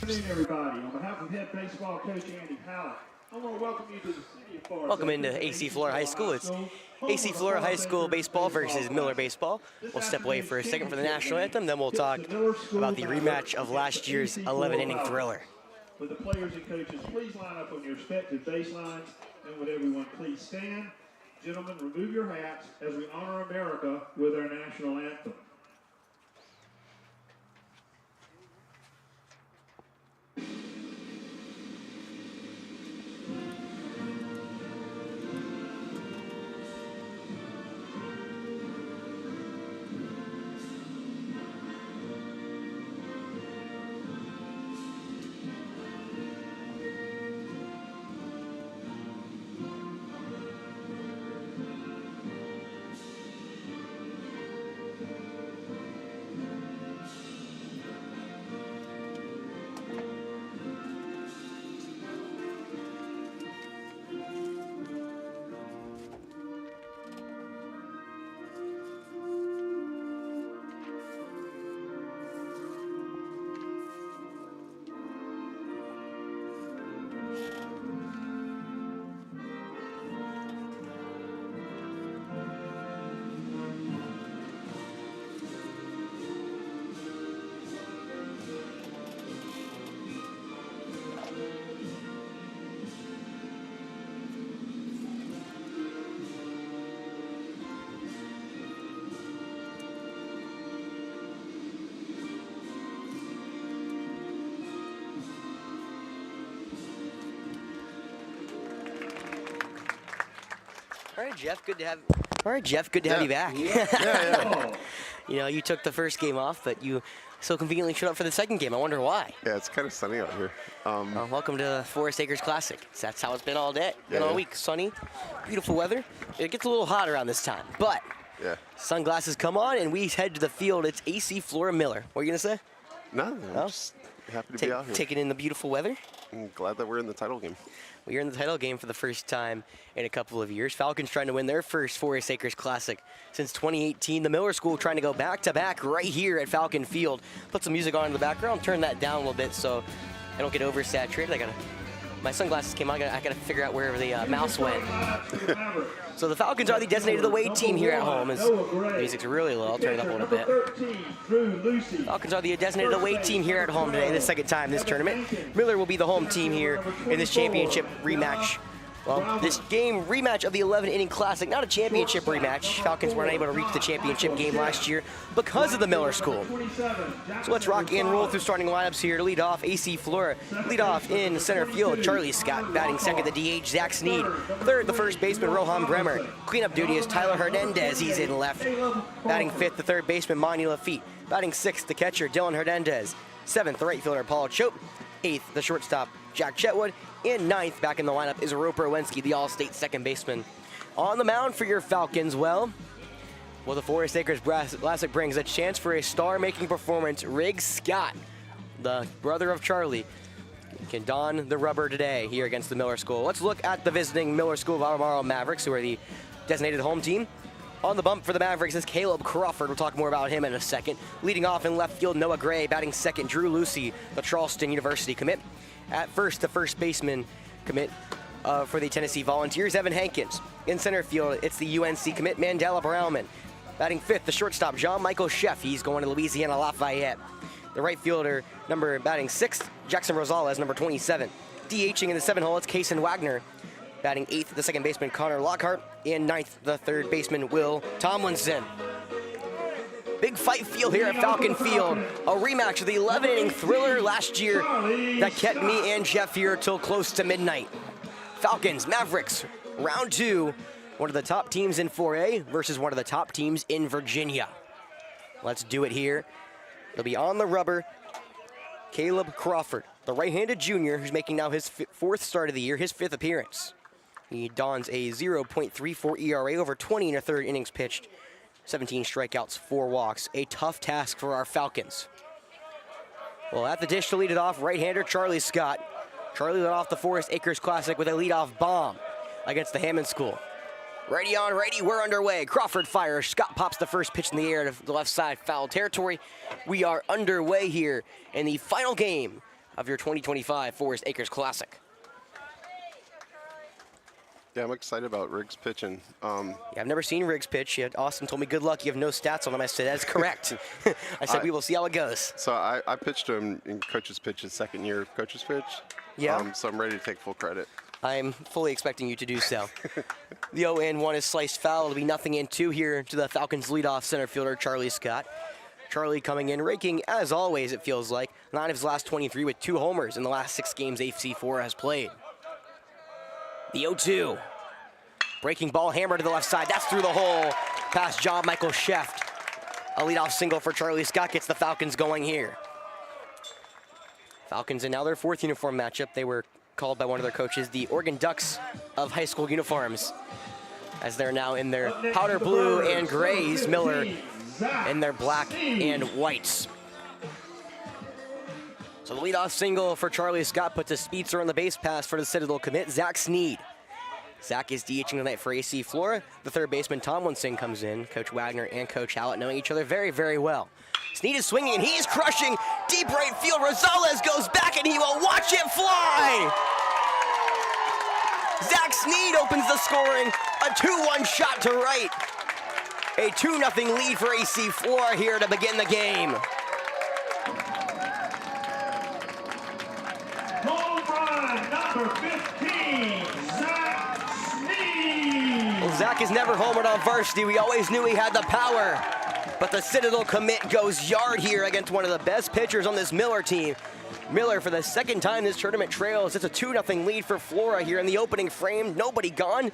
Good evening, everybody. On behalf of head baseball coach Andy Howell, I want to welcome you to the city of Flora. Welcome into AC Flora High School. It's AC Flora High School baseball versus Miller baseball. We'll step away for a second for the national anthem, then we'll talk about the rematch of last year's 11-inning thriller. With the players and coaches, please line up on your respective baselines, and would everyone please stand. Gentlemen, remove your hats as we honor America with our national anthem. All right, Jeff, good to have you back. Yeah. You know, you took the first game off, but you so conveniently showed up for the second game. I wonder why. Yeah, it's kind of sunny out here. Well, welcome to Forest Acres Classic. That's how it's been all day, all week. Sunny, beautiful weather. It gets a little hot around this time, but sunglasses come on, and we head to the field. It's AC Flora Miller. What are you going to say? No, I'm just happy to be out here. Taking in the beautiful weather. I'm glad that we're in the title game. We're in the title game for the first time in a couple of years. Falcons trying to win their first Forest Acres Classic since 2018. The Miller School trying to go back-to-back right here at Falcon Field. Put some music on in the background, turn that down a little bit so I don't get oversaturated. My sunglasses came on, I gotta figure out where the mouse went. So the Falcons are the designated away team here at home. The music's really low, I'll turn it up a little bit. Falcons are the designated away team here at home today, the second time this tournament. Miller will be the home team here in this championship rematch. Well, this game rematch of the 11-inning classic, not a championship rematch. Falcons weren't able to reach the championship game last year because of the Miller School. So let's rock and roll through starting lineups here to lead off AC Flora. Lead off in center field, Charlie Scott. Batting second, the DH, Zach Sneed. Third, the first baseman, Rohan Bremer. Cleanup duty is Tyler Hernandez. He's in left. Batting fifth, the third baseman, Mani Lafitte. Batting sixth, the catcher, Dylan Hernandez. Seventh, the right fielder, Paul Choate. Eighth, the shortstop, Jack Chetwood. In ninth, back in the lineup, is Roper Owensky, the All-State second baseman. On the mound for your Falcons, well, the Forest Acres Classic brings a chance for a star-making performance. Riggs Scott, the brother of Charlie, can don the rubber today here against the Miller School. Let's look at the visiting Miller School of Albemarle Mavericks, who are the designated home team. On the bump for the Mavericks is Caleb Crawford. We'll talk more about him in a second. Leading off in left field, Noah Gray. Batting second, Drew Lucy, the Charleston University commit. At first, the first baseman commit for the Tennessee Volunteers, Evan Hankins. In center field, it's the UNC commit, Mandela Brownman. Batting fifth, the shortstop, Jean-Michael Sheff. He's going to Louisiana Lafayette. The right fielder, batting sixth, Jackson Rosales, number 27. DHing in the 7 hole, it's Kason Wagner. Batting eighth, the second baseman, Connor Lockhart. In ninth, the third baseman, Will Tomlinson. Big fight field here at Falcon Field. A rematch of the 11-inning thriller last year that kept me and Jeff here till close to midnight. Falcons, Mavericks, round 2. One of the top teams in 4A versus one of the top teams in Virginia. Let's do it here. It'll be on the rubber. Caleb Crawford, the right-handed junior who's making now his fourth start of the year, his 5th appearance. He dons a 0.34 ERA over 20 and a third innings pitched. 17 strikeouts, 4 walks. A tough task for our Falcons. Well, at the dish to lead it off, right-hander Charlie Scott. Charlie led off the Forest Acres Classic with a leadoff bomb against the Hammond School. Righty on righty, we're underway. Crawford fires. Scott pops the first pitch in the air to the left side, foul territory. We are underway here in the final game of your 2025 Forest Acres Classic. Yeah, I'm excited about Riggs pitching. Yeah, I've never seen Riggs pitch yet. Austin told me, good luck, you have no stats on him. I said, that's correct. I said, we will see how it goes. So I pitched him in coach's pitch, his second year of coach's pitch. Yeah. So I'm ready to take full credit. I'm fully expecting you to do so. The 0-1 is sliced foul. It'll be 0-2 here to the Falcons' leadoff center fielder, Charlie Scott. Charlie coming in, raking, as always, it feels like, 9 of his last 23 with 2 homers in the last 6 games AC Flora has played. The 0-2. Breaking ball, hammer to the left side. That's through the hole. Past John Michael Sheft. A leadoff single for Charlie Scott gets the Falcons going here. Falcons in now their 4th uniform matchup. They were called by one of their coaches the Oregon Ducks of high school uniforms, as they're now in their powder blue and grays. Miller in their black and whites. So the leadoff single for Charlie Scott puts a speedster on the base pass for the Citadel commit, Zach Sneed. Zach is DHing tonight for AC Flora. The third baseman, Tomlinson, comes in. Coach Wagner and Coach Hallett knowing each other very, very well. Sneed is swinging, and he's crushing deep right field. Rosales goes back, and he will watch it fly! Zach Sneed opens the scoring. A 2-1 shot to right. A 2-0 lead for AC Flora here to begin the game. Home run number 15, Zach Sneed. Well, Zach has never homered on varsity. We always knew he had the power. But the Citadel commit goes yard here against one of the best pitchers on this Miller team. Miller, for the second time this tournament, trails. It's a 2-0 lead for Flora here in the opening frame. Nobody gone.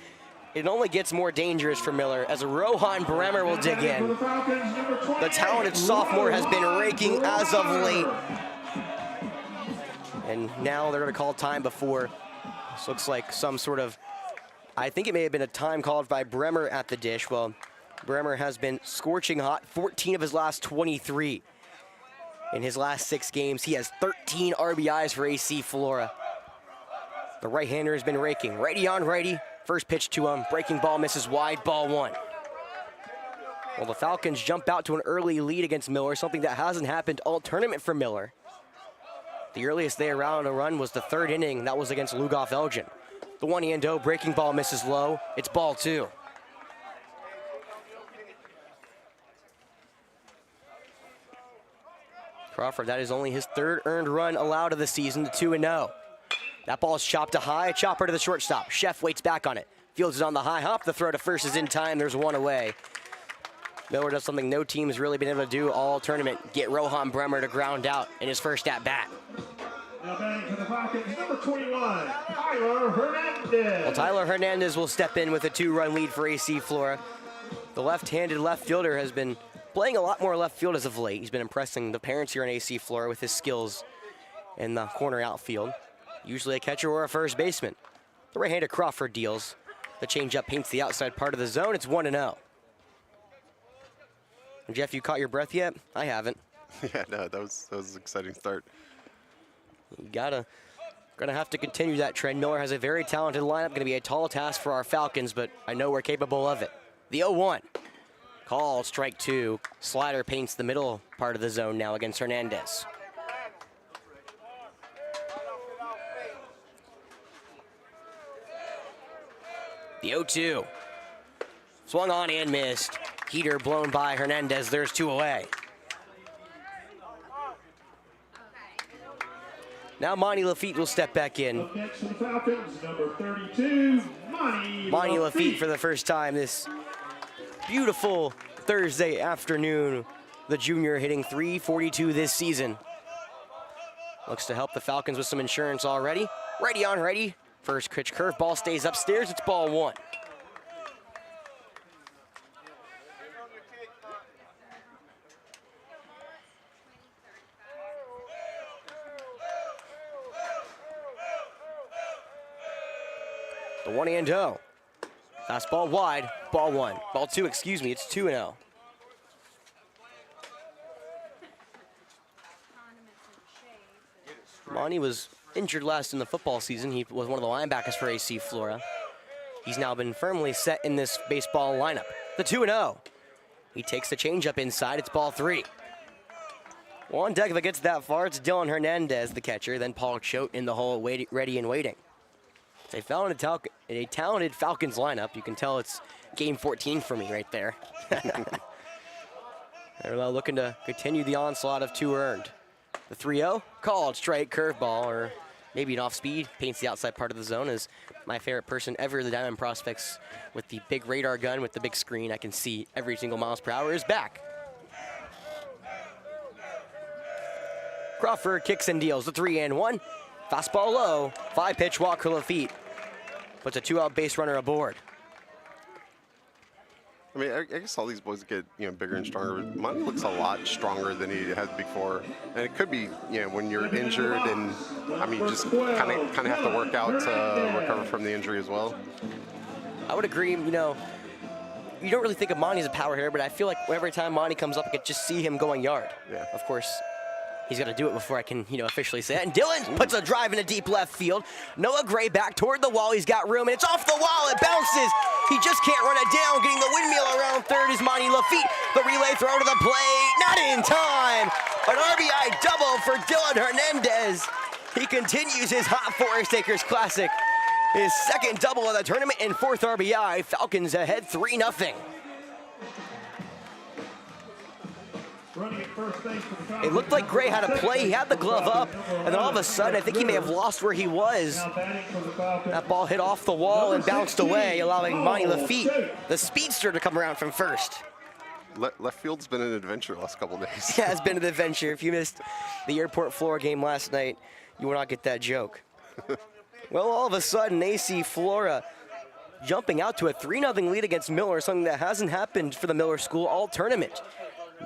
It only gets more dangerous for Miller as Rohan Bremer will dig in. The talented sophomore has been raking as of late. And now they're going to call time before. This looks like some sort of, I think it may have been a time called by Bremer at the dish. Well, Bremer has been scorching hot, 14 of his last 23. In his last 6 games, he has 13 RBIs for AC Flora. The right-hander has been raking. Righty on righty. First pitch to him. Breaking ball misses wide. Ball 1. Well, the Falcons jump out to an early lead against Miller, something that hasn't happened all tournament for Miller. The earliest they allowed a run was the 3rd inning. That was against Lugoff Elgin. The 1-0 breaking ball misses low. It's ball 2. Crawford, that is only his 3rd earned run allowed of the season, the 2-0. That ball is chopped to high, a chopper to the shortstop. Chef waits back on it. Fields is on the high hop. The throw to first is in time. There's 1 away. Miller does something no team has really been able to do all tournament. Get Rohan Bremer to ground out in his first at bat. Now batting for the Falcons, number 21, Tyler Hernandez. Well, Tyler Hernandez will step in with a 2-run lead for AC Flora. The left-handed left fielder has been playing a lot more left field as of late. He's been impressing the parents here in AC Flora with his skills in the corner outfield. Usually a catcher or a first baseman. The right-hander Crawford deals. The changeup paints the outside part of the zone. It's 1-0. Jeff, you caught your breath yet? I haven't. Yeah, no, that was an exciting start. You gonna have to continue that trend. Miller has a very talented lineup. Going to be a tall task for our Falcons, but I know we're capable of it. The 0-1. Call, strike 2. Slider paints the middle part of the zone now against Hernandez. The 0-2. Swung on and missed. Heater blown by Hernandez. There's 2 away. Now Monty Lafitte will step back in. Up next for the Falcons, number 32, Monty Lafitte for the first time this beautiful Thursday afternoon. The junior hitting .342 this season. Looks to help the Falcons with some insurance already. Righty on righty. First pitch curve, ball stays upstairs. It's ball 1. The 1-0. Fastball wide, ball 1. Ball 2, excuse me, it's 2-0. Monty was injured last in the football season. He was one of the linebackers for AC Flora. He's now been firmly set in this baseball lineup. The 2-0. He takes the changeup inside, it's ball 3. Well, on deck, if it gets that far, it's Dylan Hernandez, the catcher, then Paul Choate in the hole, ready and waiting. They found a talented Falcons lineup. You can tell it's game 14 for me right there. They're now looking to continue the onslaught of 2 earned. The 3-0, called strike curveball, or maybe an off-speed, paints the outside part of the zone. Is my favorite person ever, the Diamond Prospects with the big radar gun with the big screen. I can see every single miles per hour is back. Crawford kicks and deals the 3-1. Fastball low, 5-pitch walk for Lafitte. Puts a 2-out base runner aboard. I mean, I guess all these boys get, bigger and stronger. Monty looks a lot stronger than he has before, and it could be, when you're injured and, just kind of have to work out to recover from the injury as well. I would agree. You don't really think of Monty as a power hitter, but I feel like every time Monty comes up, I could just see him going yard. Yeah. Of course, he's got to do it before I can, officially say it. And Dylan puts a drive in a deep left field. Noah Gray back toward the wall. He's got room, and it's off the wall. It bounces. He just can't run it down. Getting the windmill around third is Monty Lafitte. The relay throw to the plate. Not in time. An RBI double for Dylan Hernandez. He continues his hot Forest Acres Classic. His second double of the tournament and 4th RBI. Falcons ahead 3-0. It looked like Gray had a play. He had the glove up, and then all of a sudden, I think he may have lost where he was. That ball hit off the wall and bounced away, allowing Monty Lafitte, the speedster, to come around from first. Left field's been an adventure the last couple of days. Yeah, it's been an adventure. If you missed the Airport Flora game last night, you will not get that joke. Well, all of a sudden, AC Flora jumping out to a 3-0 lead against Miller, something that hasn't happened for the Miller School all tournament.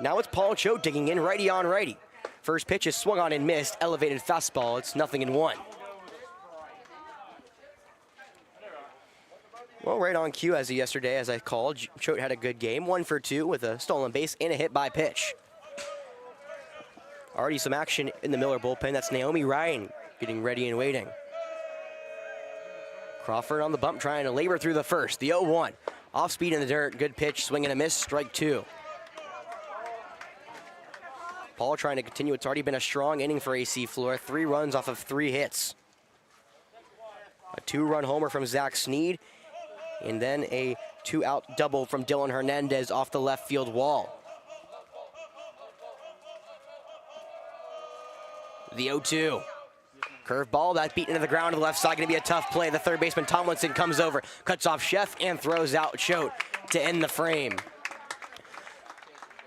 Now it's Paul Choate digging in, righty on righty. First pitch is swung on and missed. Elevated fastball. It's 0-1. Well, right on cue as of yesterday, as I called, Choate had a good game. 1 for 2 with a stolen base and a hit by pitch. Already some action in the Miller bullpen. That's Naomi Ryan getting ready and waiting. Crawford on the bump trying to labor through the first. The 0-1. Off speed in the dirt. Good pitch. Swing and a miss. Strike 2. Paul trying to continue. It's already been a strong inning for AC Flora. 3 runs off of 3 hits. A 2-run homer from Zach Sneed. And then a 2-out double from Dylan Hernandez off the left field wall. The 0-2. Curveball, that's beaten into the ground to the left side. Going to be a tough play. The third baseman Tomlinson comes over, cuts off Chef, and throws out Choate to end the frame.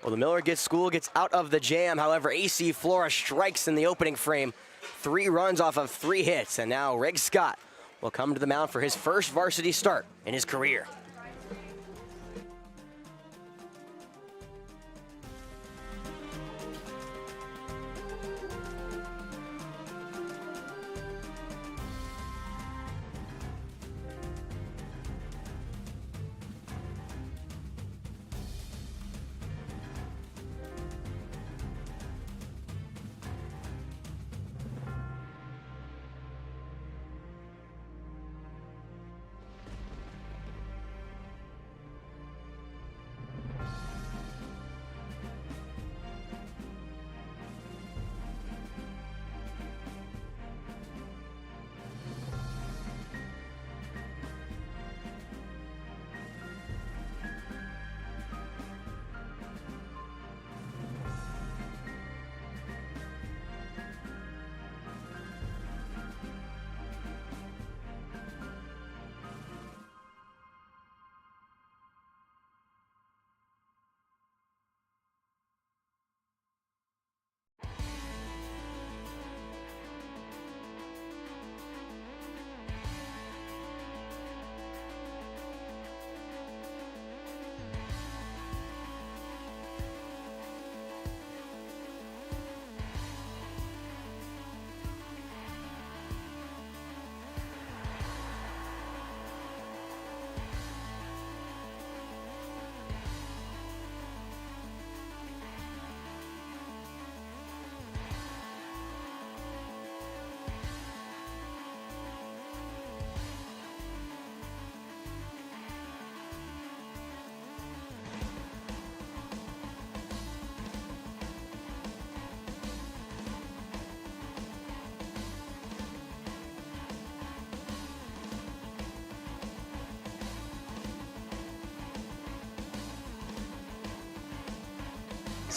Well, the Miller School gets out of the jam. However, AC Flora strikes in the opening frame. 3 runs off of 3 hits. And now Reg Scott will come to the mound for his first varsity start in his career.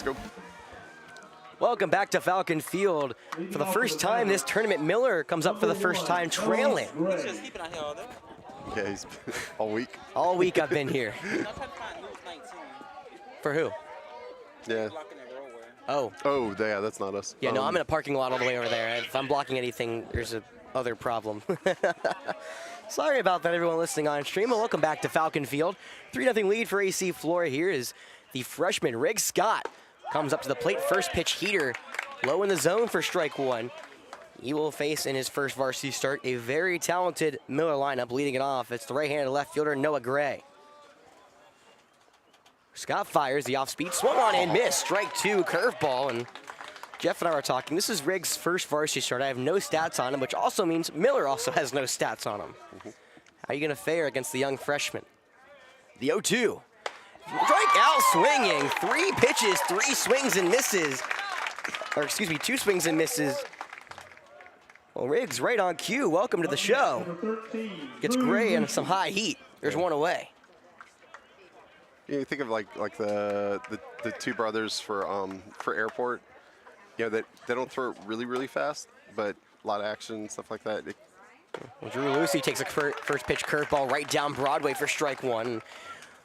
Let's go. Welcome back to Falcon Field. For the first time this tournament, Miller comes up for the first time trailing. Yeah, he's all week. All week I've been here. For who? Yeah. Oh. Oh, yeah, that's not us. Yeah, no, I'm in a parking lot all the way over there. If I'm blocking anything, there's a other problem. Sorry about that, everyone listening on stream. Well, welcome back to Falcon Field. 3-0 lead for AC Flora here is the freshman, Riggs Scott. Comes up to the plate, first pitch heater, low in the zone for strike one. He will face in his first varsity start a very talented Miller lineup. Leading it off, it's the right-handed left fielder, Noah Gray. Scott fires the off-speed, swung on and missed. Strike two, curveball, and Jeff and I were talking. This is Riggs' first varsity start. I have no stats on him, which also means Miller also has no stats on him. How are you going to fare against the young freshman? The 0-2. Strike out swinging. 3 pitches, 3 swings and misses. Or excuse me, 2 swings and misses. Well, Riggs right on cue. Welcome to the show. Gets Gray in some high heat. There's one away. Yeah, you think of like the two brothers for airport. You know, they don't throw it really fast, but a lot of action, stuff like that. Well, Drew Lucy takes a first pitch curveball right down Broadway for strike one.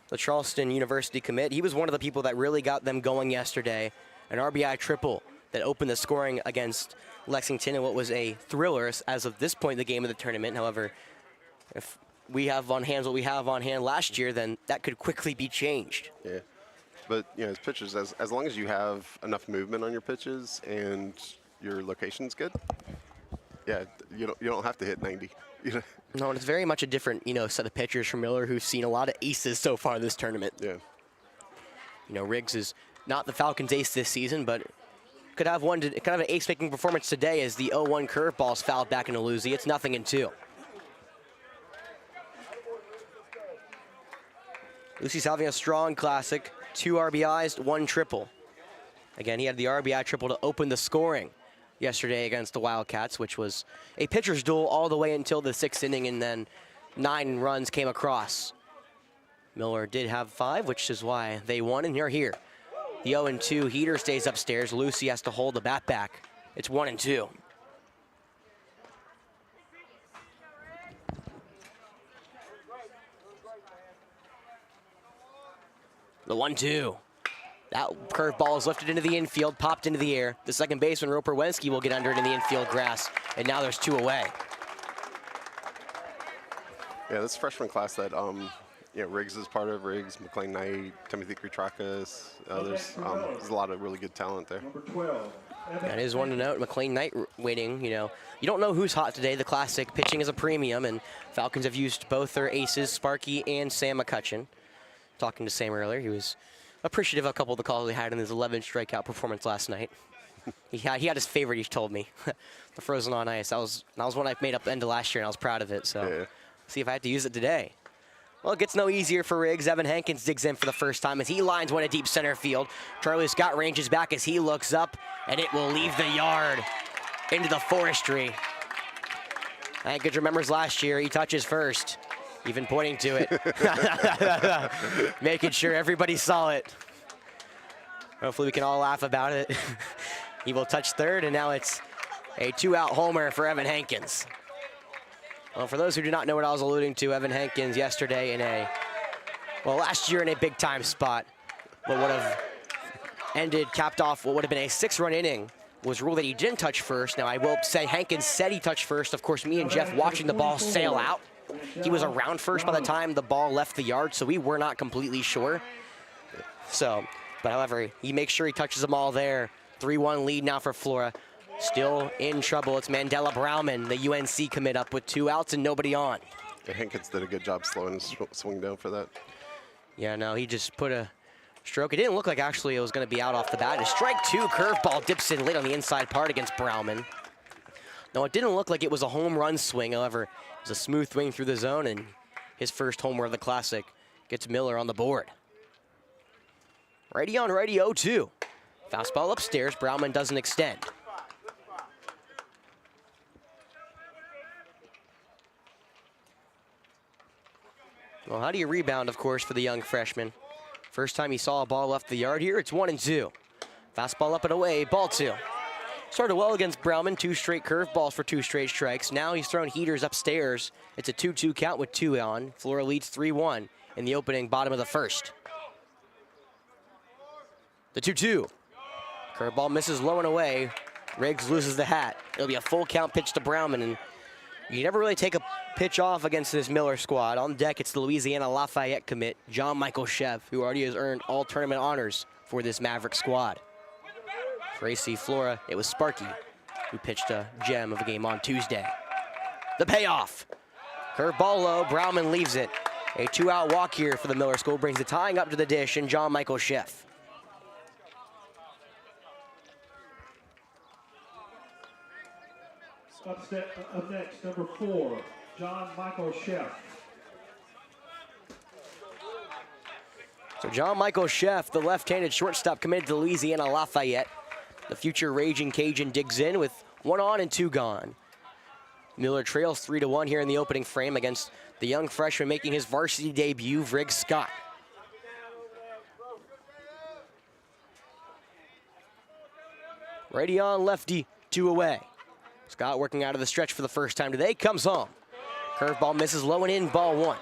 The Charleston University commit, he was one of the people that really got them going yesterday. An RBI triple that opened the scoring against Lexington in what was a thriller as of this point in the game of the tournament. However, if we have on hand what we have on hand last year, then that could quickly be changed. Yeah, but you know, as pitchers, as long as you have enough movement on your pitches and your location's good, yeah, you don't have to hit 90. You know? No, and it's very much a different, set of pitchers from Miller, who's seen a lot of aces so far this tournament. Yeah. Riggs is not the Falcons' ace this season, but could have kind of an ace-making performance today as the 0-1 curveball's fouled back into Lucy. It's 0-2. Lucy's having a strong classic. 2 RBIs, 1 triple. Again, he had the RBI triple to open the scoring yesterday against the Wildcats, which was a pitcher's duel all the way until the 6th inning, and then 9 runs came across. Miller did have 5, which is why they won, and you're here. The 0-2 heater stays upstairs. Lucy has to hold the bat back. It's 1-2. The 1-2. That curveball is lifted into the infield, popped into the air. The second baseman, Roper Wensky, will get under it in the infield grass, and now there's 2 away. Yeah, this freshman class that Riggs is part of. Riggs, McLean Knight, Timothy Kritrakis, others. There's a lot of really good talent there. That is one to note. McLean Knight winning. You don't know who's hot today. The classic pitching is a premium, and Falcons have used both their aces, Sparky and Sam McCutcheon. Talking to Sam earlier, he was appreciative of a couple of the calls he had in his 11 strikeout performance last night. he had his favorite, he told me, the Frozen on Ice. That was one I made up end of last year, and I was proud of it. So yeah. See if I had to use it today. Well, it gets no easier for Riggs. Evan Hankins digs in for the first time as he lines one at deep center field. Charlie Scott ranges back as he looks up, and it will leave the yard into the forestry. Hankins remembers last year, he touches first. Even pointing to it. Making sure everybody saw it. Hopefully we can all laugh about it. He will touch third, and now it's a 2-out homer for Evan Hankins. Well, for those who do not know what I was alluding to, Evan Hankins yesterday last year in a big-time spot, but would have capped off what would have been a 6-run inning, was ruled that he didn't touch first. Now, I will say Hankins said he touched first. Of course, me and Jeff watching the ball sail out. He was around first by the time the ball left the yard, so we were not completely sure. But however, he makes sure he touches them all there. 3-1 lead now for Flora. Still in trouble. It's Mandela Brauman, the UNC commit, up with 2 outs and nobody on. Yeah, Hankins did a good job slowing his swing down for that. Yeah, no, he just put a stroke. It didn't look like actually it was going to be out off the bat. A strike 2 curveball dips in late on the inside part against Brauman. No, it didn't look like it was a home run swing. However, it was a smooth swing through the zone, and his first homer of the Classic gets Miller on the board. Righty on righty 0-2. Fastball upstairs. Brauman doesn't extend. Well, how do you rebound, of course, for the young freshman? First time he saw a ball left the yard here, it's 1-2. Fastball up and away, ball 2. Started well against Brauman, 2 straight curveballs for 2 straight strikes. Now he's throwing heaters upstairs. It's a 2-2 count with 2 on. Flora leads 3-1 in the opening bottom of the first. The 2-2. Curveball misses low and away. Riggs loses the hat. It'll be a full count pitch to Brauman, and you never really take a pitch off against this Miller squad. On deck, it's the Louisiana Lafayette commit, John Michael Sheff, who already has earned all tournament honors for this Maverick squad. For AC Flora, it was Sparky, who pitched a gem of a game on Tuesday. The payoff. Curveball low, Brauman leaves it. A 2-out walk here for the Miller school brings the tying up to the dish, and John Michael Sheff. Up next, number 4, John Michael Sheff. So John Michael Sheff, the left-handed shortstop committed to Louisiana Lafayette. The future Raging Cajun digs in with 1 on and 2 gone. Miller trails 3-1 here in the opening frame against the young freshman making his varsity debut, Riggs Scott. Righty on, lefty, 2 away. Scott working out of the stretch for the first time today, comes home. Curveball misses low and in, ball 1.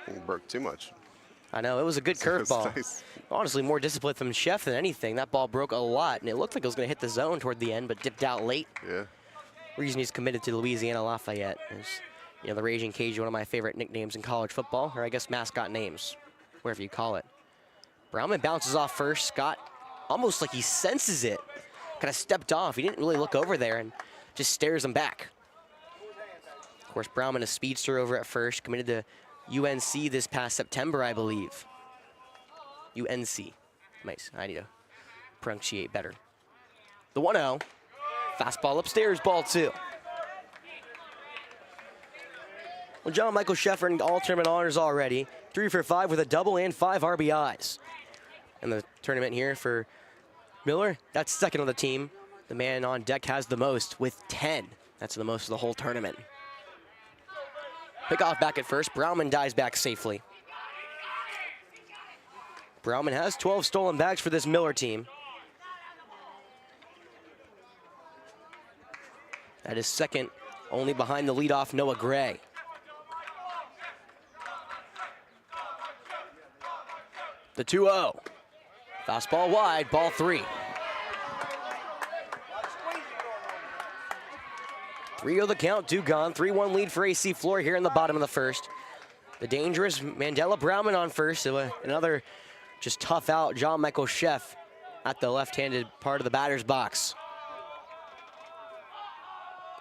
He broke too much. I know, it was a good curveball. Nice. Honestly, more discipline from Sheff than anything. That ball broke a lot, and it looked like it was going to hit the zone toward the end, but dipped out late. Yeah. Reason he's committed to Louisiana Lafayette is, you know, the Raging Cajun, one of my favorite nicknames in college football, or I guess mascot names, whatever you call it. Brauman bounces off first. Scott, almost like he senses it, kind of stepped off. He didn't really look over there and just stares him back. Of course, Brauman, a speedster over at first, committed to UNC this past September, I believe. UNC. Nice. I need to pronunciate better. The 1-0. Fastball upstairs, ball 2. Well, John Michael Sheff earned all tournament honors already. 3 for 5 with a double and 5 RBIs. And the tournament here for Miller, that's second on the team. The man on deck has the most with 10. That's the most of the whole tournament. Pick off back at first. Brauman dives back safely. Brauman has 12 stolen bags for this Miller team. That is second, only behind the leadoff Noah Gray. The 2-0. Fastball wide, ball 3. 3-0 the count, 2 gone. 3-1 lead for AC Flora here in the bottom of the first. The dangerous Mandela Brauman on first. So another just tough out, John Michael Sheff at the left-handed part of the batter's box.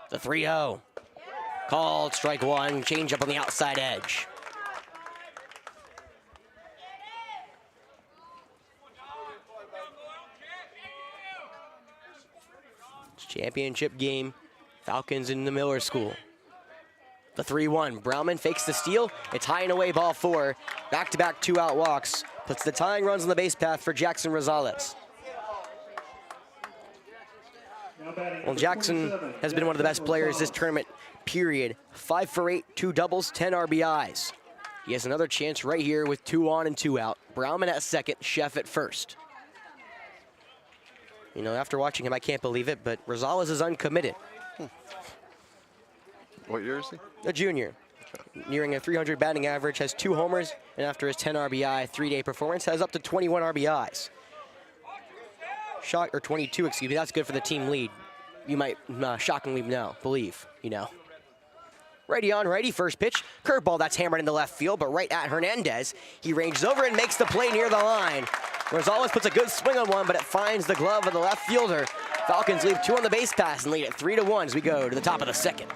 The 3-0. Called, strike 1, change up on the outside edge. Championship game, Falcons in the Miller School. The 3-1, Brauman fakes the steal. It's high and away, ball 4. Back-to-back 2-out walks. Puts the tying runs on the base path for Jackson Rosales. Well, Jackson has been one of the best players this tournament, period. 5 for 8, 2 doubles, 10 RBIs. He has another chance right here with 2 on and 2 out. Brauman at second, Sheff at first. You know, after watching him, I can't believe it, but Rosales is uncommitted. What year is he? A junior. Nearing a 300 batting average, has 2 homers, and after his 10 RBI 3-day performance, has up to 21 RBIs. Shot, or 22, excuse me, that's good for the team lead. You might shockingly believe, you know. Righty on righty, first pitch. Curveball, that's hammered into left field, but right at Hernandez. He ranges over and makes the play near the line. Rosales puts a good swing on one, but it finds the glove of the left fielder. Falcons leave 2 on the base pass and lead it 3-1 as we go to the top of the second.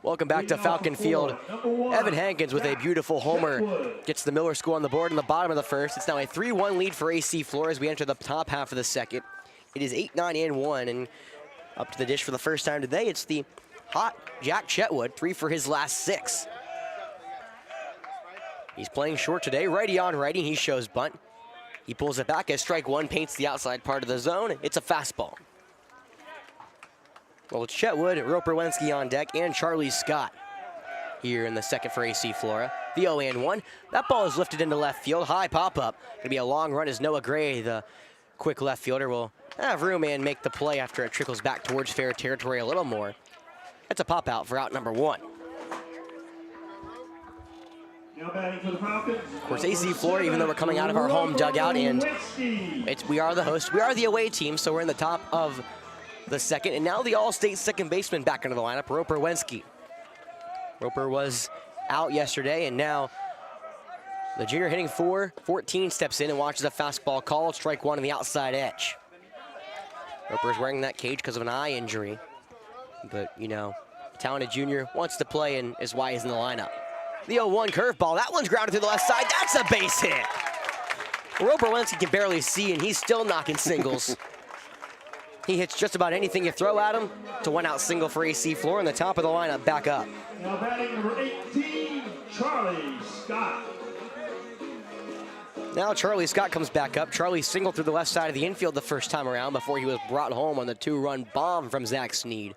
Welcome back to Falcon Field. Evan Hankins with a beautiful homer gets the Miller School on the board in the bottom of the first. It's now a 3-1 lead for AC Flora as we enter the top half of the second. It is 8-9 and 1, and up to the dish for the first time today, it's the hot Jack Chetwood, 3 for his last 6. He's playing short today, righty on righty. He shows bunt. He pulls it back as strike one paints the outside part of the zone. It's a fastball. Well, it's Chetwood, Roper Wensky on deck, and Charlie Scott here in the second for AC Flora. The 0-1. That ball is lifted into left field. High pop-up. Gonna be a long run as Noah Gray, the quick left fielder, will have room and make the play after it trickles back towards fair territory a little more. That's a pop-out for out number 1. Now batting for the Falcons. Of course, AC Flora, even though we're coming out of our home dugout, and we are the host, we are the away team, so we're in the top of the second, and now the All-State second baseman back into the lineup, Roper Wensky. Roper was out yesterday, and now the junior hitting .414 steps in and watches a fastball called, strike one on the outside edge. Roper's wearing that cage because of an eye injury, but you know, talented junior wants to play and is why he's in the lineup. The 0-1 curveball, that one's grounded to the left side, that's a base hit. Roper Wensky can barely see, and he's still knocking singles. He hits just about anything you throw at him to one out single for AC Flora in the top of the lineup back up. Now batting number 18, Charlie Scott. Now Charlie Scott comes back up. Charlie singled through the left side of the infield the first time around before he was brought home on the 2-run bomb from Zach Sneed.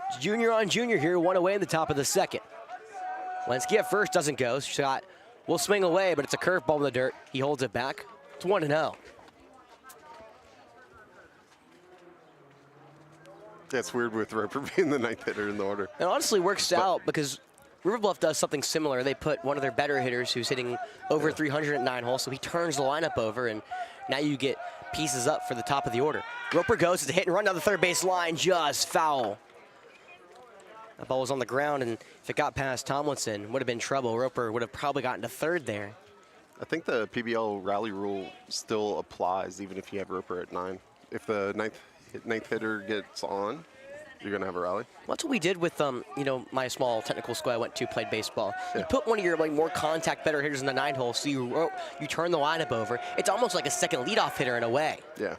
It's junior on junior here, one away in the top of the second. Wensky at first doesn't go. Scott will swing away, but it's a curveball in the dirt. He holds it back. It's 1-0. That's weird with Roper being the 9th hitter in the order. It honestly works out because River Bluff does something similar. They put one of their better hitters who's hitting over 300 at 9 holes, so he turns the lineup over, and now you get pieces up for the top of the order. Roper goes, it's a hit and run down the third base line, just foul. That ball was on the ground, and if it got past Tomlinson, would have been trouble. Roper would have probably gotten to third there. I think the PBL rally rule still applies even if you have Roper at 9. If the ninth hitter gets on, you're gonna have a rally. Well, that's what we did with you know, my small technical school I went to, played baseball. Yeah. You put one of your more contact better hitters in the 9 hole, so you turn the lineup over. It's almost like a second leadoff hitter in a way. Yeah.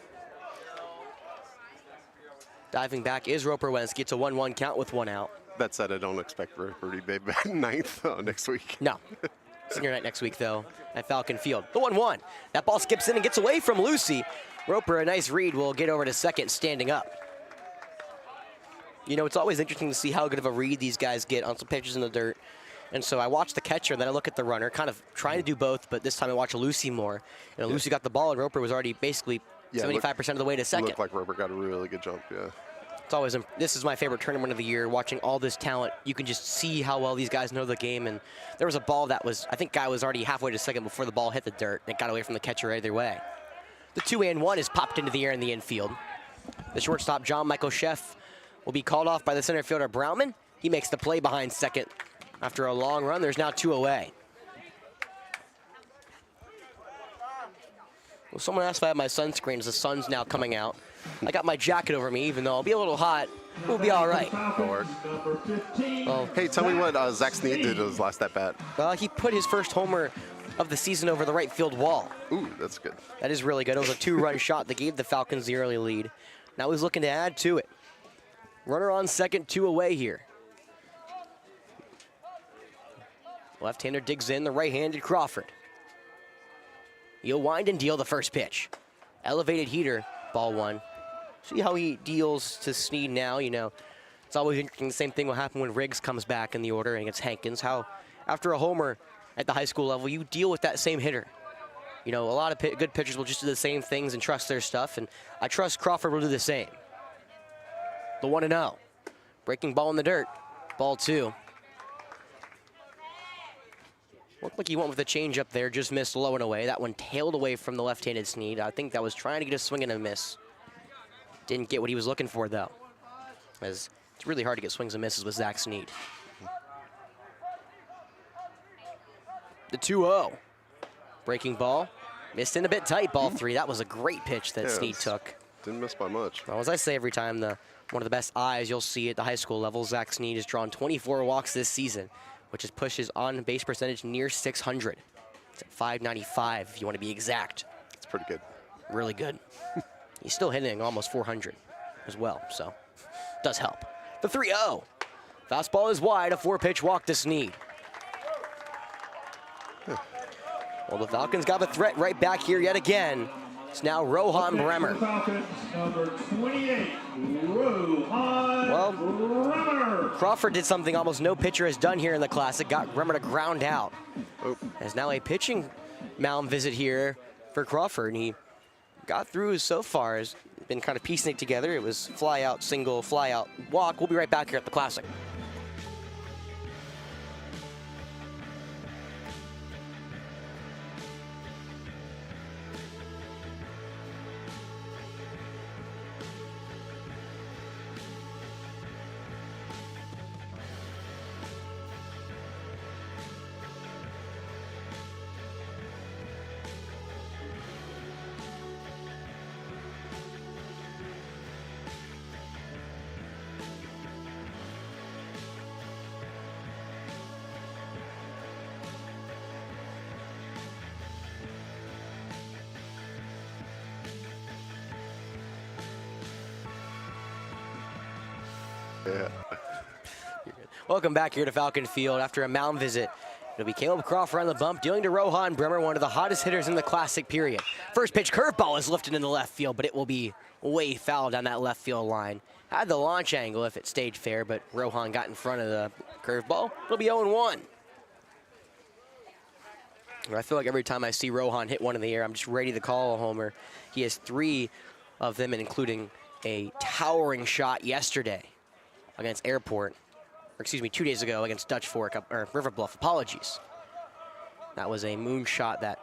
Diving back is Roper Wensky. It's a 1-1 count with 1 out. That said, I don't expect Roper to be back 9th next week. No. Senior night next week, though, at Falcon Field. The 1-1. That ball skips in and gets away from Lucy. Roper, a nice read, will get over to second standing up. You know, it's always interesting to see how good of a read these guys get on some pitches in the dirt. And so I watch the catcher, then I look at the runner, kind of trying to do both, but this time I watch Lucy more. You know, Lucy got the ball, and Roper was already basically 75% of the way to second. It looked like Roper got a really good jump, yeah. It's always, this is my favorite tournament of the year, watching all this talent. You can just see how well these guys know the game, and there was a ball that was, I think guy was already halfway to second before the ball hit the dirt, and it got away from the catcher either way. The 2-1 is popped into the air in the infield. The shortstop, John Michael Sheff, will be called off by the center fielder, Brauman. He makes the play behind second. After a long run, there's now 2 away. Well, someone asked if I have my sunscreen as the sun's now coming out. I got my jacket over me, even though I'll be a little hot. We'll be all right. Well, hey, tell me what Zach Sneed did his last at-bat. He put his first homer of the season over the right field wall. Ooh, that's good. That is really good. It was a 2-run shot that gave the Falcons the early lead. Now he's looking to add to it. Runner on second, 2 away here. Left-hander digs in, the right-handed Crawford. He'll wind and deal the first pitch. Elevated heater, ball 1. See how he deals to Sneed now, you know. It's always interesting, the same thing will happen when Riggs comes back in the order and against Hankins. How, after a homer at the high school level, you deal with that same hitter. You know, a lot of good pitchers will just do the same things and trust their stuff, and I trust Crawford will do the same. The 1-0. Breaking ball in the dirt. Ball 2. Looked like he went with a changeup there, just missed low and away. That one tailed away from the left-handed Sneed. I think that was trying to get a swing and a miss. Didn't get what he was looking for, though, as it's really hard to get swings and misses with Zach Sneed. The 2-0. Breaking ball. Missed in a bit tight, ball 3. That was a great pitch that Sneed took. didn't miss by much. Well, as I say every time, one of the best eyes you'll see at the high school level, Zach Sneed has drawn 24 walks this season, which has pushed his on-base percentage near 600. It's at 595 if you want to be exact. It's pretty good. Really good. He's still hitting almost 400 as well, so does help. The 3-0. Fastball is wide, a 4-pitch walk to Sneed. Well, the Falcons got the threat right back here yet again. It's now Rohan Bremer. Falcons, number 28, Rohan Bremer. Crawford did something almost no pitcher has done here in the Classic, got Bremer to ground out. As now a pitching mound visit here for Crawford, and he got through so far, has been kind of piecing it together. It was fly out, single, fly out, walk. We'll be right back here at the Classic. Yeah. Welcome back here to Falcon Field after a mound visit. It'll be Caleb Crawford on the bump, dealing to Rohan Bremer, one of the hottest hitters in the Classic period. First pitch curveball is lifted in the left field, but it will be way foul down that left field line. Had the launch angle if it stayed fair, but Rohan got in front of the curveball. It'll be 0-1. I feel like every time I see Rohan hit one in the air, I'm just ready to call a homer. He has 3 of them, including a towering shot yesterday against Airport, or excuse me, 2 days ago against Dutch Fork, or River Bluff, apologies. That was a moonshot that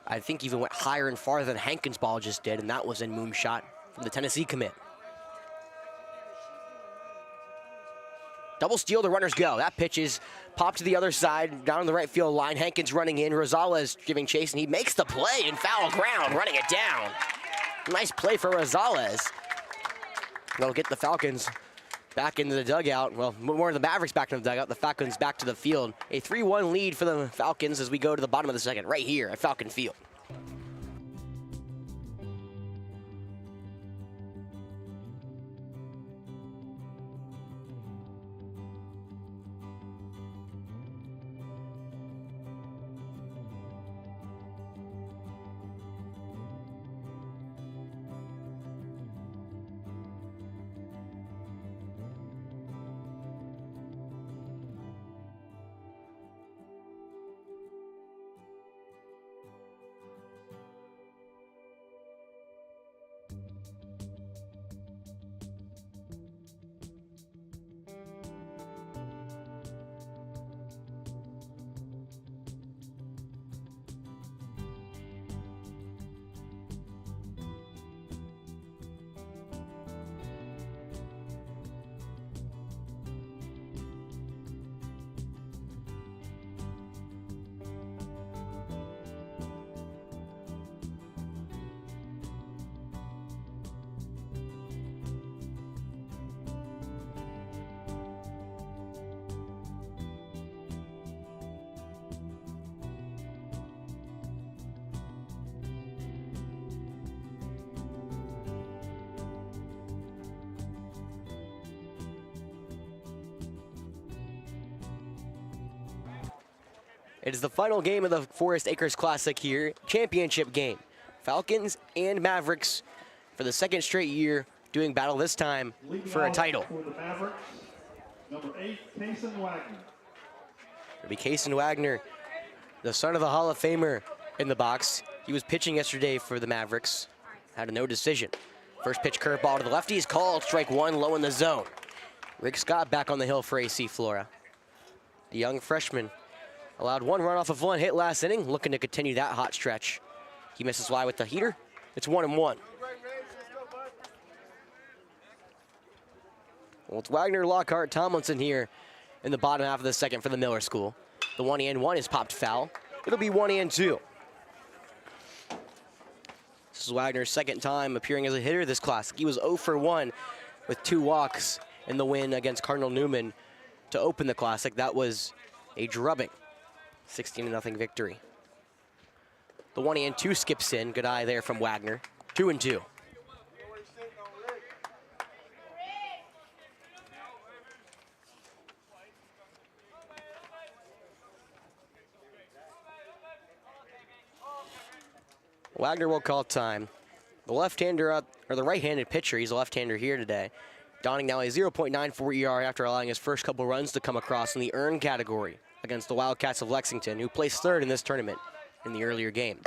I think even went higher and farther than Hankins' ball just did, and that was a moonshot from the Tennessee commit. Double steal, the runners go. That pitch is popped to the other side, down the right field line. Hankins running in, Rosales giving chase, and he makes the play in foul ground, running it down. Nice play for Rosales. That'll get the Falcons back into the dugout. Well, more of the Mavericks back into the dugout. The Falcons back to the field. A 3-1 lead for the Falcons as we go to the bottom of the second, right here at Falcon Field. It is the final game of the Forest Acres Classic here, championship game. Falcons and Mavericks for the second straight year doing battle, this time for a title. For the Mavericks, number 8, Kason Wagner. It'll be Kason Wagner, the son of the Hall of Famer, in the box. He was pitching yesterday for the Mavericks, had a no decision. First pitch curveball to the lefty is called, strike 1, low in the zone. Rick Scott back on the hill for AC Flora. The young freshman allowed 1 run off of 1 hit last inning, looking to continue that hot stretch. He misses wide with the heater. It's 1-1. Well, it's Wagner, Lockhart, Tomlinson here in the bottom half of the second for the Miller School. The 1-1 is popped foul. It'll be 1-2. This is Wagner's second time appearing as a hitter this classic. He was 0 for 1 with 2 walks in the win against Cardinal Newman to open the classic. That was a drubbing, 16-0 victory. The 1-2 skips in. Good eye there from Wagner. 2-2. Wagner will call time. The left-hander, or the right-handed pitcher, he's a left-hander here today, donning now a 0.94 ERA after allowing his first couple runs to come across in the earned category against the Wildcats of Lexington, who placed third in this tournament in the earlier game.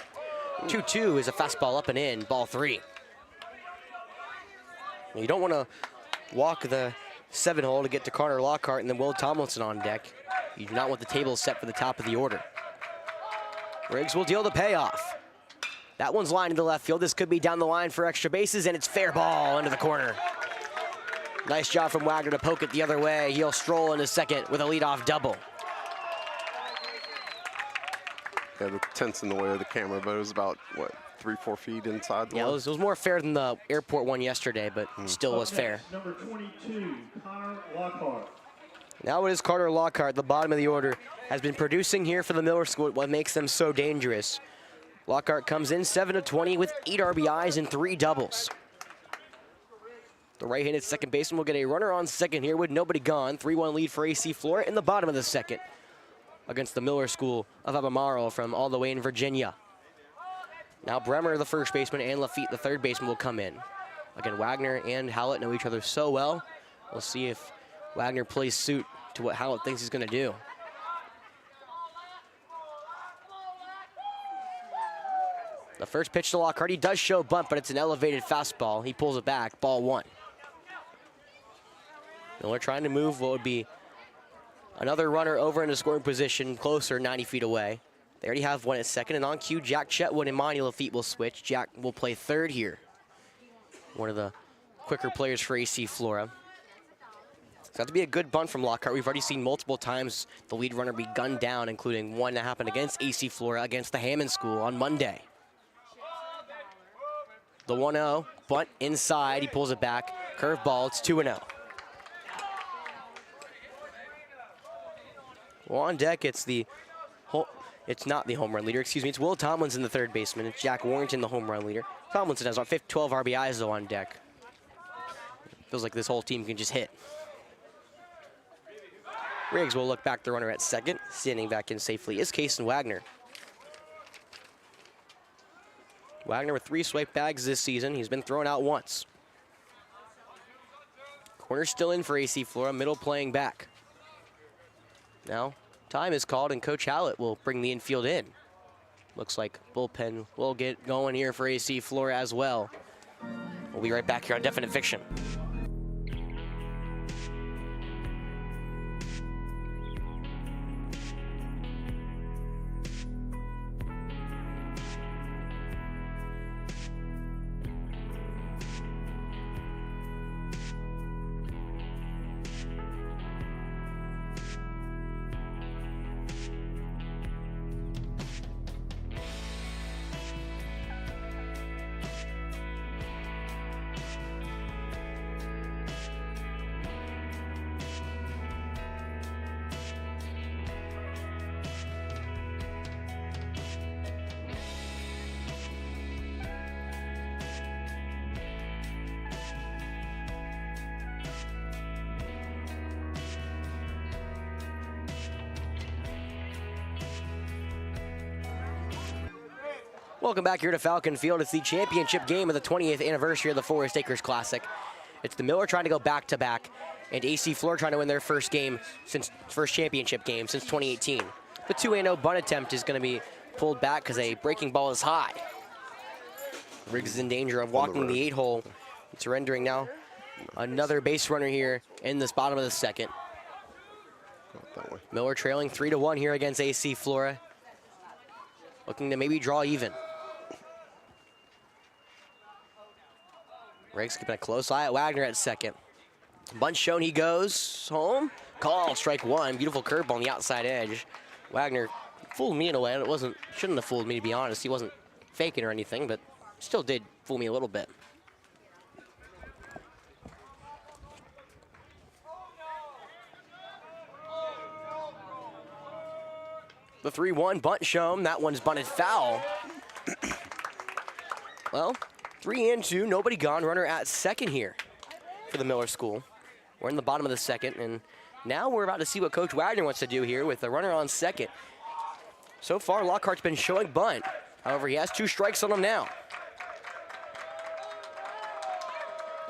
2-2 is a fastball up and in, ball 3. You don't want to walk the 7-hole to get to Connor Lockhart and then Will Tomlinson on deck. You do not want the table set for the top of the order. Riggs will deal the payoff. That one's lined into left field. This could be down the line for extra bases, and it's fair ball into the corner. Nice job from Wagner to poke it the other way. He'll stroll into second with a leadoff double. Yeah, the tent's in the way of the camera, but it was about, what, 3-4 feet inside the Yeah, line? it was more fair than the airport one yesterday, but still was fair. Number 22, Connor Lockhart. Now it is Carter Lockhart, the bottom of the order, has been producing here for the Miller School, what makes them so dangerous. Lockhart comes in 7 of 20 with 8 RBIs and 3 doubles. The right-handed second baseman will get a runner on second here with nobody gone. 3-1 lead for AC Flora in the bottom of the second against the Miller School of Albemarle from all the way in Virginia. Now Bremer, the first baseman, and Lafitte, the third baseman, will come in. Again, Wagner and Hallett know each other so well. We'll see if Wagner plays suit to what Hallett thinks he's going to do. The first pitch to Lockhart, he does show bunt, but it's an elevated fastball. He pulls it back, ball 1. Miller trying to move what would be another runner over into scoring position, closer, 90 feet away. They already have one at second, and on cue, Jack Chetwood and Monty Lafitte will switch. Jack will play third here. One of the quicker players for AC Flora. It's got to be a good bunt from Lockhart. We've already seen multiple times the lead runner be gunned down, including one that happened against AC Flora against the Hammond School on Monday. The 1-0, bunt inside, he pulls it back. Curve ball, it's 2-0. Well, on deck, it's not the home run leader, excuse me. It's Will Tomlinson, the third baseman. It's Jack Warrington, the home run leader. Tomlinson has 12 RBIs, though, on deck. Feels like this whole team can just hit. Riggs will look back the runner at second. Standing back in safely is Kason Wagner. Wagner with 3 swipe bags this season. He's been thrown out once. Corner still in for AC Flora, middle playing back. Now, time is called, and Coach Hallett will bring the infield in. Looks like bullpen will get going here for AC Flora as well. We'll be right back here on Definite Fiction. Welcome back here to Falcon Field. It's the championship game of the 20th anniversary of the Forest Acres Classic. It's the Miller trying to go back-to-back, and AC Flora trying to win their first championship game since 2018. The 2-0 bunt attempt is going to be pulled back because a breaking ball is high. Riggs is in danger of walking the 8-hole. Surrendering now. Another base runner here in this bottom of the second. Miller trailing 3-1 here against AC Flora. Looking to maybe draw even. Riggs keeping a close eye at Wagner at second. Bunt shown, he goes home. Call, strike 1. Beautiful curveball on the outside edge. Wagner fooled me in a way. Shouldn't have fooled me, to be honest. He wasn't faking or anything, but still did fool me a little bit. The 3-1 bunt shown. That one's bunted foul. Well, 3-2, nobody gone. Runner at second here for the Miller School. We're in the bottom of the second, and now we're about to see what Coach Wagner wants to do here with the runner on second. So far, Lockhart's been showing bunt. However, he has 2 strikes on him now.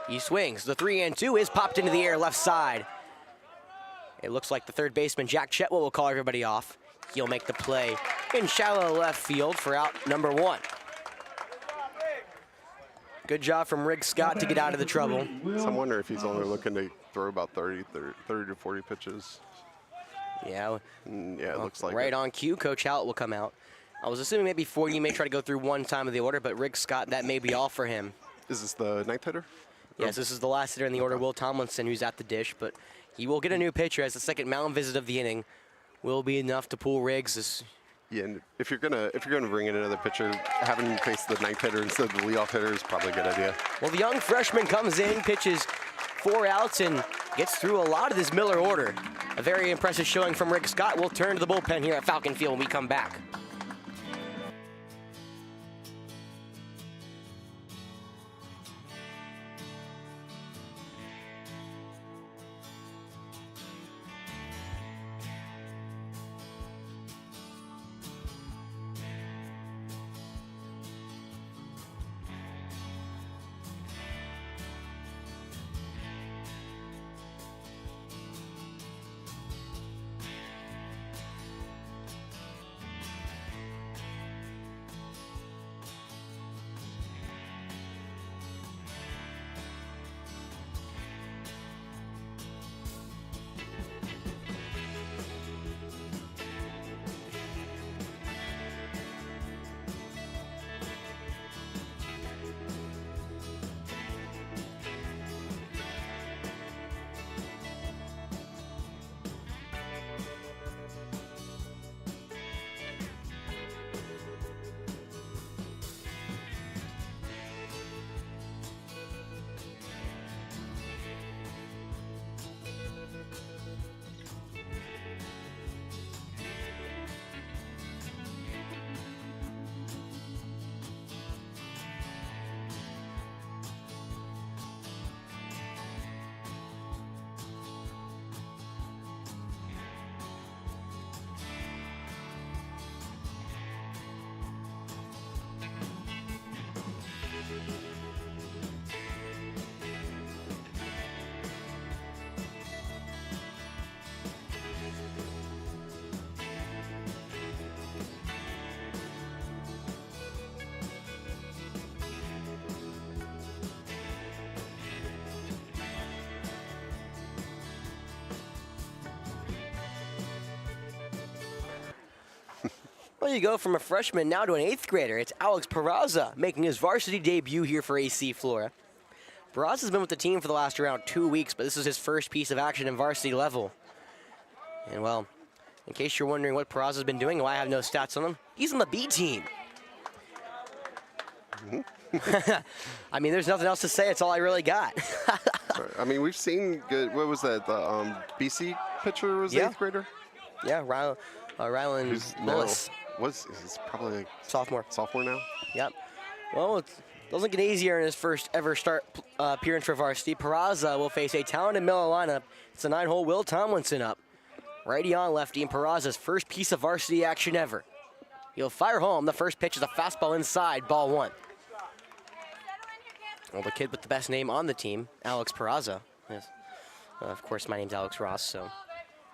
He swings. The 3-2 is popped into the air left side. It looks like the third baseman, Jack Chetwell, will call everybody off. He'll make the play in shallow left field for out number 1. Good job from Riggs Scott to get out of the trouble. So I wonder if he's only looking to throw about 30 to 40 pitches. Yeah, yeah, it looks like right it. on cue. Coach Howlett will come out. I was assuming maybe 40. He may try to go through one time of the order, but Riggs Scott, that may be all for him. Is this the ninth hitter? Yes, this is the last hitter in the order, Will Tomlinson, who's at the dish, but he will get a new pitcher as the second mound visit of the inning will be enough to pull Riggs. Yeah, and if you're gonna bring in another pitcher, having him face the ninth hitter instead of the leadoff hitter is probably a good idea. Well, the young freshman comes in, pitches 4 outs, and gets through a lot of this Miller order. A very impressive showing from Riggs Scott. We'll turn to the bullpen here at Falcon Field when we come back. Well, you go from a freshman now to an 8th grader. It's Alex Peraza making his varsity debut here for AC Flora. Peraza's been with the team for the last around 2 weeks, but this is his first piece of action in varsity level. And well, in case you're wondering what Peraza's been doing, why I have no stats on him, he's on the B team. I mean, there's nothing else to say. It's all I really got. I mean, we've seen good. What was that? The BC pitcher was the 8th grader. Yeah, Rylan Willis. He's probably like sophomore now. Yep. Well, it doesn't get easier in his first ever start appearance for varsity. Peraza will face a talented Miller lineup. It's a 9-hole Will Tomlinson up. Righty on lefty, and Peraza's first piece of varsity action ever. He'll fire home. The first pitch is a fastball inside, ball 1. Well, the kid with the best name on the team, Alex Peraza. Yes. Of course, my name's Alex Ross, so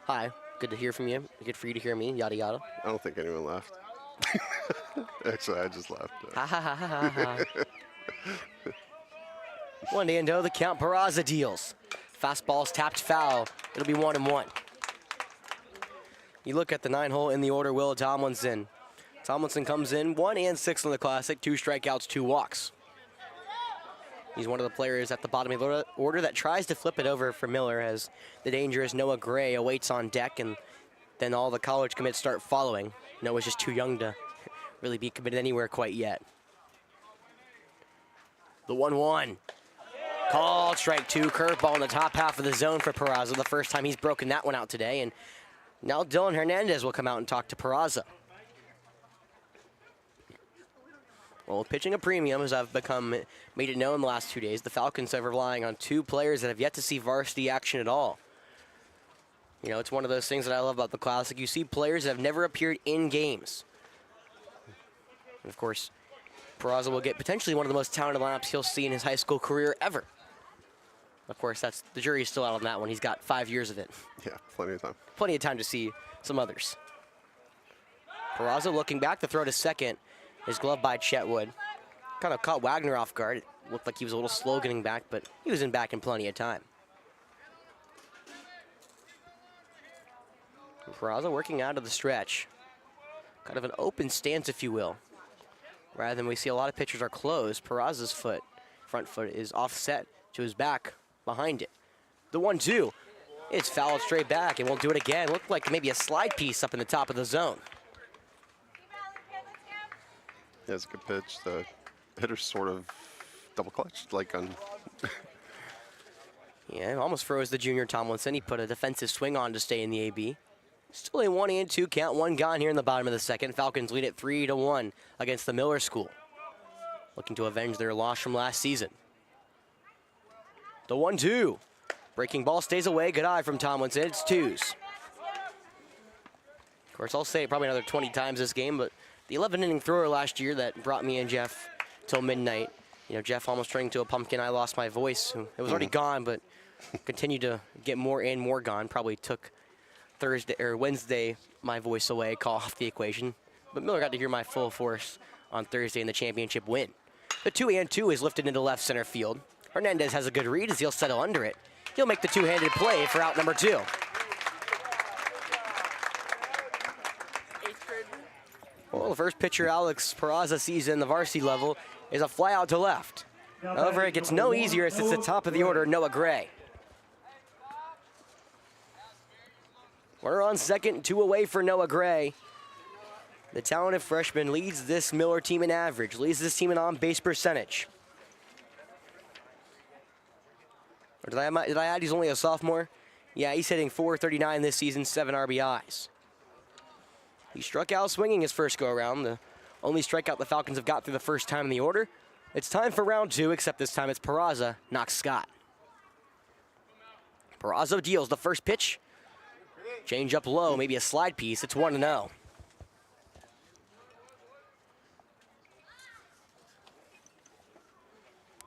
hi. Good to hear from you. Good for you to hear me, yada yada. I don't think anyone left. Actually, I just left. Ha ha ha ha ha. 1-0, the count. Peraza deals. Fastball's tapped foul. It'll be 1-1. You look at the 9-hole in the order, Will Tomlinson. Tomlinson comes in 1-6 on the Classic, 2 strikeouts, 2 walks. He's one of the players at the bottom of the order that tries to flip it over for Miller as the dangerous Noah Gray awaits on deck, and then all the college commits start following. Noah's just too young to really be committed anywhere quite yet. The 1-1. Called strike 2, curveball in the top half of the zone for Peraza. The first time he's broken that one out today. And now Dylan Hernandez will come out and talk to Peraza. Well, pitching a premium, as I've made it known the last 2 days, the Falcons are relying on 2 players that have yet to see varsity action at all. You know, it's one of those things that I love about the Classic. You see players that have never appeared in games. And of course, Peraza will get potentially one of the most talented lineups he'll see in his high school career ever. Of course, the jury's still out on that one. He's got 5 years of it. Yeah, plenty of time. Plenty of time to see some others. Peraza looking back to throw to second. His glove by Chetwood. Kind of caught Wagner off guard. It looked like he was a little slow getting back, but he was back in plenty of time. Peraza working out of the stretch. Kind of an open stance, if you will. Rather than we see a lot of pitchers are closed, Peraza's front foot is offset to his back behind it. The 1-2. It's fouled straight back and won't do it again. Looked like maybe a slide piece up in the top of the zone. Yeah, it's a good pitch. The hitter's sort of double clutched, like on. Yeah, almost froze the junior Tomlinson. He put a defensive swing on to stay in the AB. Still a 1-2 count, 1 gone here in the bottom of the second. Falcons lead it 3-1 against the Miller School, looking to avenge their loss from last season. The 1-2. Breaking ball stays away. Good eye from Tomlinson. It's 2s. Of course, I'll say it probably another 20 times this game, but the 11-inning thrower last year that brought me and Jeff till midnight. You know, Jeff almost turned into a pumpkin. I lost my voice. It was already gone, but continued to get more and more gone. Probably took Thursday or Wednesday my voice away, call off the equation. But Miller got to hear my full force on Thursday in the championship win. The 2-2 is lifted into left center field. Hernandez has a good read as he'll settle under it. He'll make the two-handed play for out number 2. Well, the first pitcher Alex Peraza sees in the varsity level is a fly out to left. However, it gets no easier as it's the top of the order, Noah Gray. Runner on second, 2 away for Noah Gray. The talented freshman leads this Miller team in average, leads this team in on-base percentage. Or did I add he's only a sophomore? Yeah, he's hitting .439 this season, 7 RBIs. He struck out swinging his first go-around, the only strikeout the Falcons have got through the first time in the order. It's time for round 2, except this time it's Peraza knocks Scott. Peraza deals the first pitch. Change up low, maybe a slide piece. It's 1-0.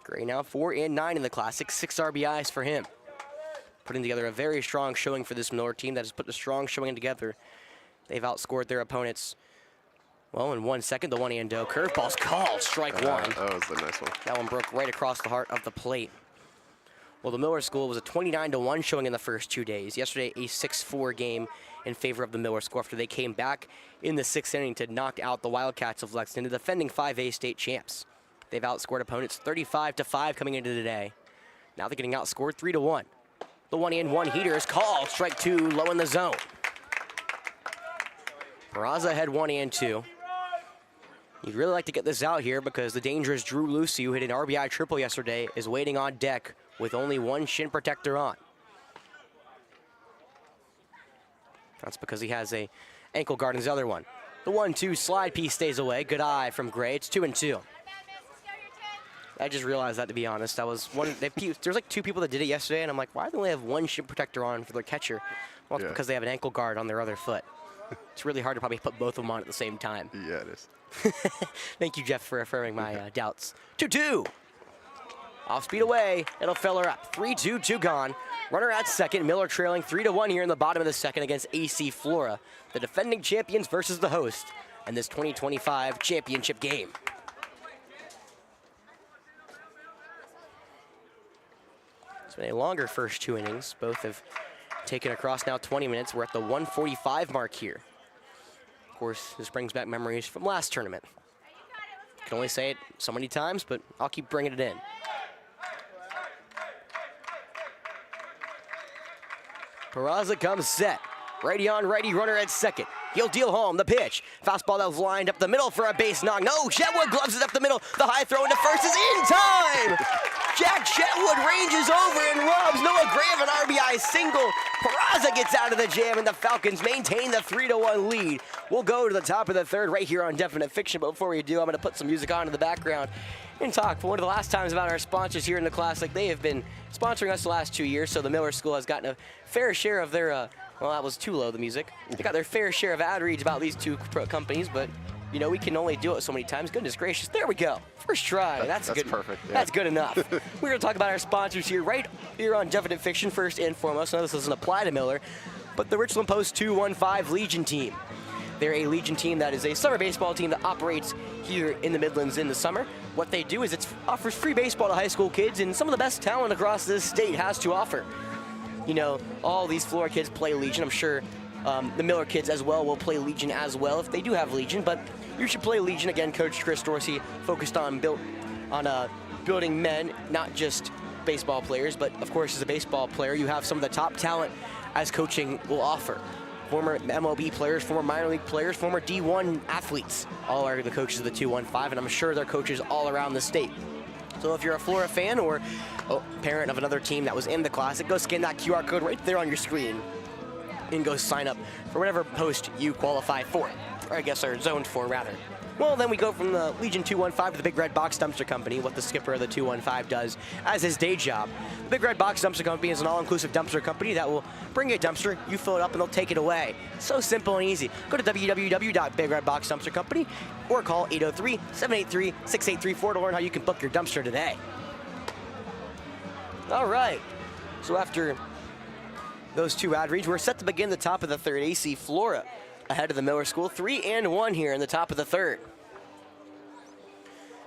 Gray now 4-9 in the Classic, 6 RBIs for him. Putting together a very strong showing for this Miller team that has put a strong showing together. They've outscored their opponents. Well, in 1 second, the 1-0 curveball's called, strike 1. That was a nice one. That one broke right across the heart of the plate. Well, the Miller School was a 29-1 showing in the first 2 days. Yesterday, a 6-4 game in favor of the Miller School after they came back in the 6th inning to knock out the Wildcats of Lexington, the defending 5A state champs. They've outscored opponents 35-5 coming into today. Now they're getting outscored 3-1. The 1-1 heater is called, strike 2, low in the zone. Peraza had 1-2. You'd really like to get this out here because the dangerous Drew Lucy, who hit an RBI triple yesterday, is waiting on deck with only 1 shin protector on. That's because he has a ankle guard in his other one. The 1-2 slide piece stays away. Good eye from Gray. It's 2-2. I just realized that, to be honest. That was one. There's like 2 people that did it yesterday, and I'm like, why do they only have 1 shin protector on for their catcher? Well, it's because they have an ankle guard on their other foot. It's really hard to probably put both of them on at the same time. Yeah, it is. Thank you, Jeff, for affirming my doubts. 2-2. Off speed away. It'll fill her up. 3-2, 2 gone. Runner at second. Miller trailing 3-1 here in the bottom of the second against AC Flora, the defending champions versus the host in this 2025 championship game. It's been a longer first 2 innings. Both have taken across now 20 minutes. We're at the 1:45 mark here. Of course, this brings back memories from last tournament. I can only say it so many times, but I'll keep bringing it in. Peraza comes set. Righty on righty, runner at second. He'll deal home the pitch. Fastball that was lined up the middle for a base knock. No, Chetwood gloves it up the middle. The high throw into first is in time. Jack Chetwood ranges over and rubs Noah Graham an RBI single. Peraza gets out of the jam, and the Falcons maintain the 3-1 lead. We'll go to the top of the third right here on Definite Fiction, but before we do, I'm going to put some music on in the background and talk for one of the last times about our sponsors here in the Classic. They have been sponsoring us the last 2 years, so the Miller School has gotten a fair share of their, well, that was too low, the music. They got their fair share of ad reads about these two companies, but you know, we can only do it so many times. Goodness gracious, there we go. First try. That's good. Perfect. Yeah. That's good enough. We're going to talk about our sponsors here, right here on Definite Fiction, first and foremost. Now, this doesn't apply to Miller, but the Richland Post 215 Legion team. They're a Legion team that is a summer baseball team that operates here in the Midlands in the summer. What they do is it offers free baseball to high school kids, and some of the best talent across this state has to offer. You know, all these Flora kids play Legion. I'm sure the Miller kids as well will play Legion as well if they do have Legion, but you should play Legion. Again, Coach Chris Dorsey focused on building men, not just baseball players, but of course as a baseball player you have some of the top talent as coaching will offer. Former MLB players, former minor league players, former D1 athletes, all are the coaches of the 215, and I'm sure they're coaches all around the state. So if you're a Flora fan or a parent of another team that was in the Classic, go scan that QR code right there on your screen and go sign up for whatever post you qualify for, or I guess are zoned for rather. Well, then we go from the Legion 215 to the Big Red Box Dumpster Company, what the skipper of the 215 does as his day job. The Big Red Box Dumpster Company is an all-inclusive dumpster company that will bring you a dumpster, you fill it up, and they'll take it away. So simple and easy. Go to www.bigredboxdumpstercompany or call 803-783-6834 to learn how you can book your dumpster today. All right, so after those two ad reads, we're set to begin the top of the third. AC Flora ahead of the Miller School, 3-1 here in the top of the third.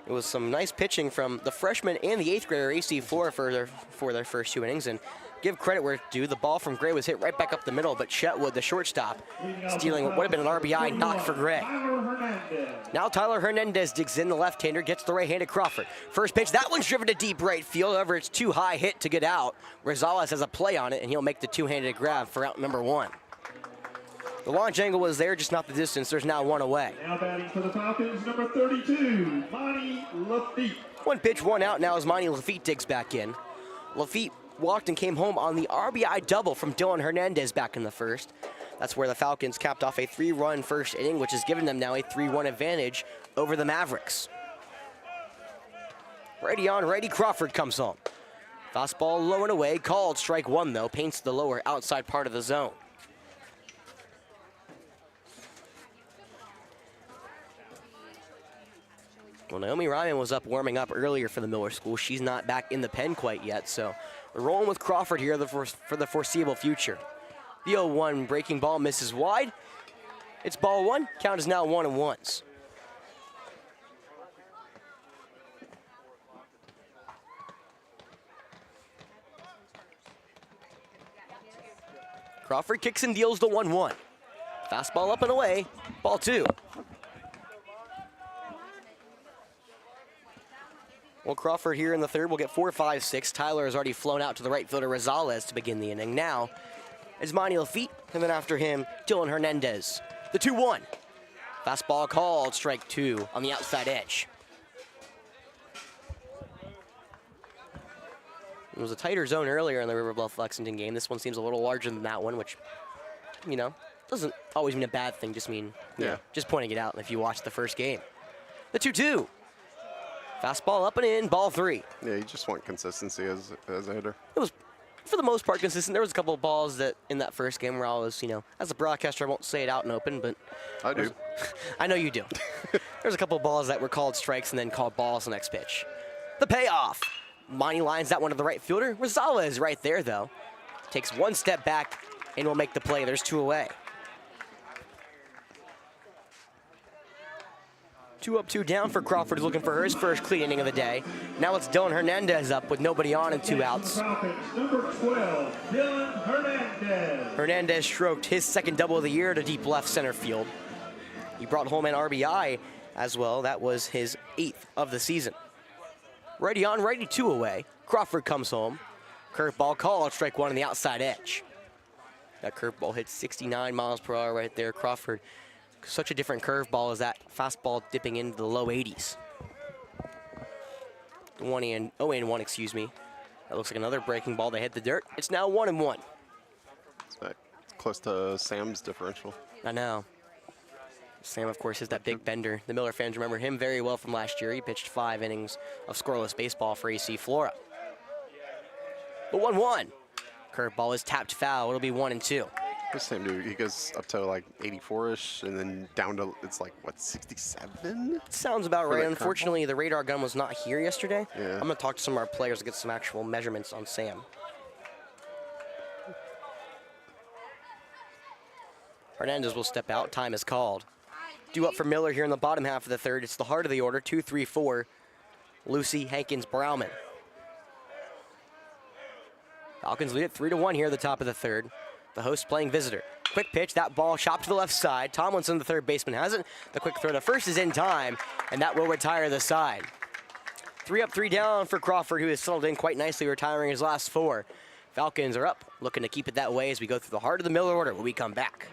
It was some nice pitching from the freshman and the 8th grader AC Flora for their first 2 innings, and give credit where it's due. The ball from Gray was hit right back up the middle, but Chetwood, the shortstop, stealing what would have been an RBI knock for Gray. Now Tyler Hernandez digs in, the left-hander gets the right-handed Crawford. First pitch, that one's driven to deep right field. However, it's too high hit to get out. Rosales has a play on it, and he'll make the two-handed grab for out number 1. The launch angle was there, just not the distance. There's now 1 away. Now batting for the Falcons, number 32, Monty Lafitte. 1 pitch, 1 out now as Monty Lafitte digs back in. Lafitte walked and came home on the RBI double from Dylan Hernandez back in the first. That's where the Falcons capped off a 3-run first inning, which has given them now a 3-1 advantage over the Mavericks. Righty on righty, Crawford comes home. Fastball low and away, called strike 1 though, paints the lower outside part of the zone. Well, Naomi Ryman was up warming up earlier for the Miller School. She's not back in the pen quite yet, so we're rolling with Crawford here for the foreseeable future. The 0-1 breaking ball misses wide. It's ball 1. Count is now 1-1s. Crawford kicks and deals the 1-1. Fastball up and away. Ball 2. Well, Crawford here in the third will get 4, 5, 6. Tyler has already flown out to the right fielder Rosales to begin the inning. Now is Monty Lafitte, and then after him, Dylan Hernandez. The 2-1. Fastball called, strike 2 on the outside edge. It was a tighter zone earlier in the River Bluff Lexington game. This one seems a little larger than that one, which, you know, doesn't always mean a bad thing, just mean, you know, just pointing it out if you watched the first game. The 2-2. Fastball up and in, ball 3. Yeah, you just want consistency as a hitter. It was, for the most part, consistent. There was a couple of balls that in that first game where I was, you know, as a broadcaster, I won't say it out and open, but I do. I know you do. There's a couple of balls that were called strikes and then called balls the next pitch. The payoff. Monty lines that one to the right fielder. Rosales right there, though. Takes 1 step back and will make the play. There's 2 away. 2 up, 2 down for Crawford, looking for his first clean inning of the day. Now it's Dylan Hernandez up with nobody on and 2 outs. Number 12, Dylan Hernandez. Hernandez stroked his second double of the year to deep left center field. He brought home an RBI as well. That was his 8th of the season. Righty on, righty, 2 away. Crawford comes home. Curveball called, strike 1 on the outside edge. That curveball hits 69 miles per hour right there. Crawford, such a different curveball as that fastball dipping into the low 80s. 0-1, excuse me. That looks like another breaking ball. They hit the dirt. It's now 1-1. It's close to Sam's differential. I know. Sam, of course, is that big bender. The Miller fans remember him very well from last year. He pitched 5 innings of scoreless baseball for AC Flora. But 1-1. Curveball is tapped foul. It'll be 1-2. The same dude. He goes up to like 84-ish and then down to, it's like, what, 67? Sounds about right. that Unfortunately, the radar gun was not here yesterday. Yeah. I'm going to talk to some of our players to get some actual measurements on Sam. Hernandez will step out. Time is called. Due up for Miller here in the bottom half of the third. It's the heart of the order. 2, 3, 4. Lucy, Hankins, Brauman. Falcons lead it 3-1 here at the top of the third. The host playing visitor. Quick pitch, that ball chopped to the left side. Tomlinson, the third baseman, has it. The quick throw to first is in time, and that will retire the side. 3 up, 3 down for Crawford, who has settled in quite nicely, retiring his last 4. Falcons are up, looking to keep it that way as we go through the heart of the Miller order when we come back.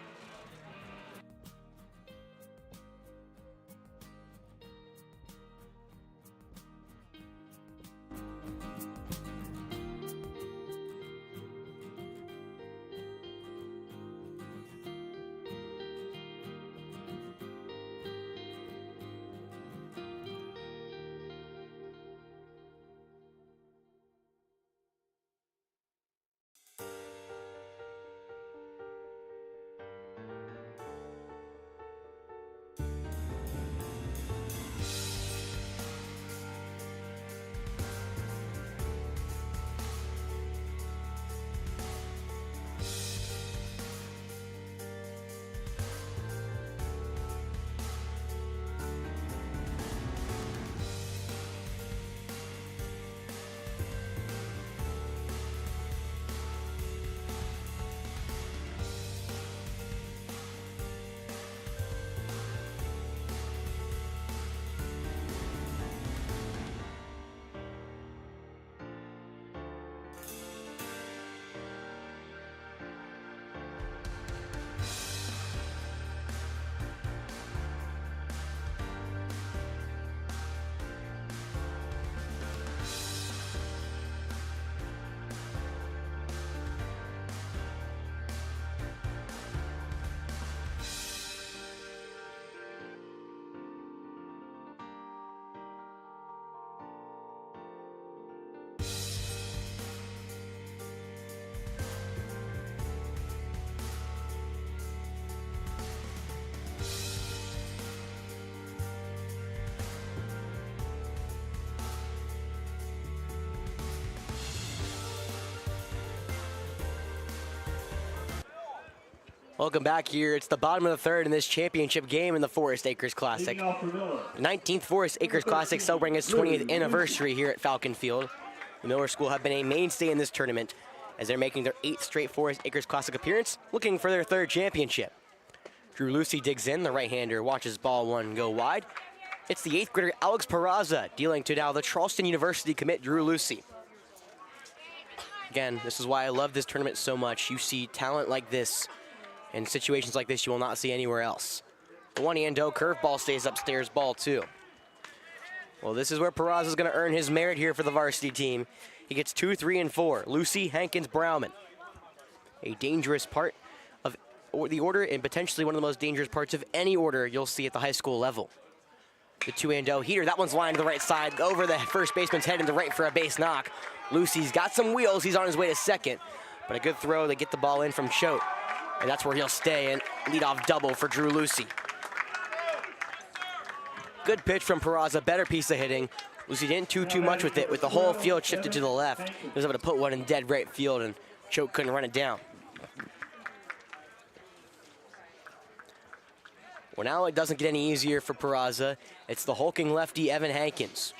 Welcome back here. It's the bottom of the third in this championship game in the Forest Acres Classic. The 19th Forest Acres Classic celebrating its 20th anniversary here at Falcon Field. The Miller School have been a mainstay in this tournament as they're making their 8th straight Forest Acres Classic appearance, looking for their 3rd championship. Drew Lucy digs in. The right-hander watches ball 1 go wide. It's the 8th grader Alex Peraza dealing to now the Charleston University commit Drew Lucy. Again, this is why I love this tournament so much. You see talent like this in situations like this you will not see anywhere else. The 1-0 curveball stays upstairs, ball 2. Well, this is where Peraza is going to earn his merit here for the varsity team. He gets 2, 3, and 4. Lucy, Hankins, Brauman. A dangerous part of the order and potentially one of the most dangerous parts of any order you'll see at the high school level. The 2-0 heater, that one's lined to the right side, over the first baseman's head into right for a base knock. Lucy's got some wheels, he's on his way to second. But a good throw, they get the ball in from Choate. And that's where he'll stay and lead off double for Drew Lucy. Good pitch from Peraza, better piece of hitting. Lucy didn't do too much with it, with the whole field shifted to the left. He was able to put one in dead right field and Choate couldn't run it down. Well, now it doesn't get any easier for Peraza. It's the hulking lefty, Evan Hankins.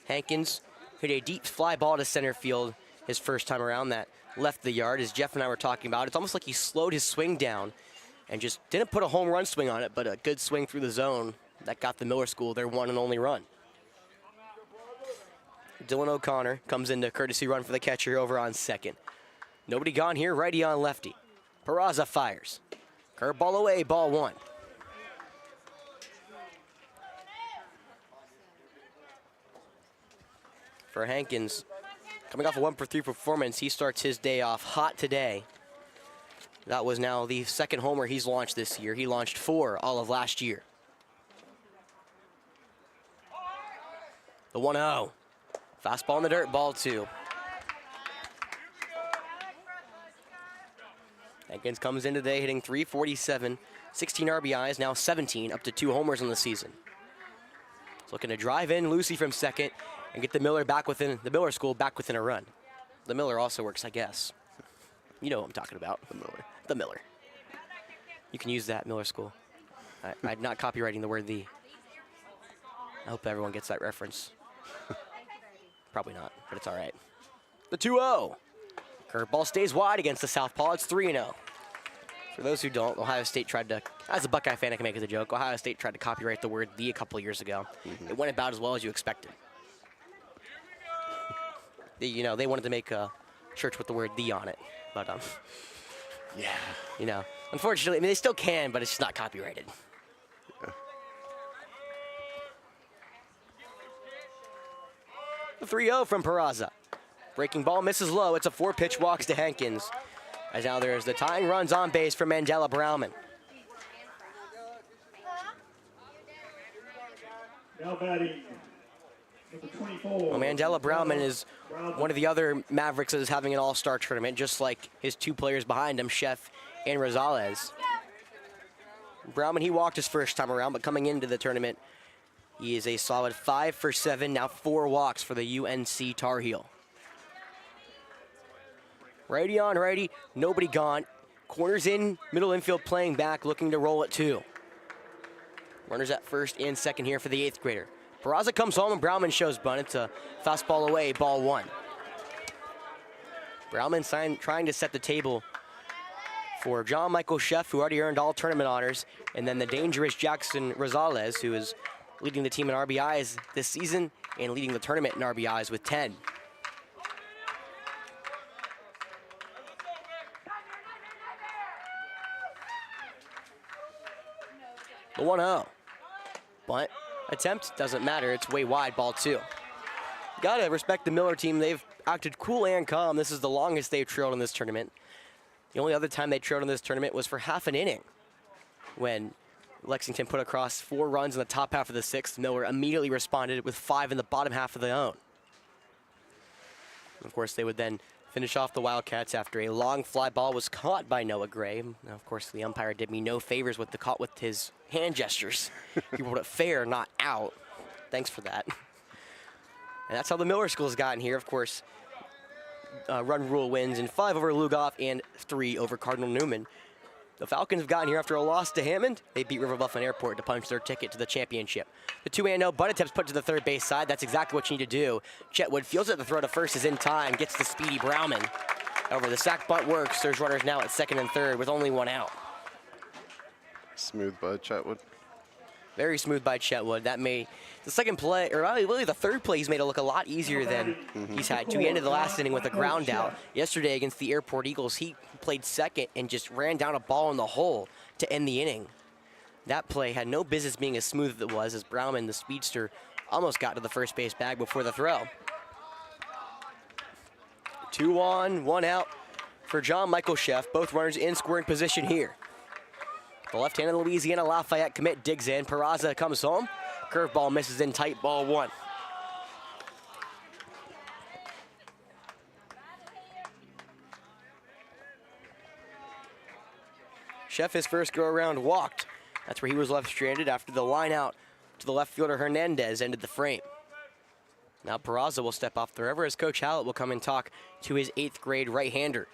Hankins hit a deep fly ball to center field his first time around that left the yard, as Jeff and I were talking about. It's almost like he slowed his swing down and just didn't put a home run swing on it, but a good swing through the zone that got the Miller School their one and only run. Dylan O'Connor comes in to courtesy run for the catcher over on second. Nobody gone here, righty on lefty. Peraza fires. Curveball away, ball 1. For Hankins, coming off a 1-for-3 performance, he starts his day off hot today. That was now the second homer he's launched this year. He launched 4 all of last year. The 1-0. Fastball in the dirt, ball 2. Hankins comes in today hitting .347, 16 RBIs, now 17, up to 2 homers on the season. He's looking to drive in Lucy from second and get the Miller school back within a run. The Miller also works, I guess. You know what I'm talking about. The Miller. You can use that, Miller school. I'm not copywriting the word "the." I hope everyone gets that reference. Probably not, but it's all right. The 2-0. Curveball stays wide against the southpaw. It's 3-0. For those who don't, Ohio State tried to, as a Buckeye fan I can make it a joke, Ohio State tried to copyright the word "the" a couple years ago. It went about as well as you expected. They wanted to make a shirt with the word "the" on it, but yeah, unfortunately, I mean, they still can, but it's just not copyrighted. Yeah. The 3-0 from Peraza. Breaking ball misses low. It's a 4-pitch walks to Hankins. As now there's the tying runs on base for Mandela Browman. Now batting number 24. Well, Mandela Browman is one of the other Mavericks that is having an all-star tournament, just like his 2 players behind him, Chef and Rosales. Browman, he walked his first time around, but coming into the tournament, he is a solid 5 for 7, now 4 walks for the UNC Tar Heel. Righty on righty, nobody gone. Corners in, middle infield playing back, looking to roll it 2. Runners at first and second here for the 8th grader. Peraza comes home and Browman shows bunt. It's a fastball away, ball 1. Browman trying to set the table for John Michael Chef, who already earned all tournament honors, and then the dangerous Jackson Rosales, who is leading the team in RBIs this season and leading the tournament in RBIs with 10. The 1-0. Bunt attempt, doesn't matter. It's way wide, ball 2. Gotta respect the Miller team. They've acted cool and calm. This is the longest they've trailed in this tournament. The only other time they trailed in this tournament was for half an inning when Lexington put across 4 runs in the top half of the 6th. Miller immediately responded with 5 in the bottom half of their own. Of course, they would then finish off the Wildcats after a long fly ball was caught by Noah Gray. Now, of course, the umpire did me no favors with his hand gestures. He wrote it fair, not out. Thanks for that. And that's how the Miller School's gotten here. Of course, run rule wins in 5 over Lugoff and 3 over Cardinal Newman. The Falcons have gotten here after a loss to Hammond. They beat River Bluffton Airport to punch their ticket to the championship. The 2-0 bunt attempt's put to the third base side. That's exactly what you need to do. Chetwood fields it. The throw to first is in time. Gets the speedy Browman. However, the sack bunt works. There's runners now at second and third with only 1 out. Smooth by Chetwood. Very smooth by Chetwood. That made the second play, or really the third play, he's made it look a lot easier than he's had to. He ended the last inning with a ground out. Yesterday against the Airport Eagles, he played second and just ran down a ball in the hole to end the inning. That play had no business being as smooth as it was, as Browman, the speedster, almost got to the first base bag before the throw. 2 on, 1 out for John Michael Chef. Both runners in scoring position here. The left-handed Louisiana Lafayette commit digs in. Peraza comes home. Curveball misses in tight, ball 1. Chef, his first go-around, walked. That's where he was left stranded after the line out to the left fielder Hernandez ended the frame. Now Peraza will step off the river as Coach Hallett will come and talk to his 8th grade right-hander.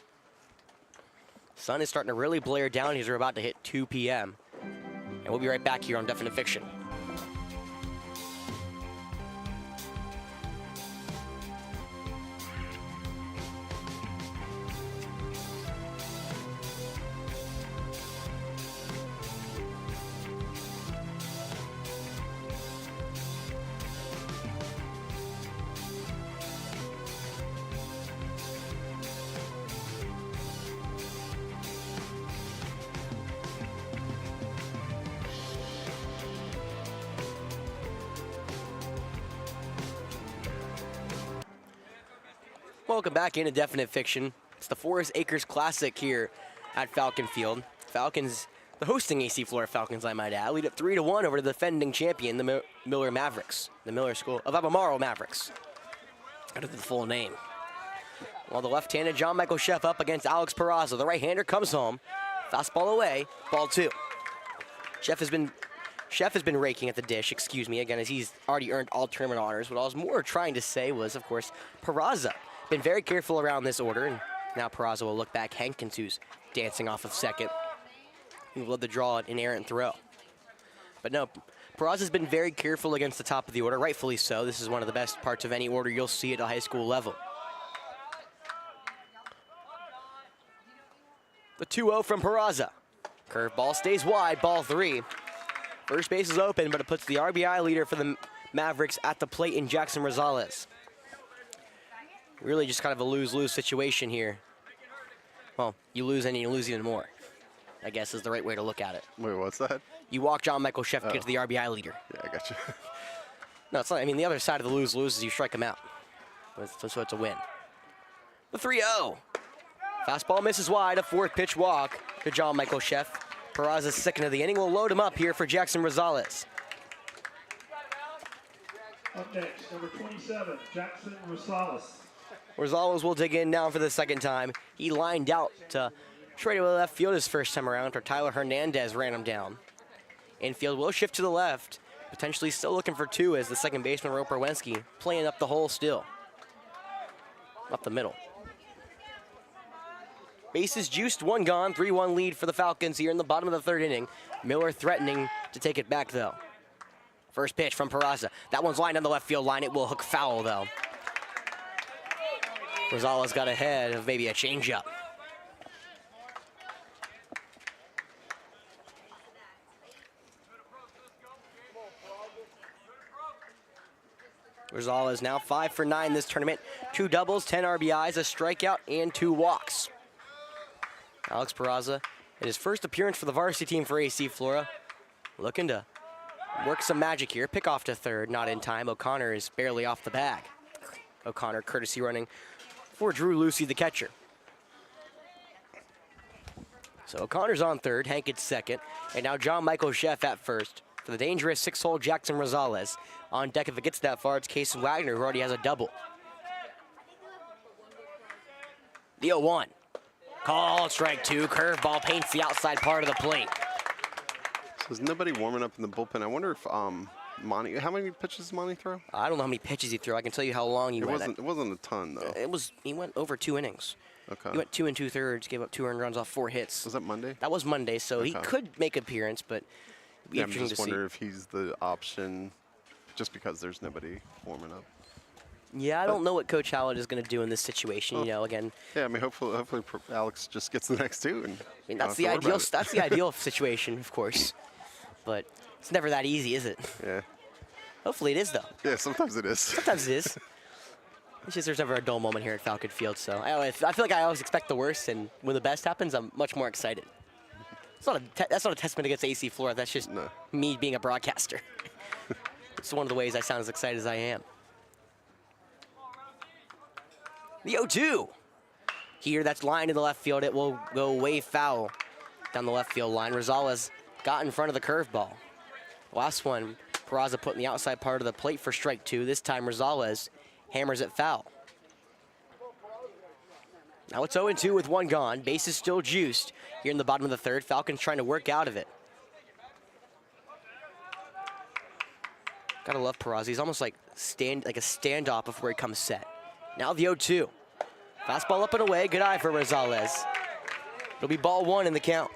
Sun is starting to really blare down as we're about to hit 2 p.m. And we'll be right back here on Definite Fiction. Welcome back into Definite Fiction. It's the Forest Acres Classic here at Falcon Field. Falcons, the hosting AC Flora Falcons, I might add, lead it 3-1 over the defending champion, the Miller Mavericks, the Miller School of Albemarle Mavericks. Out of the full name. While the left-handed John Michael Sheff up against Alex Peraza. The right-hander comes home. Fastball away, ball 2. Sheff has been raking at the dish, excuse me, again, as he's already earned all tournament honors. What I was more trying to say was, of course, Peraza. Been very careful around this order, and now Peraza will look back. Hankins, who's dancing off of second. He will love to draw an errant throw. But no, Peraza's been very careful against the top of the order, rightfully so. This is one of the best parts of any order you'll see at a high school level. The 2-0 from Peraza. Curveball stays wide, ball 3. First base is open, but it puts the RBI leader for the Mavericks at the plate in Jackson Rosales. Really just kind of a lose-lose situation here. Well, you lose and you lose even more, I guess is the right way to look at it. Wait, what's that? You walk John Michael Sheff to get to the RBI leader. Yeah, I got you. No, it's not. I mean, the other side of the lose-lose is you strike him out. So it's a win. The 3-0. Fastball misses wide, a 4th pitch walk to John Michael Sheff. Peraza's second of the inning will load him up here for Jackson Rosales. Up next, number 27, Jackson Rosales. Rosales will dig in now for the second time. He lined out to straight away left field his first time around, or Tyler Hernandez ran him down. Infield will shift to the left, potentially still looking for 2 as the second baseman Roper Wensky playing up the hole still. Up the middle. Bases juiced, 1 gone, 3-1 lead for the Falcons here in the bottom of the 3rd inning. Miller threatening to take it back though. First pitch from Peraza. That one's lined on the left field line. It will hook foul though. Rosales got ahead of maybe a changeup. Rosales now 5 for 9 this tournament. 2 doubles, 10 RBIs, a strikeout, and 2 walks. Alex Peraza, in his first appearance for the varsity team for AC Flora, looking to work some magic here. Pick off to third, not in time. O'Connor is barely off the bag. O'Connor courtesy running for Drew Lucy, the catcher. So O'Connor's on third, Hankins second, and now John Michael Sheff at first for the dangerous 6-hole Jackson Rosales. On deck if it gets that far, it's Casey Wagner, who already has a double. The 0-1. Call, strike 2, curveball paints the outside part of the plate. So is nobody warming up in the bullpen? I wonder if Monty, how many pitches did Monty throw? I don't know how many pitches he threw. I can tell you how long he went. It wasn't a ton though. He went over 2 innings. Okay. He went 2 2/3, gave up 2 earned runs off 4 hits. Was that Monday? That was Monday, so he could make an appearance, but it'd be Yeah, I'm interesting just to see. wondering if he's the option, just because there's nobody warming up. Yeah, I don't know what Coach Howard is going to do in this situation. You know, again. Yeah, I mean, hopefully Alex just gets the next 2. And I mean, that's the ideal. That's the ideal situation, of course. But it's never that easy, is it? Yeah. Hopefully it is, though. Yeah, sometimes it is. Sometimes it is. It's just there's never a dull moment here at Falcon Field, so I feel like I always expect the worst, and when the best happens, I'm much more excited. That's not a testament against AC Flora. That's just me being a broadcaster. It's one of the ways I sound as excited as I am. The 0-2. Here, that's lined in the left field. It will go way foul down the left field line. Rosales got in front of the curveball. Last one, Peraza put in the outside part of the plate for strike 2. This time, Rosales hammers it foul. Now it's 0-2 with 1 gone. Base is still juiced here in the bottom of the 3rd. Falcons trying to work out of it. Gotta love Peraza. He's almost like a standoff before he comes set. Now the 0-2. Fastball up and away. Good eye for Rosales. It'll be ball 1 in the count.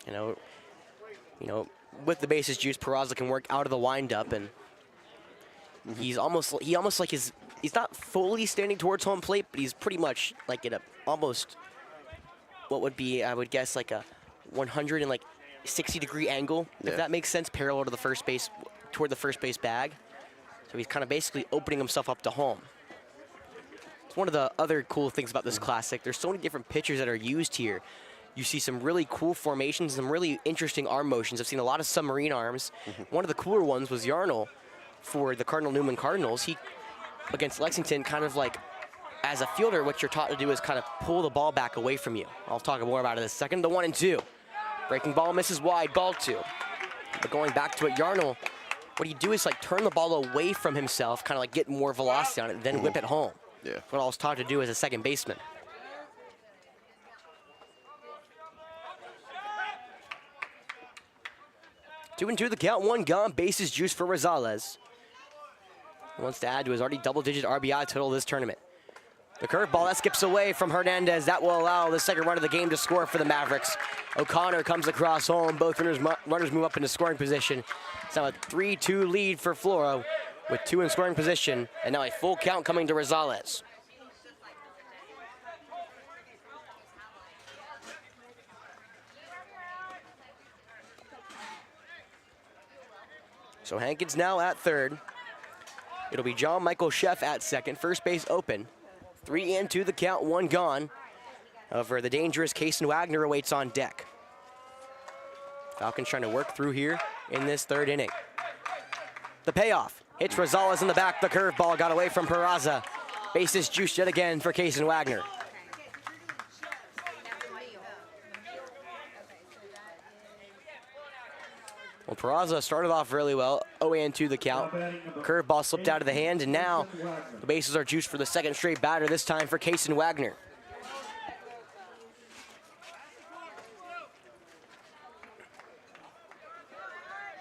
You know, with the bases juiced, Peraza can work out of the windup, and he's almost like he's not fully standing towards home plate, but he's pretty much like at a almost what would be, I would guess, like a 160-degree angle, if that makes sense, parallel to the first base, toward the first base bag. So he's kind of basically opening himself up to home. It's one of the other cool things about this classic. There's so many different pitchers that are used here. You see some really cool formations, some really interesting arm motions. I've seen a lot of submarine arms. One of the cooler ones was Yarnell for the Cardinal Newman Cardinals. He, against Lexington, kind of like as a fielder, what you're taught to do is kind of pull the ball back away from you. I'll talk more about it in a second. The 1-2. Breaking ball misses wide, ball 2. But going back to it, Yarnell, what you do is like turn the ball away from himself, kind of like get more velocity on it, then whip it home. Yeah. What I was taught to do as a second baseman. 2-2 the count, 1 gone, bases juice for Rosales. He wants to add to his already double-digit RBI total this tournament. The curveball, that skips away from Hernandez. That will allow the second run of the game to score for the Mavericks. O'Connor comes across home. Both runners move up into scoring position. It's now a 3-2 lead for Flora with 2 in scoring position, and now a full count coming to Rosales. So Hankins now at third. It'll be John Michael Sheff at second. First base open. 3-2 the count, 1 gone. However, the dangerous Kaysen Wagner awaits on deck. Falcons trying to work through here in this third inning. The payoff. Hits Rosales in the back. The curveball got away from Peraza. Bases juiced yet again for Kaysen Wagner. Well, Peraza started off really well, 0-2 the count. Curveball slipped out of the hand, and now the bases are juiced for the second straight batter, this time for Kaysen Wagner.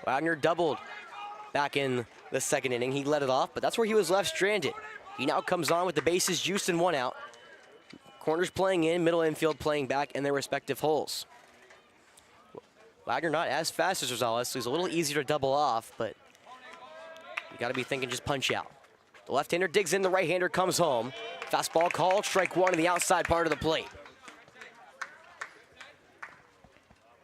Wagner doubled back in the second inning. He let it off, but that's where he was left stranded. He now comes on with the bases juiced and 1 out. Corners playing in, middle infield playing back in their respective holes. Wagner not as fast as Rosales, so he's a little easier to double off, but you gotta be thinking just punch out. The left-hander digs in, the right-hander comes home. Fastball called, strike 1 to the outside part of the plate.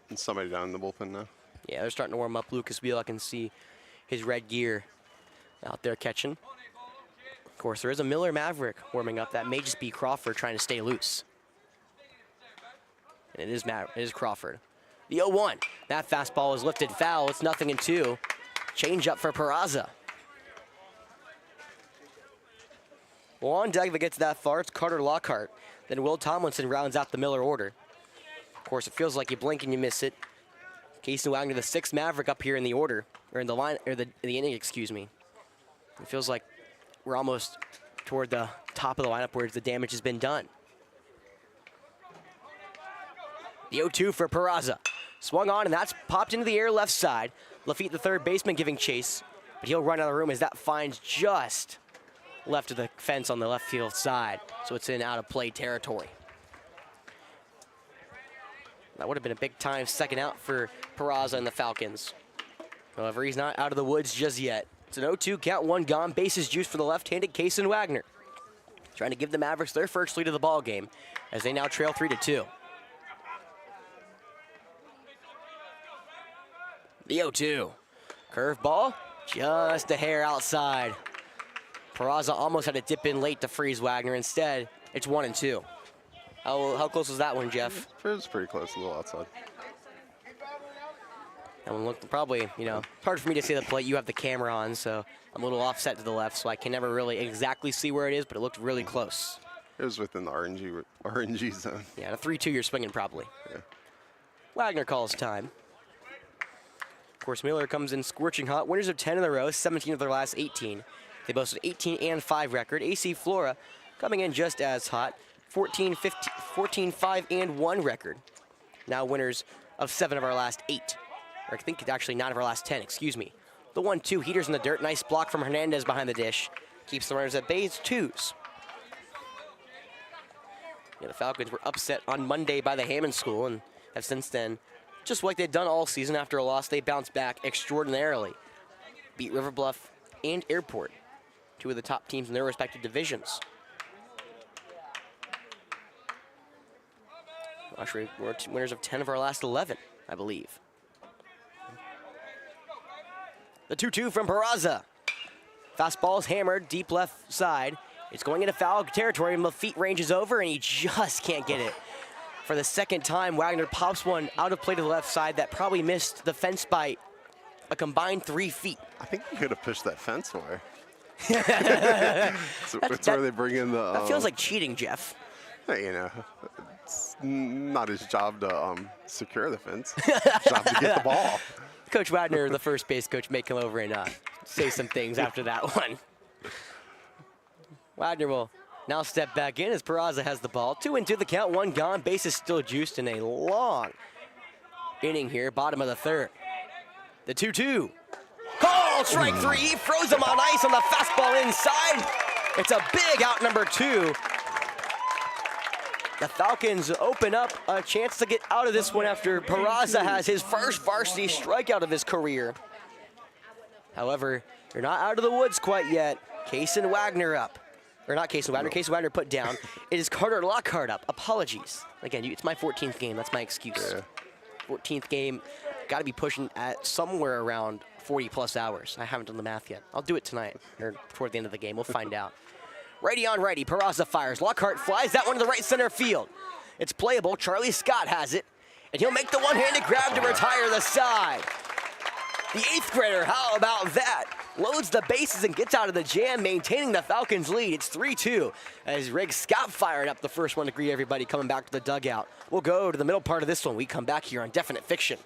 And somebody down in the bullpen now. Yeah, they're starting to warm up. Lucas Beal, I can see his red gear out there catching. Of course, there is a Miller Maverick warming up. That may just be Crawford trying to stay loose. And it is Crawford. The 0-1. That fastball is lifted foul. It's 0-2. Change up for Peraza. Well, on deck that gets that far, it's Carter Lockhart. Then Will Tomlinson rounds out the Miller order. Of course, it feels like you blink and you miss it. Kaysen Wagner, the 6th Maverick up here in the order, or in the line, or the inning, excuse me. It feels like we're almost toward the top of the lineup where the damage has been done. The 0-2 for Peraza. Swung on, and that's popped into the air left side. Lafitte, the third baseman, giving chase, but he'll run out of the room as that finds just left of the fence on the left field side, so it's in out of play territory. That would have been a big time second out for Peraza and the Falcons. However, he's not out of the woods just yet. It's an 0-2 count, 1 gone, bases juiced for the left-handed Kaysen Wagner. Trying to give the Mavericks their first lead of the ball game as they now trail 3-2. The 0-2. Curveball, just a hair outside. Peraza almost had to dip in late to freeze Wagner. Instead, it's 1-2. How close was that one, Jeff? It was pretty close, a little outside. That one looked probably, hard for me to see the plate. You have the camera on, so I'm a little offset to the left, so I can never really exactly see where it is, but it looked really close. It was within the RNG zone. Yeah, a 3-2 you're swinging probably. Yeah. Wagner calls time. Of course, Miller comes in scorching hot. Winners of 10 in a row, 17 of their last 18. They boasted 18-5 record. AC Flora coming in just as hot, 14-5-1 record. Now winners of 7 of our last 8. Or I think it's actually 9 of our last 10, excuse me. The 1-2, heaters in the dirt. Nice block from Hernandez behind the dish. Keeps the runners at bay, 2s. Yeah, the Falcons were upset on Monday by the Hammond School and have since then, just like they've done all season after a loss, they bounced back extraordinarily. Beat River Bluff and Airport, 2 of the top teams in their respective divisions. Actually, we're winners of 10 of our last 11, I believe. The 2-2 from Peraza. Fastball is hammered, deep left side. It's going into foul territory, and Lafitte ranges over, and he just can't get it. For the second time, Wagner pops one out of play to the left side that probably missed the fence by a combined 3 feet. I think he could have pushed that fence away. So it's where they bring in the. That feels like cheating, Jeff. You know, it's not his job to secure the fence. His job to get the ball. Coach Wagner, the first base coach, may come over and say some things after that one. Wagner will now step back in as Peraza has the ball. 2-2 the count, 1 gone. Base is still juiced in a long inning here, bottom of the third. The 2-2. Call, strike 3, froze him on ice on the fastball inside. It's a big out, number 2. The Falcons open up a chance to get out of this one after Peraza has his first varsity strikeout of his career. However, they're not out of the woods quite yet. Case and Wagner up. Or not Case and Wagner, Case and Wagner put down. It is Carter Lockhart up. Apologies. Again, it's my 14th game, that's my excuse. 14th game, got to be pushing at somewhere around 40 plus hours. I haven't done the math yet. I'll do it tonight, or toward the end of the game, we'll find out. Righty on righty, Peraza fires. Lockhart flies that one to the right center field. It's playable, Charlie Scott has it, and he'll make the one-handed grab to retire the side. The 8th grader, how about that? Loads the bases and gets out of the jam, maintaining the Falcons' lead. It's 3-2 as Riggs Scott fired up the first one to greet everybody coming back to the dugout. We'll go to the middle part of this one. We come back here on Definite Fiction.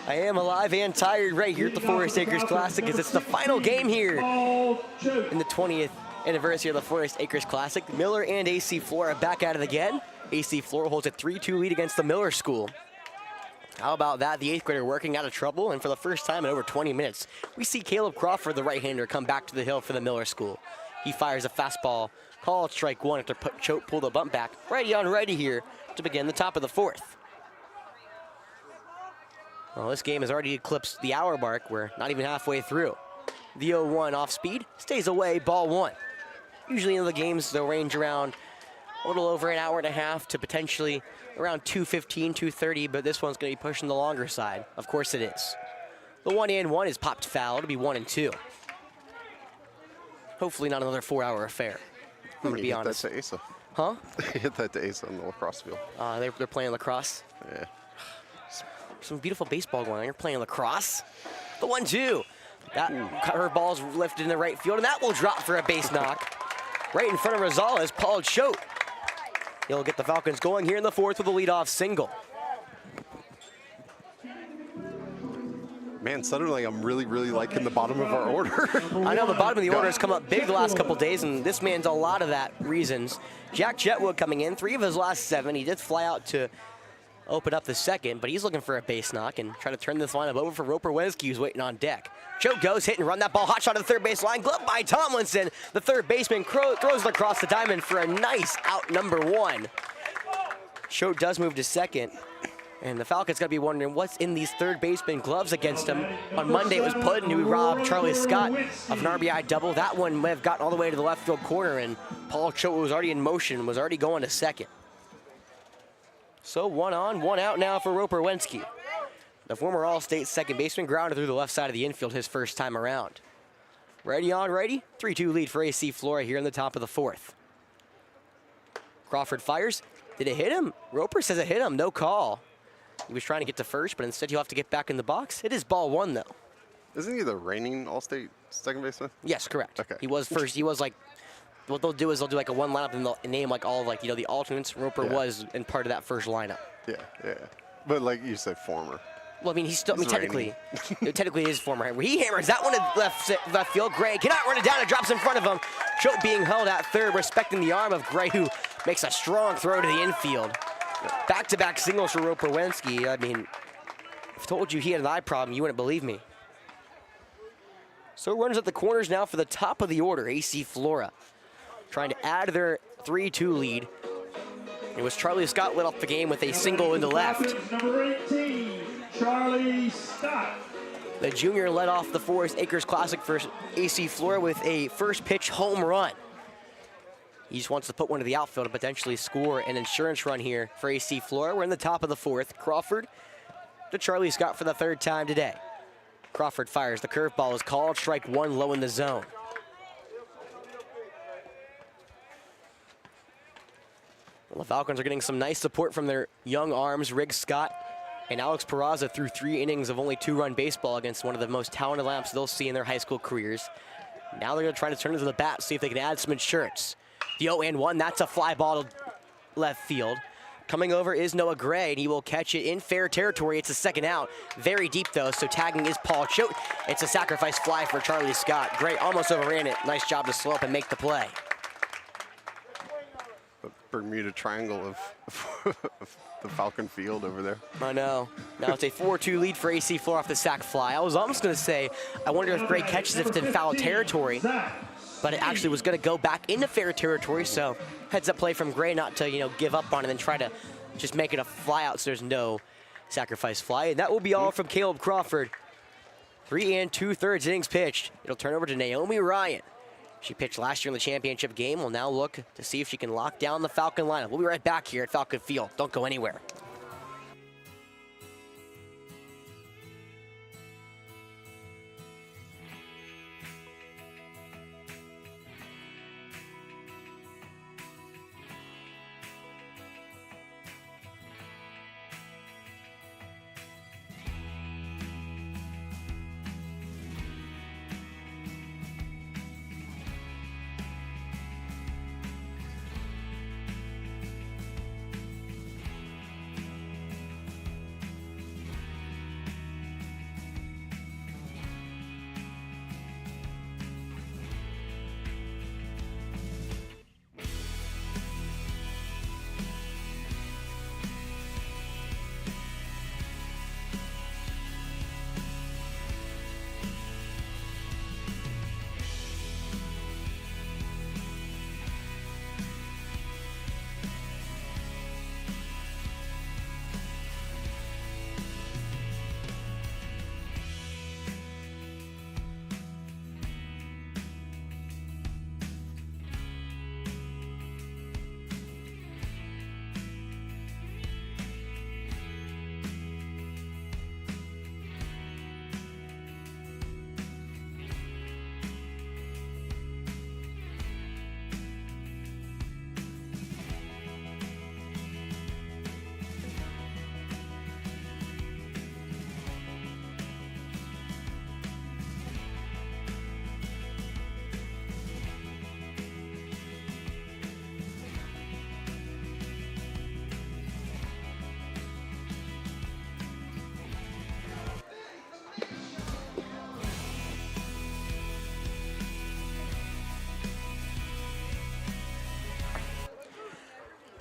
I am alive and tired right here at the Forest Acres Classic as it's the final game here in the 20th anniversary of the Forest Acres Classic. Miller and AC Flora back at it again. AC Flora holds a 3-2 lead against the Miller School. How about that? The 8th grader working out of trouble, and for the first time in over 20 minutes, we see Caleb Crawford, the right-hander, come back to the hill for the Miller School. He fires a fastball, called strike 1 after Choate pulled a bump back. Righty on righty here to begin the top of the 4th. Well, this game has already eclipsed the hour mark. We're not even halfway through. The 0-1 off speed stays away, ball 1. Usually in the games, they'll range around a little over an hour and a half to potentially around 2:15, 2:30, but this one's going to be pushing the longer side. Of course it is. The 1-1 is popped foul. It'll be 1-2. Hopefully not another 4-hour affair. I'm going to be honest. Hit that to Asa. Huh? Hit that to Asa on the lacrosse field. They're playing lacrosse? Yeah. Some beautiful baseball going on. You're playing lacrosse. The 1-2. That curveball's lifted in the right field, and that will drop for a base knock. Right in front of Rosales, Paul Choate. He'll get the Falcons going here in the 4th with a leadoff single. Man, suddenly I'm really liking the bottom of our order. I know the bottom of the order has come up big the last couple days, and this man's a lot of that reasons. Jack Chetwood coming in, 3 of his last 7. He did fly out to open up the second, but he's looking for a base knock and try to turn this lineup over for Roper Wensky, who's waiting on deck. Choate goes, hit and run that ball, hot shot to the third base line, gloved by Tomlinson. The third baseman throws it across the diamond for a nice out, number 1. Choate does move to second, and the Falcons got to be wondering what's in these third baseman gloves against him. On Monday it was Puddin who robbed Charlie Scott of an RBI double. That one may have gotten all the way to the left field corner, and Paul Choate was already in motion, was already going to second. So 1 on, 1 out now for Roper Wensky. The former All-State second baseman grounded through the left side of the infield his first time around. Righty on righty, 3-2 lead for AC Flora here in the top of the 4th. Crawford fires. Did it hit him? Roper says it hit him. No call. He was trying to get to first, but instead he'll have to get back in the box. It is ball 1, though. Isn't he the reigning All-State second baseman? Yes, correct. Okay. He was first. He was like, what they'll do is they'll do like a one lineup and they'll name like all of like, the alternates. Roper was in part of that first lineup. Yeah, yeah. But like you said, former. Well, I mean, he's still, He's technically he is former. He hammers that one to left field. Gray cannot run it down. It drops in front of him. Choate being held at third, respecting the arm of Gray, who makes a strong throw to the infield. Back-to-back singles for Roper Wensky. I mean, if I told you he had an eye problem, you wouldn't believe me. So runners at the corners now for the top of the order. AC Flora trying to add their 3-2 lead. It was Charlie Scott led off the game with a single in the left. Number 18, Charlie Scott. The junior led off the Forest Acres Classic for AC Flora with a first pitch home run. He just wants to put one to the outfield and potentially score an insurance run here for AC Flora. We're in the top of the 4th. Crawford to Charlie Scott for the 3rd time today. Crawford fires. The curveball is called. Strike 1 low in the zone. Well, the Falcons are getting some nice support from their young arms. Riggs Scott and Alex Peraza threw 3 innings of only 2-run baseball against one of the most talented lineups they'll see in their high school careers. Now they're going to try to turn it to the bat, see if they can add some insurance. The 0-1, that's a fly ball to left field. Coming over is Noah Gray, and he will catch it in fair territory. It's a second out. Very deep, though, so tagging is Paul Choate. It's a sacrifice fly for Charlie Scott. Gray almost overran it. Nice job to slow up and make the play. The Bermuda Triangle of the Falcon Field over there. I know. Now it's a 4-2 lead for AC Flora off the sac fly. I was almost going to say, I wonder if Gray catches it in foul territory, but it actually was going to go back into fair territory, so heads-up play from Gray not to, give up on it and try to just make it a fly out so there's no sacrifice fly. And that will be all from Caleb Crawford. 3 2/3 innings pitched. It'll turn over to Naomi Ryan. She pitched last year in the championship game. Will now look to see if she can lock down the Falcon lineup. We'll be right back here at Falcon Field. Don't go anywhere.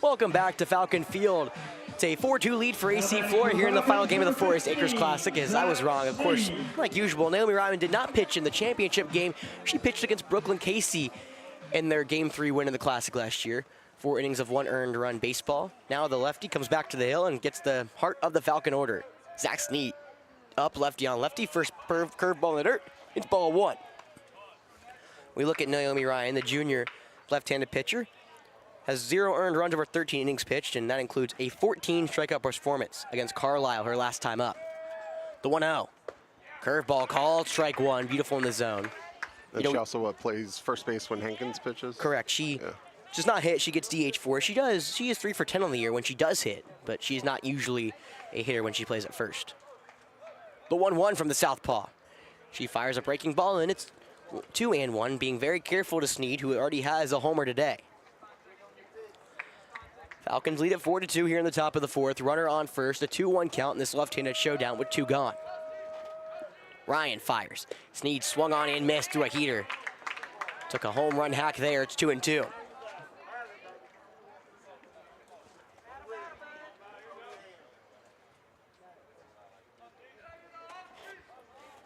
Welcome back to Falcon Field. It's a 4-2 lead for AC Flora here in the final game of the Forest Acres Classic, as I was wrong. Of course, like usual, Naomi Ryman did not pitch in the championship game. She pitched against Brooklyn Casey in their Game 3 win in the Classic last year. 4 innings of 1 earned run baseball. Now the lefty comes back to the hill and gets the heart of the Falcon order. Zach Snead up, lefty on lefty. First curveball in the dirt. It's ball 1. We look at Naomi Ryan, the junior left-handed pitcher. Has 0 earned runs over 13 innings pitched, and that includes a 14 strikeout performance against Carlisle her last time up. The 1-0. Curveball called, strike 1, beautiful in the zone. And she also plays first base when Hankins pitches? Correct. She Does not hit, she gets DH for. She is 3 for 10 on the year when she does hit, but she's not usually a hitter when she plays at first. The 1-1 from the southpaw. She fires a breaking ball, and it's 2-1, being very careful to Sneed, who already has a homer today. Falcons lead at 4-2 here in the top of the fourth. Runner on first, a 2-1 count in this left-handed showdown with 2 gone. Ryan fires. Sneed swung on and missed through a heater. Took a home run hack there. It's 2-2.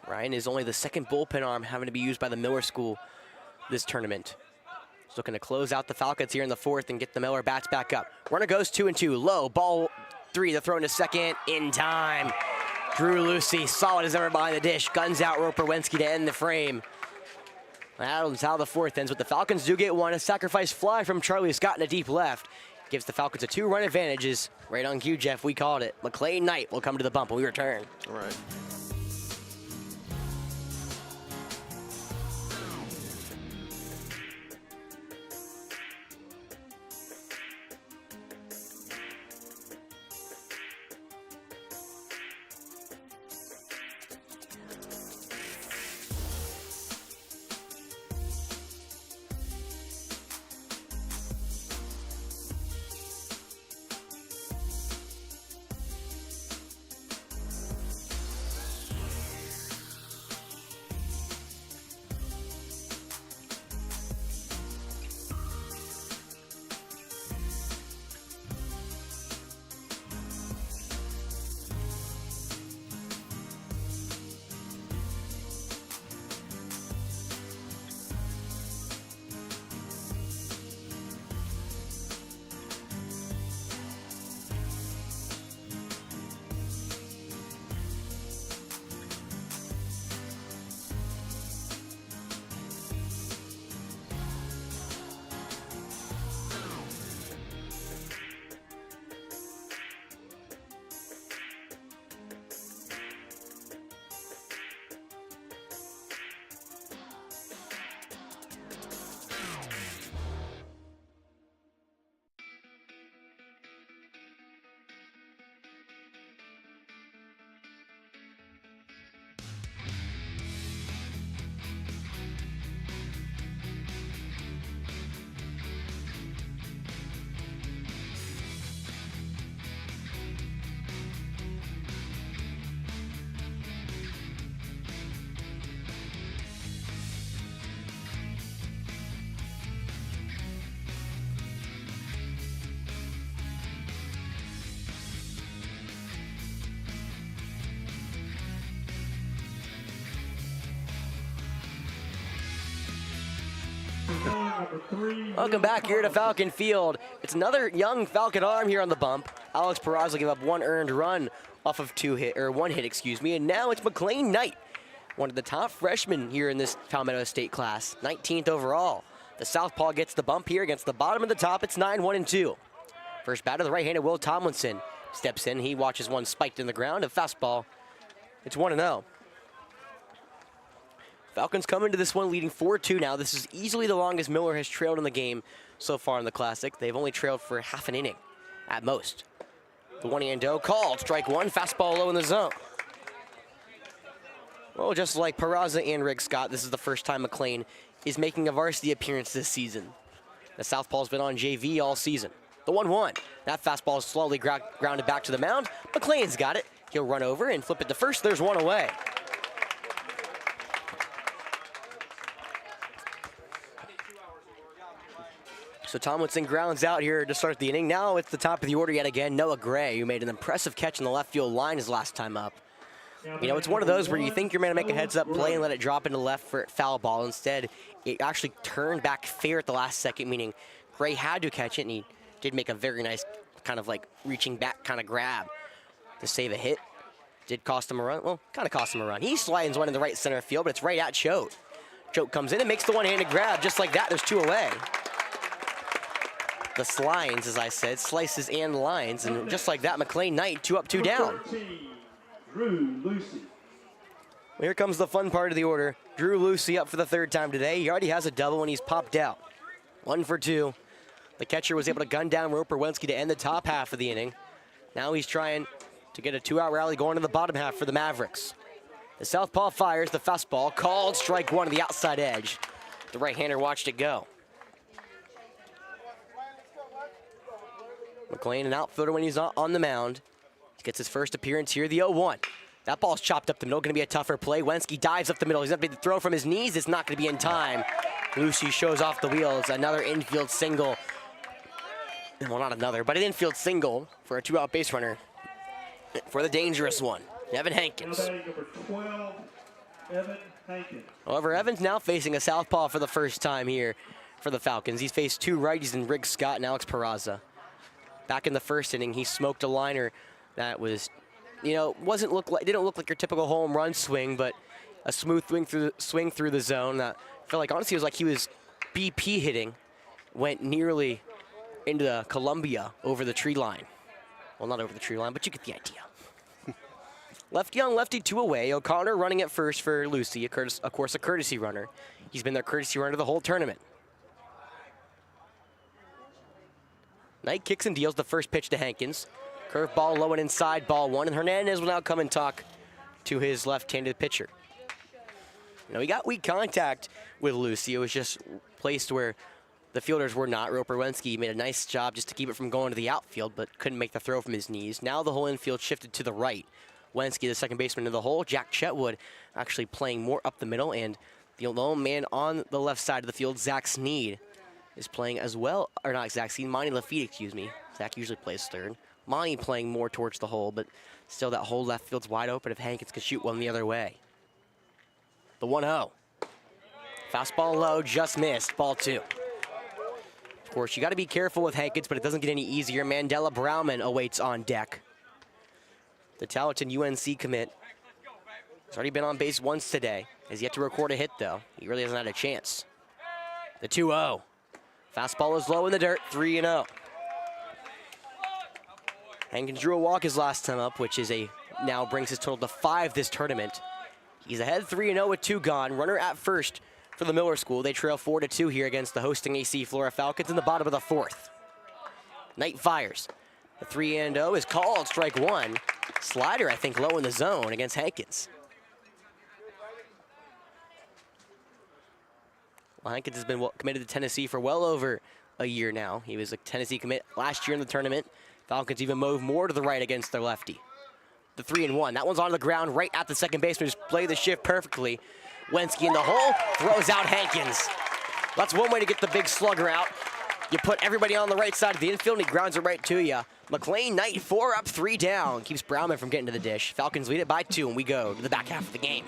Ryan is only the second bullpen arm having to be used by the Miller School this tournament. He's looking to close out the Falcons here in the fourth and get the Miller bats back up. Runner goes 2-2, low, ball 3, the throw into second, in time. Drew Lucy, solid as ever behind the dish, guns out Roper Wensky to end the frame. That's how the fourth ends, but the Falcons do get one. A sacrifice fly from Charlie Scott in a deep left. Gives the Falcons a 2-run advantages. Right on cue, Jeff, we called it. McLean Knight will come to the bump when we return. All right. Welcome back here to Falcon Field. It's another young Falcon arm here on the bump. Alex Peraza gave up 1 earned run off of 1 hit, excuse me, and now it's McLean Knight, one of the top freshmen here in this Palmetto State class, 19th overall. The southpaw gets the bump here against the bottom and the top. It's 9-1-2. First batter, the right-handed Will Tomlinson steps in. He watches one spiked in the ground, a fastball. It's 1-0. Falcons come into this one leading 4-2 now. This is easily the longest Miller has trailed in the game so far in the Classic. They've only trailed for half an inning at most. The 1-0 called, strike 1, fastball low in the zone. Well, just like Peraza and Rick Scott, this is the first time McLean is making a varsity appearance this season. The southpaw's been on JV all season. The 1-1, that fastball is slowly grounded back to the mound. McLean's got it. He'll run over and flip it to first. There's one away. So Tomlinson grounds out here to start the inning. Now it's the top of the order yet again. Noah Gray, who made an impressive catch in the left field line his last time up. You know, it's one of those where you think you're going to make a heads-up play and let it drop into left for foul ball. Instead, it actually turned back fair at the last second, meaning Gray had to catch it, and he did make a very nice kind of like reaching back kind of grab to save a hit. Did cost him a run. Well, kind of cost him a run. He slides one in the right center field, but it's right at Choate. Choate comes in and makes the one-handed grab. Just like that, there's 2 away. The slides, as I said, slices and lines, and just like that, McLean Knight 2 up, 2 down. Drew Lucy. Here comes the fun part of the order. Drew Lucy up for the 3rd time today. He already has a double and he's popped out. 1 for 2. The catcher was able to gun down Roper Wensky to end the top half of the inning. Now he's trying to get a 2-out rally going to the bottom half for the Mavericks. The southpaw fires the fastball, called strike one to the outside edge. The right-hander watched it go. McLean, an outfielder when he's on the mound. He gets his first appearance here, the 0-1. That ball's chopped up the middle, gonna be a tougher play. Wensky dives up the middle. He's gonna be the throw from his knees. It's not gonna be in time. Lucy shows off the wheels. Another infield single. Well, not another, but an infield single for a 2-out base runner for the dangerous one, Evan Hankins. Now batting number 12, Evan Hankins. However, Evans now facing a southpaw for the first time here for the Falcons. He's faced two righties in Riggs Scott and Alex Peraza. Back in the first inning, he smoked a liner that was, didn't look like your typical home run swing, but a smooth swing through the zone that felt like, honestly, it was like he was BP hitting, went nearly into the Columbia over the tree line. Well, not over the tree line, but you get the idea. Lefty on lefty, 2 away. O'Connor running at first for Lucy, of course, a courtesy runner. He's been their courtesy runner the whole tournament. Knight kicks and deals the first pitch to Hankins. Curveball low and inside, ball one, and Hernandez will now come and talk to his left-handed pitcher. He got weak contact with Lucy. It was just placed where the fielders were not. Roper Wensky made a nice job just to keep it from going to the outfield, but couldn't make the throw from his knees. Now the whole infield shifted to the right. Wensky, the second baseman, in the hole. Jack Chetwood actually playing more up the middle, and the lone man on the left side of the field, Zach Sneed, is playing as well, or not Zach Sneed, Monty Lafitte, excuse me. Zach usually plays third. Monty playing more towards the hole, but still that whole left field's wide open if Hankins could shoot one the other way. The 1-0. Fastball low, just missed, ball 2. Of course, you got to be careful with Hankins, but it doesn't get any easier. Mandela Brauman awaits on deck. The Talenton UNC commit has already been on base once today. Has yet to record a hit, though. He really hasn't had a chance. The 2-0. Fastball is low in the dirt, 3-0. Hankins drew a walk his last time up, which is now brings his total to 5 this tournament. He's ahead 3-0 with 2 gone. Runner at first for the Miller School. They trail 4-2 here against the hosting AC Flora Falcons in the bottom of the 4th. Knight fires. The 3-0 is called, strike 1. Slider, I think, low in the zone against Hankins. Well, Hankins has been committed to Tennessee for well over a year now. He was a Tennessee commit last year in the tournament. Falcons even move more to the right against their lefty. The 3-1. That one's on the ground right at the second baseman, who's played the shift perfectly. Wensky in the hole, throws out Hankins. That's one way to get the big slugger out. You put everybody on the right side of the infield, and he grounds it right to you. McLean, Knight, 4 up, 3 down. Keeps Brauman from getting to the dish. Falcons lead it by 2, and we go to the back half of the game.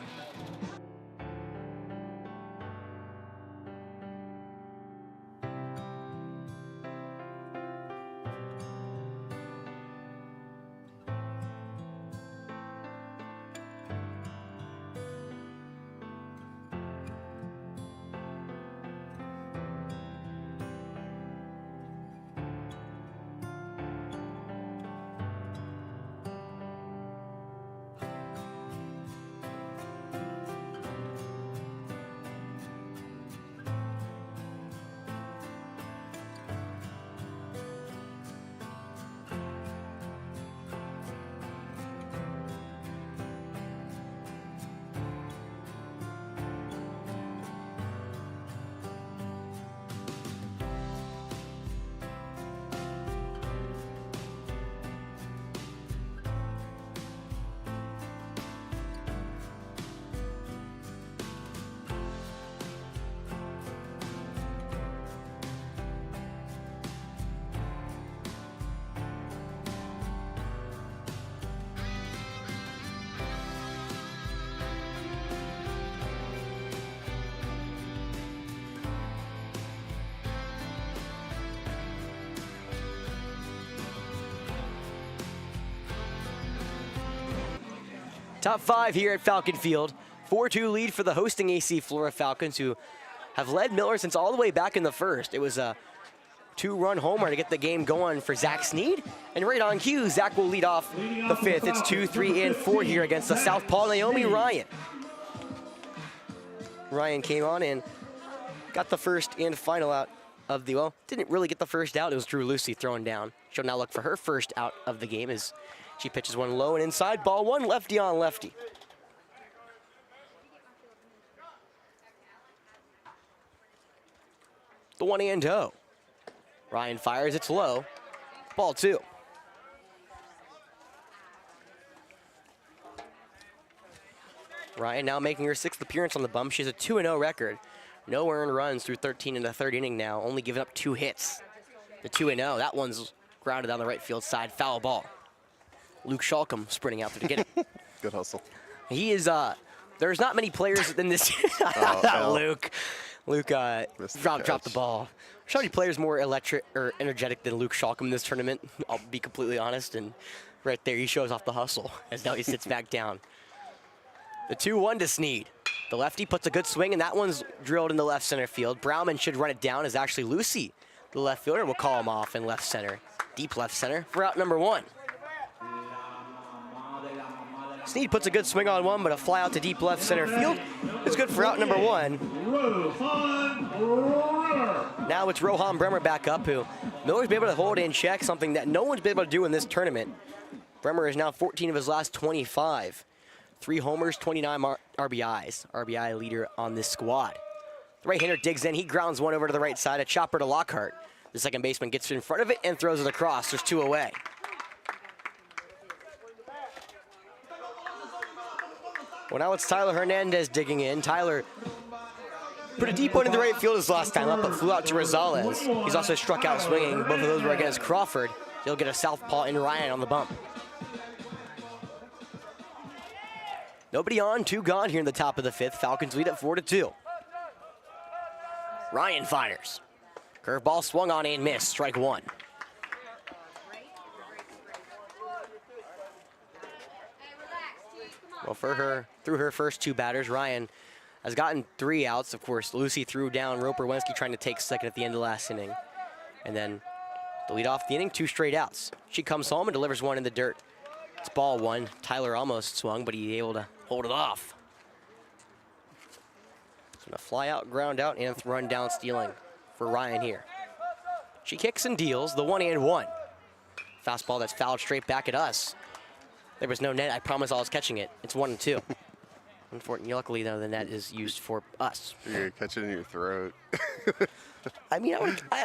Top 5 here at Falcon Field. 4-2 lead for the hosting AC Flora Falcons, who have led Miller since all the way back in the first. It was a 2-run homer to get the game going for Zach Sneed. And right on cue, Zach will lead off the 5th. It's 2, 3, and 4 here against the southpaw Naomi Ryan. Ryan came on and got the first and final out of the, well, didn't really get the first out. It was Drew Lucy throwing down. She'll now look for her first out of the game as she pitches one low and inside. Ball one, lefty on lefty. The 1-0. Ryan fires, it's low. Ball two. Ryan now making her 6th appearance on the bump. She has a 2-0 record. No earned runs through 13 in the 3rd inning now, only giving up 2 hits. The 2-0, that one's grounded on the right field side, foul ball. Luke Schalkum sprinting out there to get it. Good hustle. He is, there's not many players in this. Luke dropped the ball. There's not many players more electric or energetic than Luke Schalkum in this tournament, I'll be completely honest. And right there, he shows off the hustle as now he sits back down. The 2-1 to Sneed. The lefty puts a good swing, and that one's drilled in the left center field. Brauman should run it down as actually Lucy, the left fielder, will call him off in left center. Deep left center for out number 1. Sneed puts a good swing on one, but a fly out to deep left center field is good for out number 1. Now it's Rohan Bremer back up, who Miller's been able to hold in check, something that no one's been able to do in this tournament. Bremer is now 14 of his last 25. 3 homers, 29 RBIs. RBI leader on this squad. The right-hander digs in. He grounds one over to the right side. A chopper to Lockhart. The second baseman gets in front of it and throws it across. There's 2 away. Well, now it's Tyler Hernandez digging in. Tyler put a deep one in the right field his last time up, but flew out to Rosales. He's also struck out swinging. Both of those were against Crawford. He'll get a southpaw in Ryan on the bump. Nobody on, 2 gone here in the top of the 5th. Falcons lead at 4-2. Ryan fires. Curveball swung on and missed. Strike 1. Well, through her first 2 batters, Ryan has gotten 3 outs. Of course, Lucy threw down Roper Wensky trying to take second at the end of the last inning. And then to lead off the inning, 2 straight outs. She comes home and delivers one in the dirt. It's ball 1. Tyler almost swung, but he able to hold it off. So a fly out, ground out, and run down stealing for Ryan here. She kicks and deals the 1-1. Fastball that's fouled straight back at us. There was no net. I promise I was catching it. It's 1-2. Unfortunately, luckily, though, the net is used for us. You're going to catch it in your throat. I mean,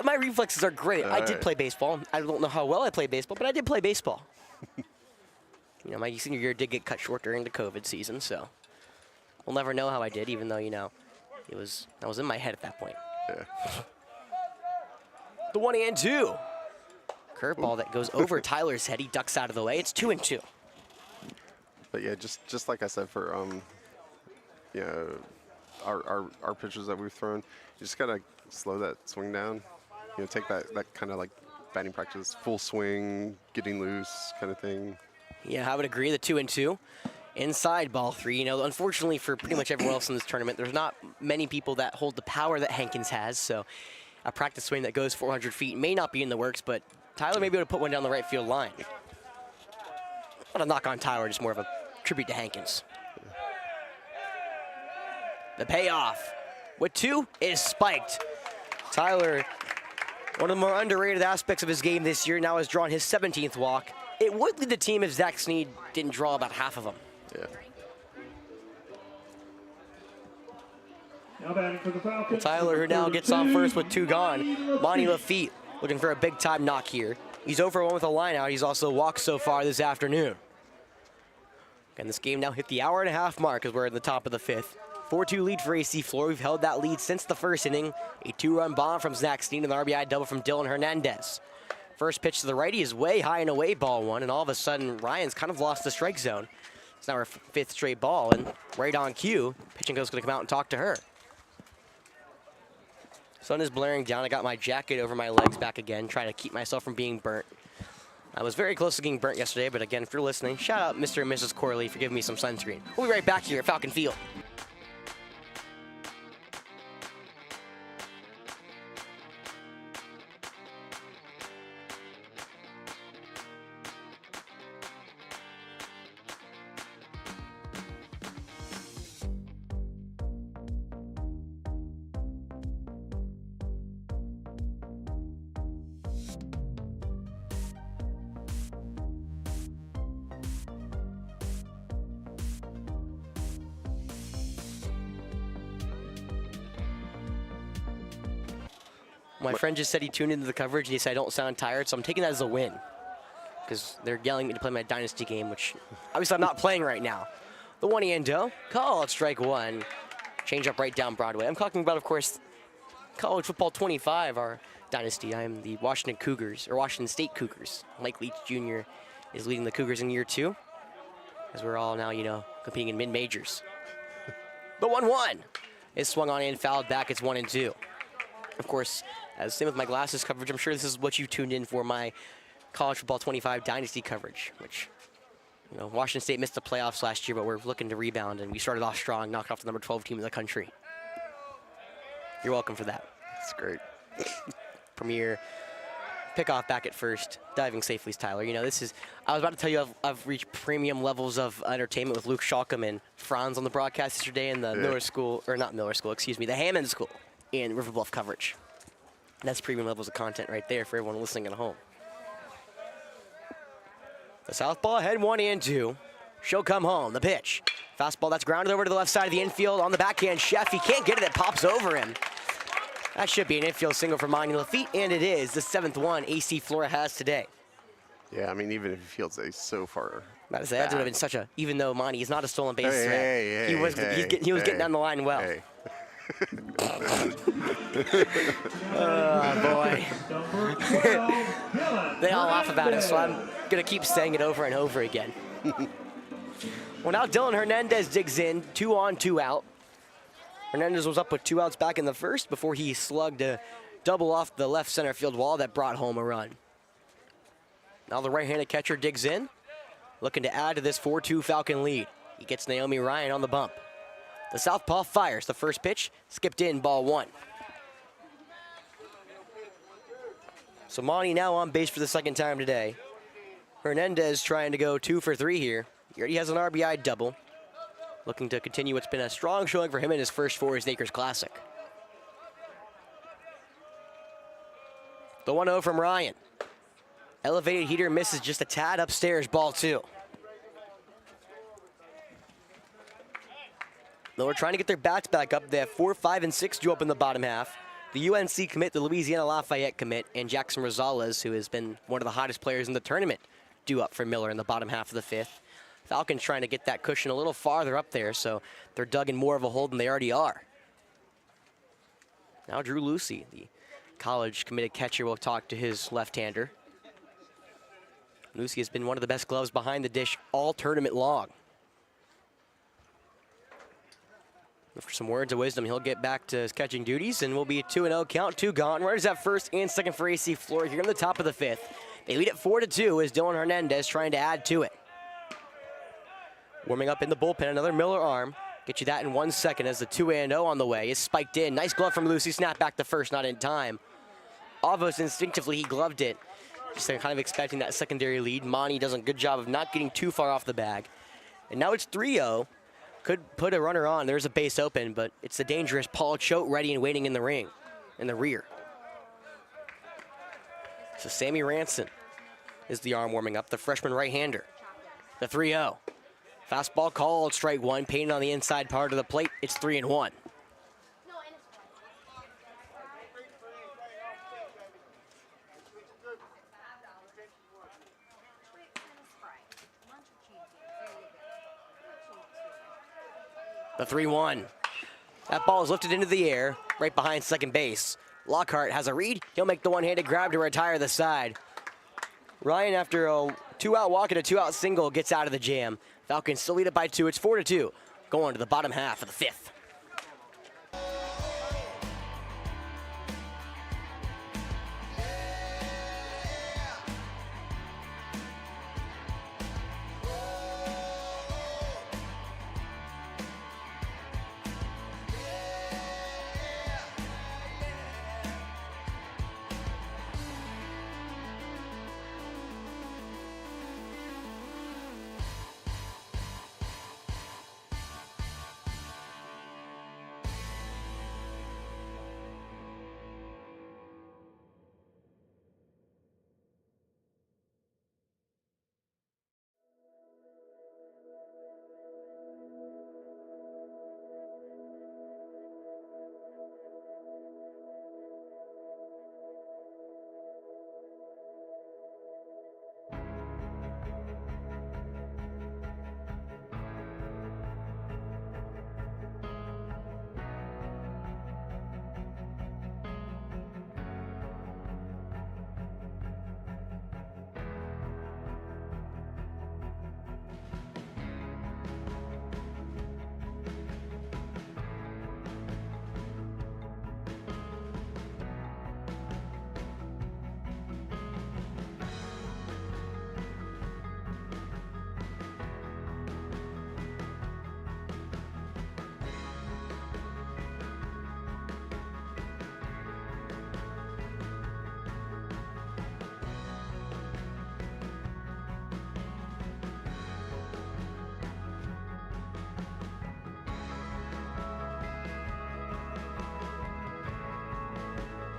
my reflexes are great. I did play baseball. I don't know how well I played baseball, but I did play baseball. You know, my senior year did get cut short during the COVID season, so we'll never know how I did, even though, you know, that was in my head at that point. Yeah. The 1-2. Curveball that goes over Tyler's head. He ducks out of the way. It's 2-2. But yeah, just like I said for you know, our pitches that we've thrown, you just gotta slow that swing down. You know, take that kind of like batting practice, full swing, getting loose kind of thing. Yeah, I would agree. The 2-2. Inside ball 3. You know, unfortunately for pretty much everyone else in this tournament, there's not many people that hold the power that Hankins has. So a practice swing that goes 400 feet may not be in the works, but Tyler may be able to put one down the right field line. Not a knock on Tyler, just more of a tribute to Hankins. The payoff with 2 is spiked. Tyler, one of the more underrated aspects of his game this year, now has drawn his 17th walk. It would lead the team if Zach Sneed didn't draw about half of them. Yeah. Now batting for the Falcons. Tyler, who now gets on first with 2 gone. Monty Lafitte looking for a big-time knock here. He's 0-for-1 with a line out. He's also walked so far this afternoon. And this game now hit the hour-and-a-half mark as we're in the top of the 5th. 4-2 lead for AC Flora. We've held that lead since the first inning. A 2-run bomb from Zach Sneed and the RBI double from Dylan Hernandez. First pitch to the righty is way high and away, ball 1, and all of a sudden Ryan's kind of lost the strike zone. It's now her 5th straight ball, and right on cue, pitching coach is going to come out and talk to her. Sun is blaring down. I got my jacket over my legs back again, trying to keep myself from being burnt. I was very close to getting burnt yesterday, but again, if you're listening, shout out Mr. and Mrs. Corley for giving me some sunscreen. We'll be right back here at Falcon Field. My friend just said he tuned into the coverage and he said I don't sound tired, so I'm taking that as a win. Because they're yelling at me to play my Dynasty game, which obviously I'm not playing right now. The 1-0, call it strike one. Change up right down Broadway. I'm talking about, of course, college football 25, our Dynasty. I'm the Washington Cougars, or Washington State Cougars. Mike Leach Jr. is leading the Cougars in year 2, as we're all now, you know, competing in mid-majors. The 1-1 is swung on and fouled back. It's 1-2. Of course, as same with my glasses coverage, I'm sure this is what you tuned in for my college football 25 Dynasty coverage, which, you know, Washington State missed the playoffs last year, but we're looking to rebound, and we started off strong, knocked off the number 12 team in the country. You're welcome for that. That's great. Premier pickoff back at first, diving safely, Tyler. You know, this is, I was about to tell you I've reached premium levels of entertainment with Luke Schalkum and Franz on the broadcast yesterday in the Miller School, or not Miller School, excuse me, the Hammond School in River Bluff coverage. And that's premium levels of content right there for everyone listening at home. The southpaw ahead, 1-2. She'll come home. The pitch. Fastball that's grounded over to the left side of the infield on the backhand. Chef, he can't get it. It pops over him. That should be an infield single for Monty Lafitte, and it is the 7th one AC Flora has today. Yeah, I mean, even if he feels that he's so far. That would have been such a, even though Monty is not a stolen base threat, he was getting down the line well. Hey. Oh, boy. They all laugh about it, so I'm going to keep saying it over and over again. Well, now Dylan Hernandez digs in, 2 on, 2 out. Hernandez was up with 2 outs back in the first before he slugged a double off the left center field wall that brought home a run. Now the right-handed catcher digs in, looking to add to this 4-2 Falcon lead. He gets Naomi Ryan on the bump. The southpaw fires the first pitch, skipped in, ball 1. So Monty now on base for the second time today. Hernandez trying to go 2 for 3 here. He already has an RBI double. Looking to continue what's been a strong showing for him in his first Forest Acres Classic. The 1-0 from Ryan. Elevated heater misses just a tad upstairs, ball 2. Though we're trying to get their bats back up. They have 4, 5, and 6 due up in the bottom half. The UNC commit, the Louisiana Lafayette commit, and Jackson Rosales, who has been one of the hottest players in the tournament, due up for Miller in the bottom half of the 5th. Falcons trying to get that cushion a little farther up there, so they're dug in more of a hole than they already are. Now Drew Lucy, the college committed catcher, will talk to his left-hander. Lucy has been one of the best gloves behind the dish all tournament long. For some words of wisdom, he'll get back to his catching duties, and we'll be a 2-0 count, 2 gone. Runners at first and second for AC Flora here in the top of the 5th. They lead it 4-2 as Dylan Hernandez trying to add to it. Warming up in the bullpen, another Miller arm. Get you that in 1 second as the 2-0 on the way is spiked in. Nice glove from Lucy, snap back to first, not in time. Almost instinctively, he gloved it. Just kind of expecting that secondary lead. Monty does a good job of not getting too far off the bag. And now it's 3-0. Could put a runner on. There's a base open, but it's the dangerous Paul Choate ready and waiting in the ring, in the rear. So Sammy Ranson is the arm warming up, the freshman right-hander. The 3-0. Fastball called, strike 1, painted on the inside part of the plate. It's 3-1. The 3-1. That ball is lifted into the air, right behind second base. Lockhart has a read. He'll make the one-handed grab to retire the side. Ryan, after a 2-out walk and a 2-out single, gets out of the jam. Falcons still lead it by 2. It's 4-2. Going to the bottom half of the 5th.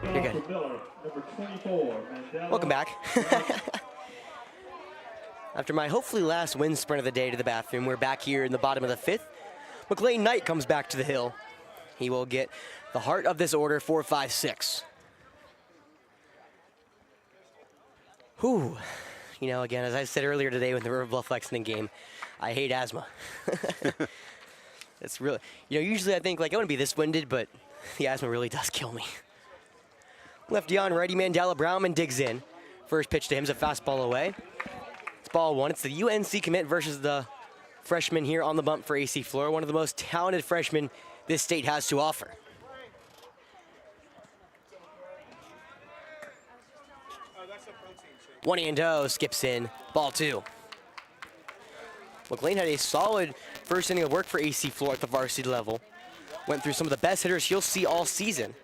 You're good. Miller, number 24, Mandela. Welcome back. After my hopefully last wind sprint of the day to the bathroom, we're back here in the bottom of the 5th. McLean Knight comes back to the hill. He will get the heart of this order, 4, 5, 6. Whew. You know, again, as I said earlier today with the River Bluff Lexington game, I hate asthma. It's really, you know, usually I think like I wouldn't be this winded, but the asthma really does kill me. Lefty on righty, Mandela Brownman digs in. First pitch to him is a fastball away. It's ball 1. It's the UNC commit versus the freshman here on the bump for AC Flora, one of the most talented freshmen this state has to offer. One and oh, skips in, ball 2. McLean had a solid first inning of work for AC Flora at the varsity level. Went through some of the best hitters you'll see all season.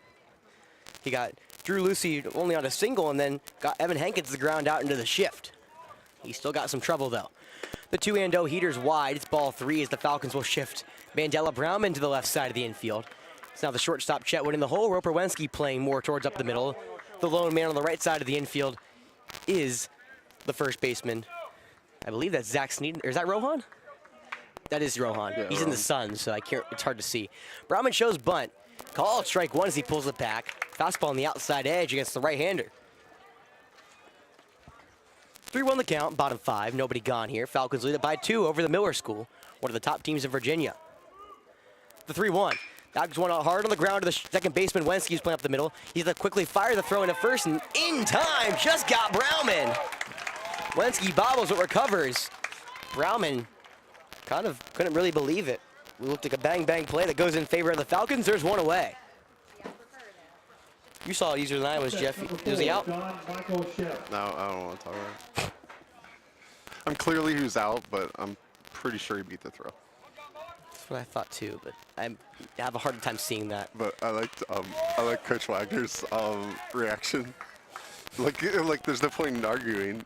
He got Drew Lucy only on a single and then got Evan Hankins the ground out into the shift. He still got some trouble though. The 2-0 heater's wide. It's ball 3 as the Falcons will shift Mandela Brownman to the left side of the infield. It's now the shortstop Chetwood in the hole. Roper Wensky playing more towards up the middle. The lone man on the right side of the infield is the first baseman. I believe that's Zach Sneeden. Or is that Rohan? That is Rohan. Yeah, He's in the sun, so I can't. It's hard to see. Brownman shows bunt. Called strike 1 as he pulls it back. Fastball on the outside edge against the right-hander. 3-1 the count, bottom 5. Nobody gone here. Falcons lead it by 2 over the Miller School, one of the top teams in Virginia. The 3-1. That one out hard on the ground to the second baseman. Wensky's playing up the middle. He's going to quickly fire the throw into first, and in time, just got Brownman. Wensky bobbles but recovers. Brownman kind of couldn't really believe it. We looked like a bang-bang play that goes in favor of the Falcons. There's one away. You saw it easier than I was, Jeff. Is he out? No, I don't want to talk about it. I'm clearly who's out, but I'm pretty sure he beat the throw. That's what I thought too, but I have a hard time seeing that. But I like Coach Wagner's reaction. Like there's no point in arguing.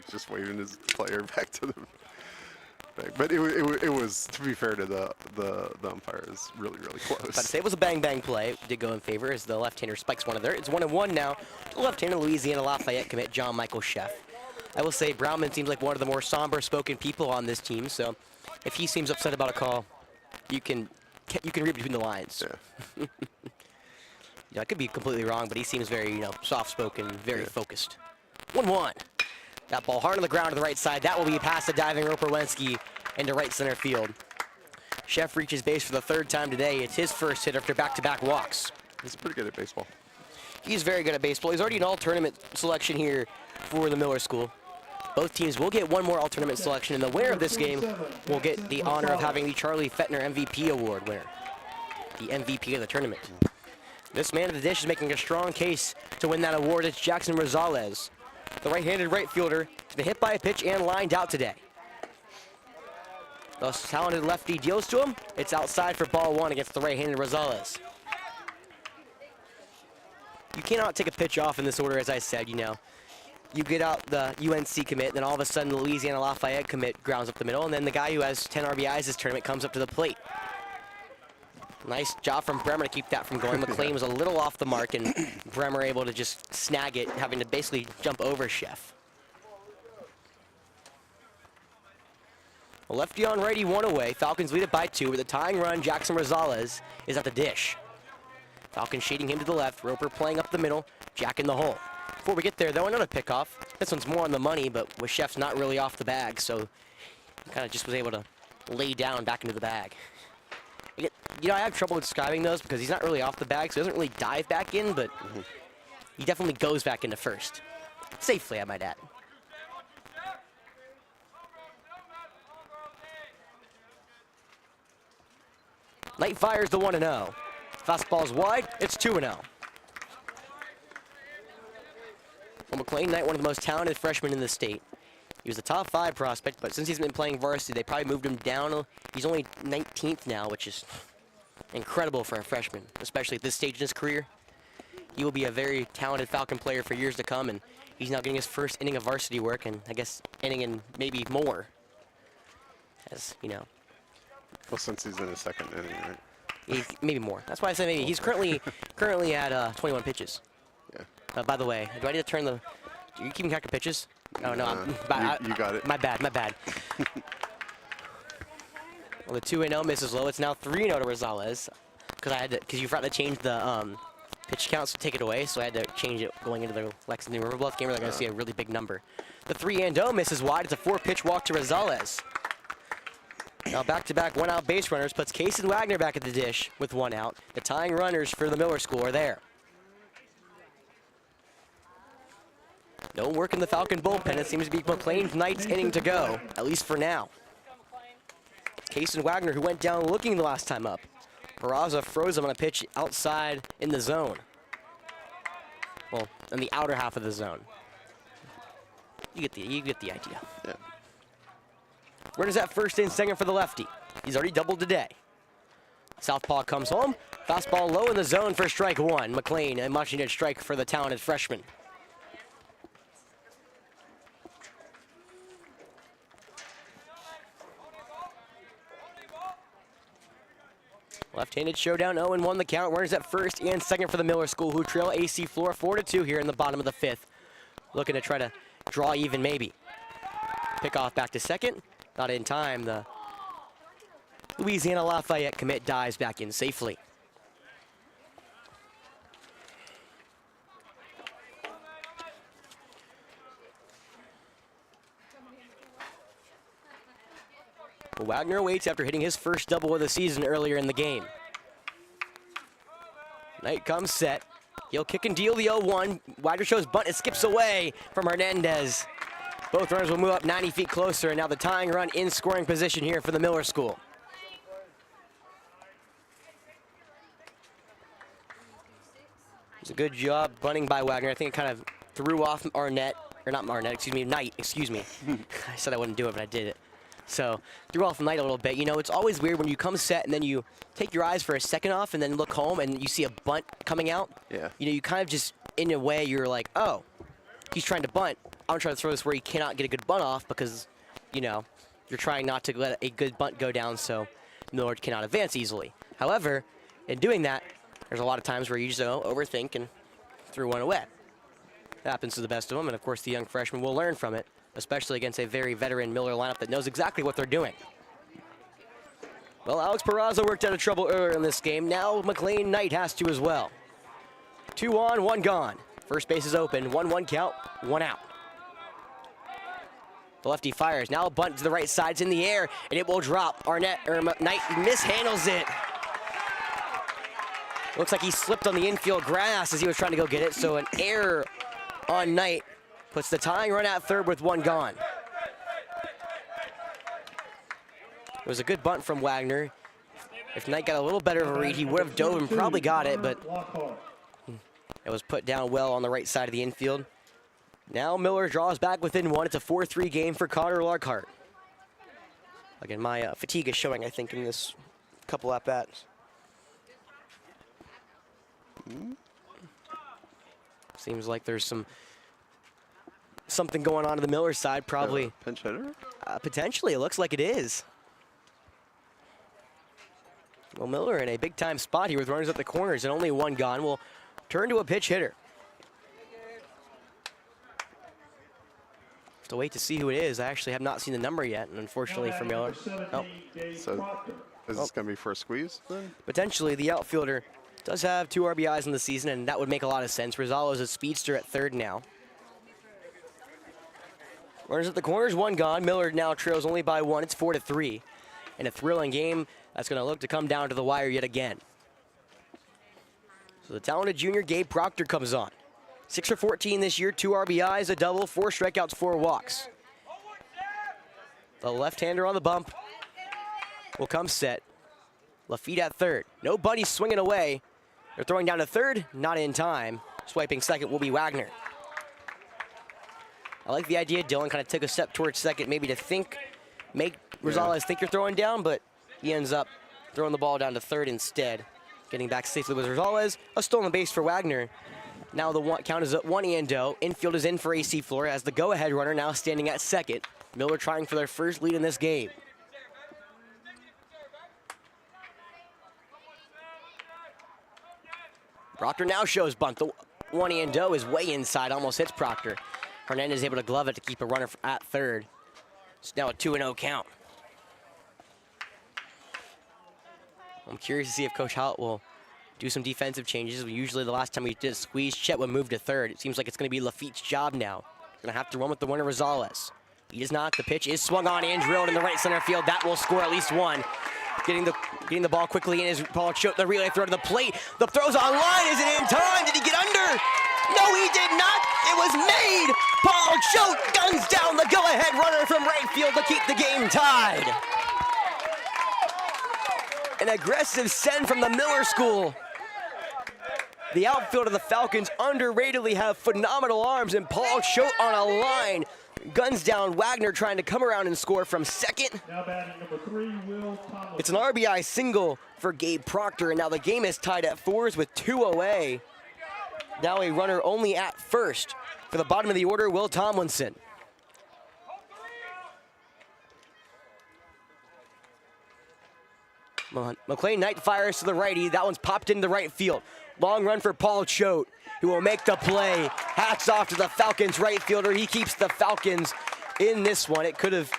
Just waving his player back to them. But it was, to be fair to the umpire, is really close. I'd say it was a bang-bang play. It did go in favor as the left-hander spikes one of there. It's 1-1 now. The left-hander Louisiana Lafayette commit John Michael Sheff. I will say Brownman seems like one of the more somber-spoken people on this team. So if he seems upset about a call, you can read between the lines. Yeah. I could be completely wrong, but he seems very soft-spoken, very focused. 1-1. That ball hard on the ground to the right side. That will be past the diving Roper Wensky into right center field. Sheff reaches base for the 3rd time today. It's his first hit after back-to-back walks. He's pretty good at baseball. He's very good at baseball. He's already an all-tournament selection here for the Miller School. Both teams will get one more all-tournament selection, and the winner of this game will get the honor of having the Charlie Fettner MVP Award winner, the MVP of the tournament. This man of the dish is making a strong case to win that award. It's Jackson Rosales. The right-handed right fielder has been hit by a pitch and lined out today. The talented lefty deals to him. It's outside for ball 1 against the right-handed Rosales. You cannot take a pitch off in this order, as I said, You get out the UNC commit, then all of a sudden the Louisiana Lafayette commit grounds up the middle, and then the guy who has 10 RBIs this tournament comes up to the plate. Nice job from Bremer to keep that from going. McLean was a little off the mark, and Bremer able to just snag it, having to basically jump over Sheff. A lefty on righty, 1 away. Falcons lead it by 2 with a tying run. Jackson Rosales is at the dish. Falcons shading him to the left. Roper playing up the middle. Jack in the hole. Before we get there, though, another pickoff. This one's more on the money, but with Sheff's not really off the bag, so he kind of just was able to lay down back into the bag. I have trouble describing those because he's not really off the bag, so he doesn't really dive back in, but he definitely goes back into first. Safely, I might add. Knight fires the 1-0. Fastball's wide, it's 2-0. Well, McLean Knight, one of the most talented freshmen in the state. He was a top 5 prospect, but since he's been playing varsity, they probably moved him down. He's only 19th now, which is incredible for a freshman, especially at this stage in his career. He will be a very talented Falcon player for years to come, and he's now getting his first inning of varsity work, and I guess inning and maybe more. Well, since he's in his 2nd inning, right? Maybe more. That's why I said maybe. He's currently at 21 pitches. By the way, do I need to turn the... Are you keeping track of pitches? Oh, no. You got it. My bad. Well, the 2-0 misses low. It's now 3-0 to Rosales. Because you forgot to change the pitch count, so take it away. So I had to change it going into the Lexington River Bluff game where they're going to see a really big number. The 3-0 misses wide. It's a 4-pitch walk to Rosales. Now back-to-back one-out base runners puts Kason Wagner back at the dish with 1 out. The tying runners for the Miller School are there. No work in the Falcon bullpen. It seems to be McLean's Knight's inning to go, at least for now. Kason Wagner, who went down looking the last time up. Peraza froze him on a pitch outside in the zone. Well, in the outer half of the zone. You get the idea. Yeah. Runners at first and second for the lefty. He's already doubled today. Southpaw comes home. Fastball low in the zone for strike 1. McLean, a much-needed strike for the talented freshman. Left-handed showdown, 0-1 the count. Runners at first and second for the Miller School, who trail AC Flora 4-2 here in the bottom of the 5th. Looking to try to draw even, maybe. Pick off back to second. Not in time. The Louisiana Lafayette commit dives back in safely. Wagner waits after hitting his first double of the season earlier in the game. Knight comes set. He'll kick and deal the 0-1. Wagner shows bunt. It skips away from Hernandez. Both runners will move up 90 feet closer, and now the tying run in scoring position here for the Miller School. It was a good job bunting by Wagner. I think it kind of threw off Knight, excuse me. I said I wouldn't do it, but I did it. So, threw off Knight a little bit. You know, it's always weird when you come set and then you take your eyes for a second off and then look home and you see a bunt coming out. Yeah. You know, you kind of just, in a way, you're like, oh, he's trying to bunt. I'm trying to throw this where he cannot get a good bunt off because, you know, you're trying not to let a good bunt go down so Miller cannot advance easily. However, in doing that, there's a lot of times where you just overthink and threw one away. It happens to the best of them, and of course the young freshman will learn from it, especially against a very veteran Miller lineup that knows exactly what they're doing. Well, Alex Peraza worked out of trouble earlier in this game. Now McLean Knight has to as well. 2 on, 1 gone. First base is open, 1-1 count, 1 out. The lefty fires, now a bunt to the right side, it's in the air, and it will drop. Knight mishandles it. Looks like he slipped on the infield grass as he was trying to go get it, so an error on Knight puts the tying run at third with 1 gone. It was a good bunt from Wagner. If Knight got a little better of a read, he would have dove and probably got it, but it was put down well on the right side of the infield. Now Miller draws back within 1. It's a 4-3 game for Connor Larkhart. Again, my fatigue is showing, I think, in this couple at-bats. Seems like there's something going on the Miller side, probably. Pinch hitter? Potentially, it looks like it is. Well, Miller in a big-time spot here with runners at the corners and only 1 gone will turn to a pitch hitter. Have to wait to see who it is. I actually have not seen the number yet, and unfortunately for Miller. Oh. So is this going to be for a squeeze then? Potentially, the outfielder does have 2 RBIs in the season, and that would make a lot of sense. Rosales is a speedster at third now. Runners at the corners, 1 gone. Miller now trails only by 1. It's 4-3. In a thrilling game that's going to look to come down to the wire yet again. So the talented junior Gabe Proctor comes on. 6 for 14 this year, 2 RBIs, a double, 4 strikeouts, 4 walks. The left-hander on the bump will come set. Lafitte at third. No buddies swinging away. They're throwing down to third, not in time. Swiping second will be Wagner. I like the idea. Dylan kind of took a step towards second, maybe to make Rosales think you're throwing down, but he ends up throwing the ball down to third instead. Getting back safely with Rosales. A stolen base for Wagner. Now the count is at 1-0. Infield is in for AC Flora as the go-ahead runner now standing at second. Miller trying for their first lead in this game. Proctor now shows bunt. The 1-0 is way inside, almost hits Proctor. Hernandez is able to glove it to keep a runner at third. It's now a 2-0 count. I'm curious to see if Coach Howlett will do some defensive changes. Usually the last time we did a squeeze, Chet would move to third. It seems like it's going to be Lafitte's job now. Going to have to run with the winner, Rosales. He does not. The pitch is swung on and drilled in the right center field. That will score at least one. Getting the ball quickly in is Paul Choate. The relay throw to the plate. The throw's on line. Is it in time? Did he get under? No, he did not. It was made. Paul Choate guns down the go-ahead runner from right field to keep the game tied. An aggressive send from the Miller School. The outfield of the Falcons underratedly have phenomenal arms, and Paul Choate on a line guns down Wagner trying to come around and score from second. Now batting number 3, Will Tomlinson. It's an RBI single for Gabe Proctor, and now the game is tied at 4s with 2 away. Now a runner only at first for the bottom of the order, Will Tomlinson. McLean Knight fires to the righty. That one's popped into the right field. Long run for Paul Choate, who will make the play. Hats off to the Falcons right fielder. He keeps the Falcons in this one. It could have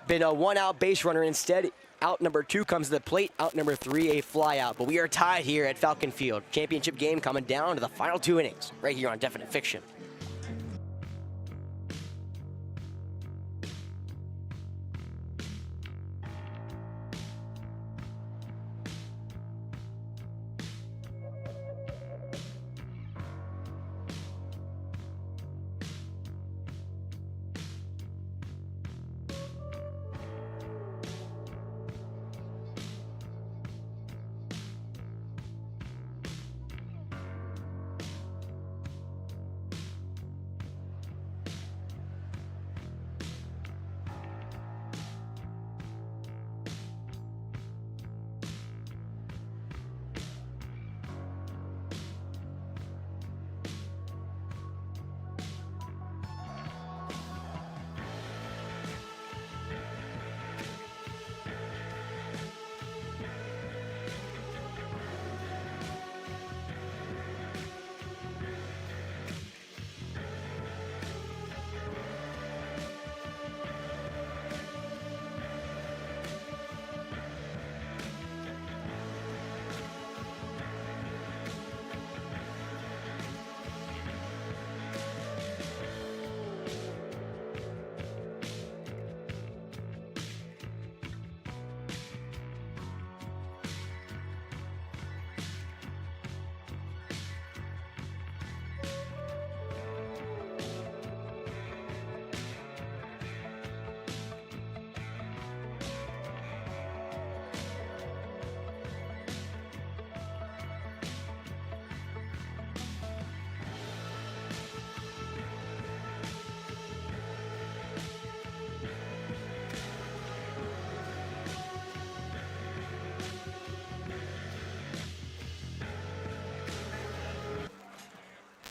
been a one-out base runner. Instead, out number 2 comes to the plate. Out number 3, a fly out. But we are tied here at Falcon Field. Championship game coming down to the final 2 innings right here on Definite Fiction.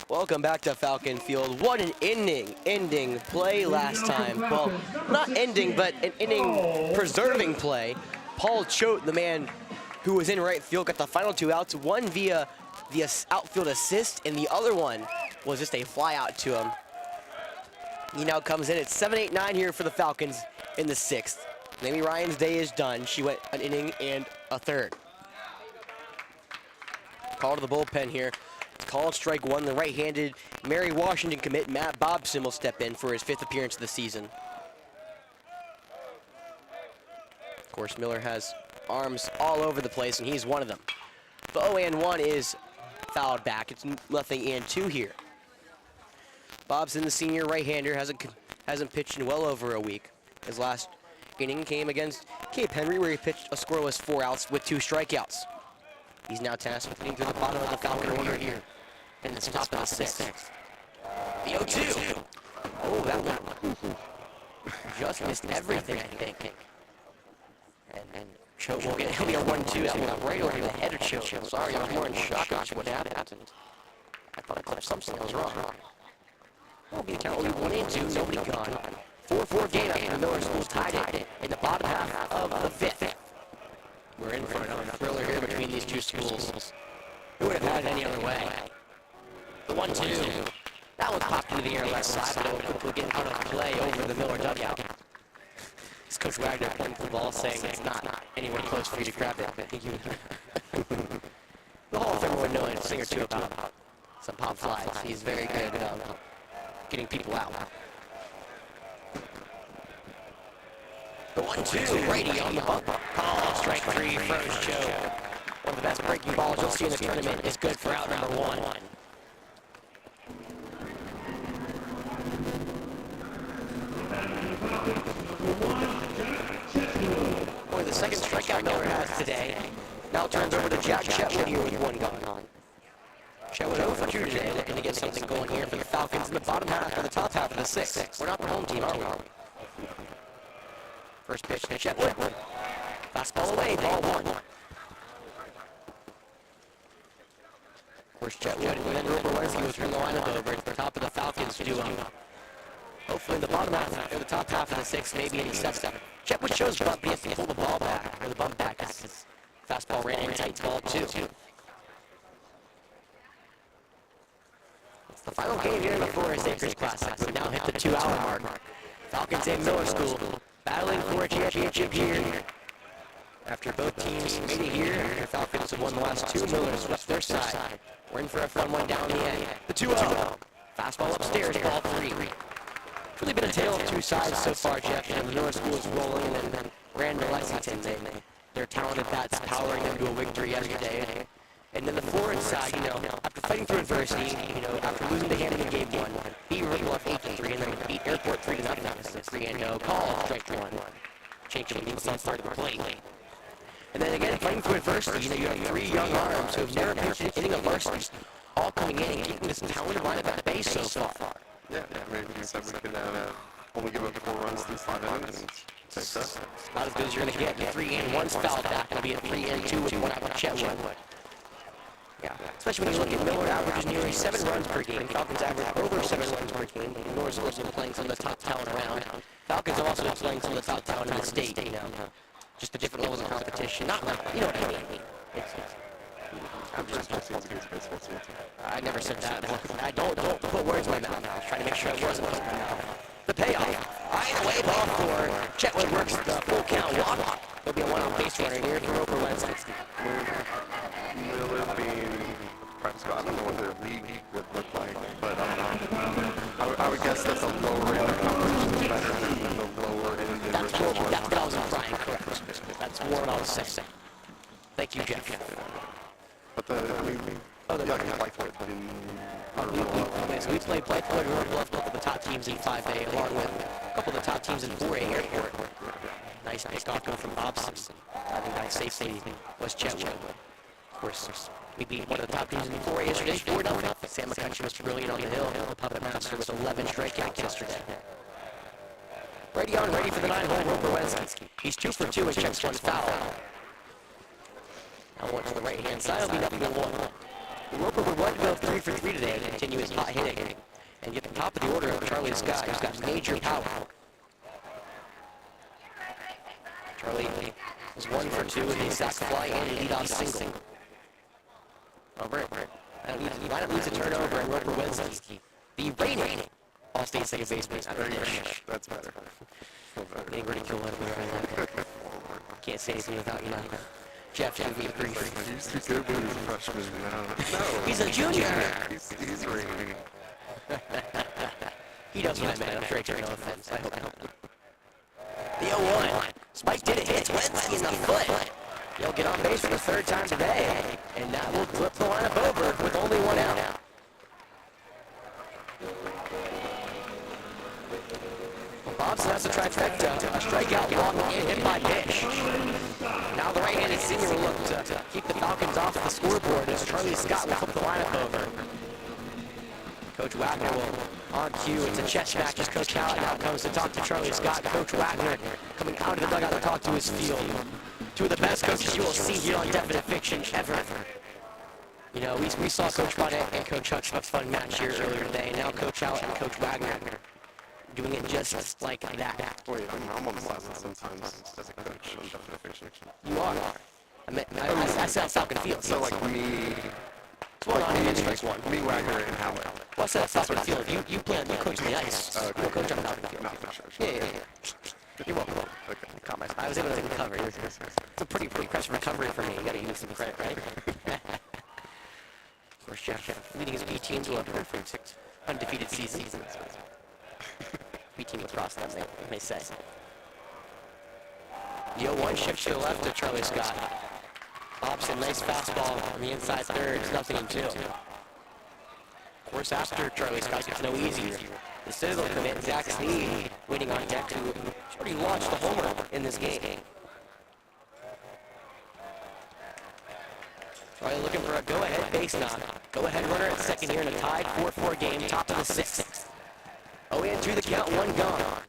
Welcome back to Falcon Field. What an ending play last time. Well, not ending, but an inning-preserving play. Paul Choate, the man who was in right field, got the final 2 outs, one via the outfield assist, and the other one was just a fly out to him. He now comes in at 7-8-9 here for the Falcons in the 6th. Amy Ryan's day is done. She went an inning and a third. Call to the bullpen here. Called strike 1, the right-handed Mary Washington commit Matt Bobson will step in for his 5th appearance of the season. Of course, Miller has arms all over the place, and he's one of them. The 0-1 is fouled back. It's 0-2 here. Bobson, the senior right-hander, hasn't pitched in well over a week. His last inning came against Cape Henry, where he pitched a scoreless 4 outs with 2 strikeouts. He's now tasked with hitting through the bottom of the Falcon order here in the top of the 6th. The 0-2. Oh, that one just missed everything, I think. And Choate will get he'll be a 1-2. That went right over the head of Choate. Sorry, I was more in shock at what happened. I thought I clipped something that was wrong. Will be the count. 1-2. Nobody gone. 4-4 game after the Miller School tied it in the bottom half of the 5th. We're in for another thriller here between these two schools. Who would have had it any other way? The 1-2. That one popped into the air left side, but it will quickly get out of play over the Miller dugout. It's Coach Wagner pointing to the ball, saying it's not anywhere close for you to grab it. I think you the Hall of Famer would know a thing or two about some pop flies. He's very good at getting people out. The 1-2, righty on the bump. Call, strike 3, froze choke. One of the best breaking balls you'll see in the tournament is good for out number 1. Boy, the second strikeout Miller has today. Now turns over to Jack Chetwood here with 1 gone. Chetwood 0 for 2 today, looking to get something going here for the Falcons in the bottom half or the top half of the 6th. We're not the home team, are we? First pitch to Chetwood. Fastball away, ball 1. Of course, Chetwood and then Roberwinski will turn the lineup over at the top of the Falcons duo. Hopefully in the bottom half or the top half of the 6th, maybe any step. Chetwood shows bump, he has to pull the ball back, or the bump back. His fastball ran in tight, ball 2. It's the final game here in the Flora Acres Classic. We've now hit the 2-hour mark. Falcons and Miller School battling for a championship here. After both teams made it here, the Falcons have won the last 2. Miller swept their side. We're in for a fun one down the end. The 2-0. Fastball upstairs, ball 3. It's really been a tale of 2 sides so far, Jeff. You know, the Miller School is rolling, and then Randall Lexington, their talented bats powering them to a victory yesterday. And then the Florida side, you know, after fighting through adversity, you know, after losing the hand in game 1, beat Ringwolf 8-3, and then beat Airport 3-0. 3-0 call, strike 1. Changing the sun start to the plate. And then again, fighting through adversity, you know, you have 3 young arms who have never pitched hitting a varsity, all coming in and keeping this talented lineup at base so far. Yeah, I mean, you said we could only give up 4 runs through 5 innings. Success. Not as good as you're going to get. 3-1's fouled back. Going to be a 3-2 with 1 out of Chetwood. Yeah, especially when you look at Miller averages nearly 7 runs per game. Falcons average over 7 runs per game. Miller's also been playing some of the top talent around. Falcons have also been playing some of the top talent in the state, you know. Just a different level of competition. Not, you know what I mean. I never said that. I don't put words in my mouth. I was trying to make sure I wasn't putting my mouth. The payoff. Right away, ball 4. Chetwood works the full count walk. There'll be a 1 on base runner here for Roper Wednesday. Miller being practice squad, I don't know what their league would look like, but I would guess that the lower end of competition is better than the lower end of That's what I was implying, correct. That's more what I was saying. Thank you, Jeff. But We played Blythewood, River Bluff, a couple of the top teams in 5A, along with a couple of the top teams in 4A Airport. Nice stop from Bob Simpson. I think that safely was Chetwood. Of course, we beat one of the top teams in 4A yesterday, 4-0. Sam McCutcheon was brilliant on the hill. The puppet master with 11 strikeouts yesterday. Ready on, ready for the 9-hole Roper Wednesday. He's 2 for 2 and checks 1 foul. Now 1 to the right-hand side, will be nothing but 1. Roper would want to go 3 for 3 today and continue his hot hitting. And get the top of the order of Charlie Scott, who's got major power. Charlie is 1 for 2 with a sac fly and leadoff single. Over. Lineup needs a turnover and Roper Wednesday. The reigning All-State second baseman out of the dish. That's better. Getting ridiculed right now. Can't say anything without you now. Jeff should be brief. He used to be good when he was a freshman. No. He's a junior. He's reigning. He knows what I meant. I'm sure he took no offense. I hope. The 0-1. Spike did it. Hits Wednesday in the foot. He'll get on base for the 3rd time today. And now we'll flip the lineup over with only 1 out. Bobson has a trifecta, a strikeout, walk, and hit by pitch. Now the right-handed senior will look to keep the Falcons off the scoreboard as Charlie Scott will flip the lineup over. Coach Wagner will on cue. It's a chest match as Coach Howard now comes to talk to Charlie Scott. Coach Wagner coming out of the dugout to talk to his field. 2 of the best coaches you will see here on Definite Fiction ever. You know, we saw Coach Bonnet and Coach Huck's fun match here earlier today, and now Coach Howard and Coach Wagner doing it just like that. Wait, I'm on the last sometimes as a coach on Definite Fiction. You are. I said Falcon Field. So like me What's going on here in strike one? Me, Wagner, and Howard. What's that Falcon Field? You coach on the ice. You coach on Falcon Field. No, sure. Yeah. You're welcome. Okay. I was able to recover. It's a pretty impressive recovery for me. You gotta give me some credit, right? Of course, Jeff leading his B team to a perfect undefeated season. B team across them, they may say. Yo, one shift to the left of Charlie Scott. Hobson, nice fastball on the inside third. It's 0-2. Of course, after Charlie Scott gets no easier. The Citadel commit, Zach Sneed, waiting on deck to already launched the homer in this game. Charlie looking for a go-ahead base knock. Go-ahead runner at second here in a tied 4-4 game, top of the sixth. 0-2 the count, one gone.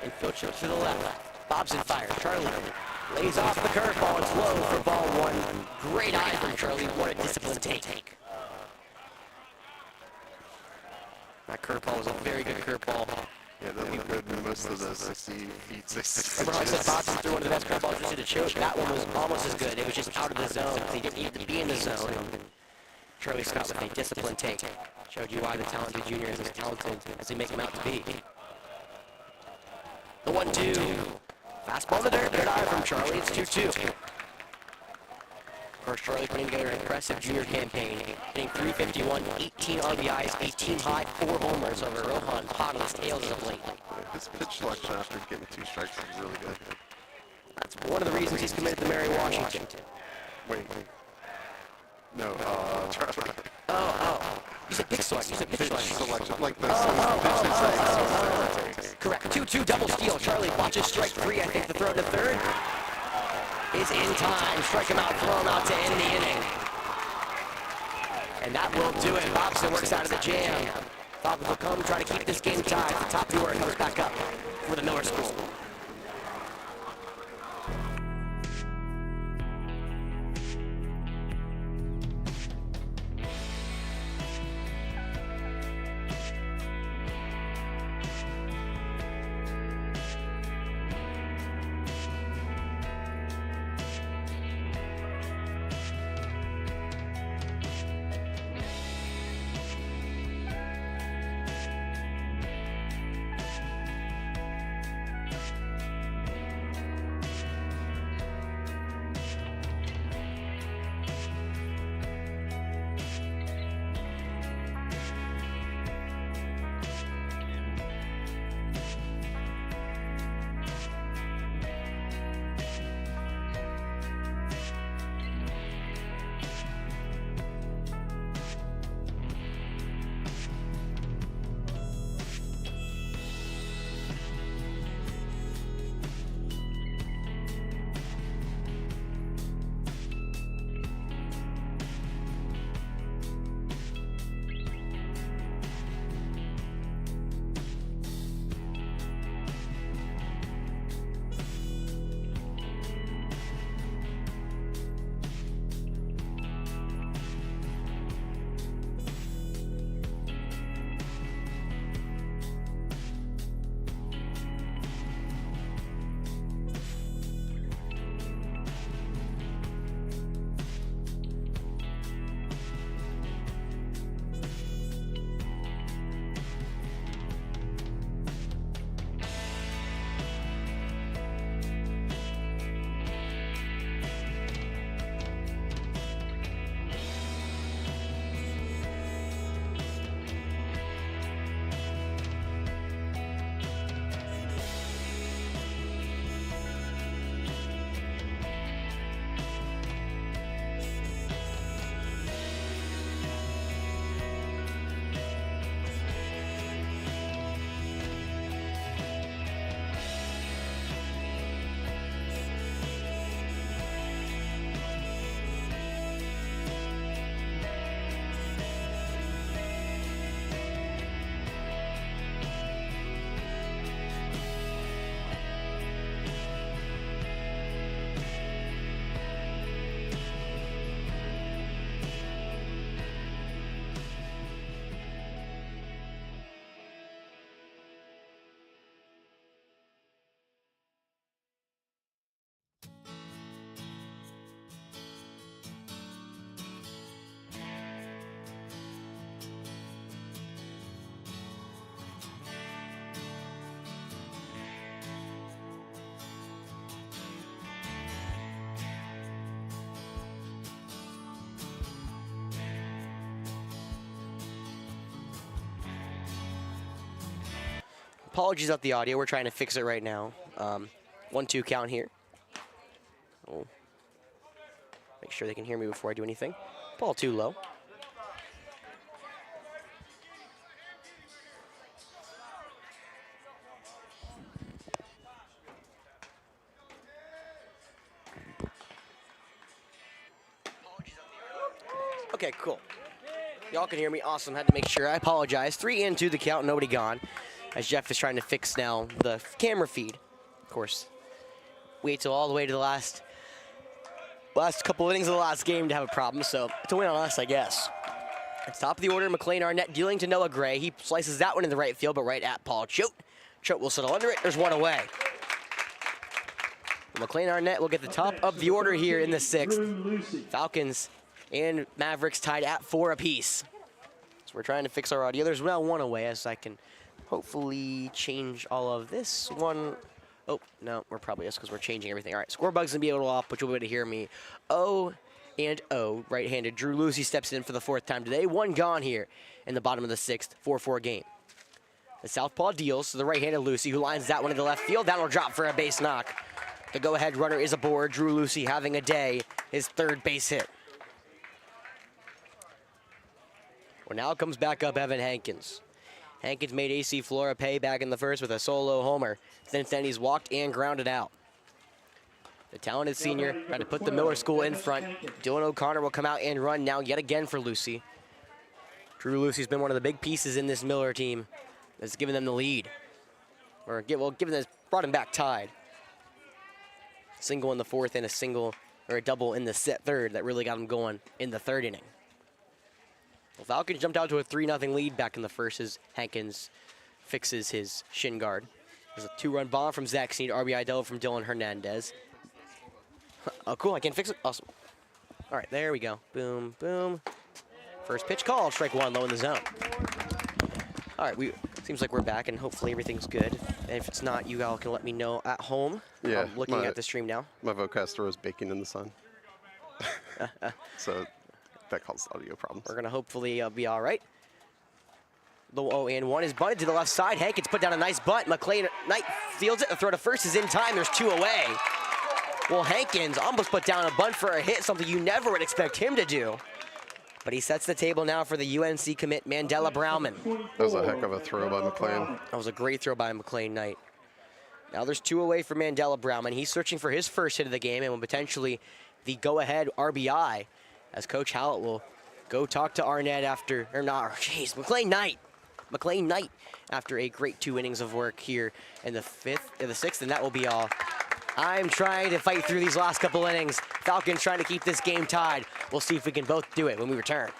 Infield shift to the left. Bobson fires. Charlie lays off the curveball. It's low for ball one. Great eye from Charlie. What a disciplined take. That curveball was a very good curveball. Yeah, they'll be good in most of the 60 feet, 60 Remember how I said Bobson threw one of the best curveballs you should have chose? That one was almost as good. It was just out of the zone. He didn't need to be in the zone. Charlie Scott with a disciplined take. Showed you why the talented junior is as talented as they make him out to be. The 1-2. Fastball in the dirt. Good eye from Charlie. It's 2-2. Of course, Charlie putting together an impressive junior campaign. Hitting .351, 18 RBIs, a team high 4 homers over Rohan, hot on his tails of late. His pitch selection after getting 2 strikes is really good. That's one of the reasons he's committed to Mary Washington. Wait. No, Charlie. You said pitch selection. You said pitch Pitch selection. selection, like this. Correct. 2-2 double steal. Charlie watches strike 3. I think the throw to third is in time. Strike him out, throw him out to end the inning. And that will do it. Bobson works out of the jam. Falcons will come, try to keep this game tied. The top viewer comes back up for the Miller School. apologies about the audio. We're trying to fix it right now. 1-2 count here. Oh. Make sure they can hear me before I do anything. Ball too low. Okay, cool. Y'all can hear me. Awesome. Had to make sure. I apologize. 3-2 the count. Nobody gone. As Jeff is trying to fix now the camera feed. Of course, wait till all the way to the last couple innings of the last game to have a problem. So it's a win on us, I guess. It's top of the order. McLean Arnett dealing to Noah Gray. He slices that one in the right field, but right at Paul Choate. Choate will settle under it. There's one away. McLean Arnett will get the top of the order here in the 6th. Falcons and Mavericks tied at 4 apiece. So we're trying to fix our audio. There's now one away, as I can hopefully change all of this one. Oh, no, we're probably just because we're changing everything. All right, score bug's going to be able to off, but you'll be able to hear me. O&O, right-handed. Drew Lucy steps in for the 4th time today. One gone here in the bottom of the 6th, 4-4 game. The southpaw deals to the right-handed Lucy, who lines that one into left field. That'll drop for a base knock. The go-ahead runner is aboard. Drew Lucy having a day, his 3rd base hit. Well, now comes back up Evan Hankins. Hankins made AC Flora pay back in the 1st with a solo homer. Since then, he's walked and grounded out. The talented senior trying to put the Miller School in front. Dylan O'Connor will come out and run now yet again for Lucy. Drew Lucy's been one of the big pieces in this Miller team that's given them the lead. Brought him back tied. Single in the 4th and a double in the 3rd that really got him going in the 3rd inning. Well, Falcons jumped out to a 3-0 lead back in the 1st as Hankins fixes his shin guard. There's a 2-run bomb from Zach Snead, RBI double from Dylan Hernandez. Oh, cool, I can fix it. Awesome. All right, there we go. Boom, boom. First pitch called, strike 1 low in the zone. All right, seems like we're back, and hopefully everything's good. And if it's not, you all can let me know at home. Yeah, I'm looking at the stream now. My Vocaster was baking in the sun. So that caused audio problems. We're going to hopefully be all right. The 0-1 is bunted to the left side. Hankins put down a nice bunt. McLean Knight fields it. The throw to first is in time. There's 2 away. Well, Hankins almost put down a bunt for a hit, something you never would expect him to do. But he sets the table now for the UNC commit, Mandela Browman. That was a heck of a throw by McLean. That was a great throw by McLean Knight. Now there's 2 away for Mandela Browman. He's searching for his first hit of the game and will potentially the go-ahead RBI as Coach Hallett will go talk to Arnett after, McLean Knight. McLean Knight after a great 2 innings of work here in the 6th, and that will be all. I'm trying to fight through these last couple innings. Falcons trying to keep this game tied. We'll see if we can both do it when we return.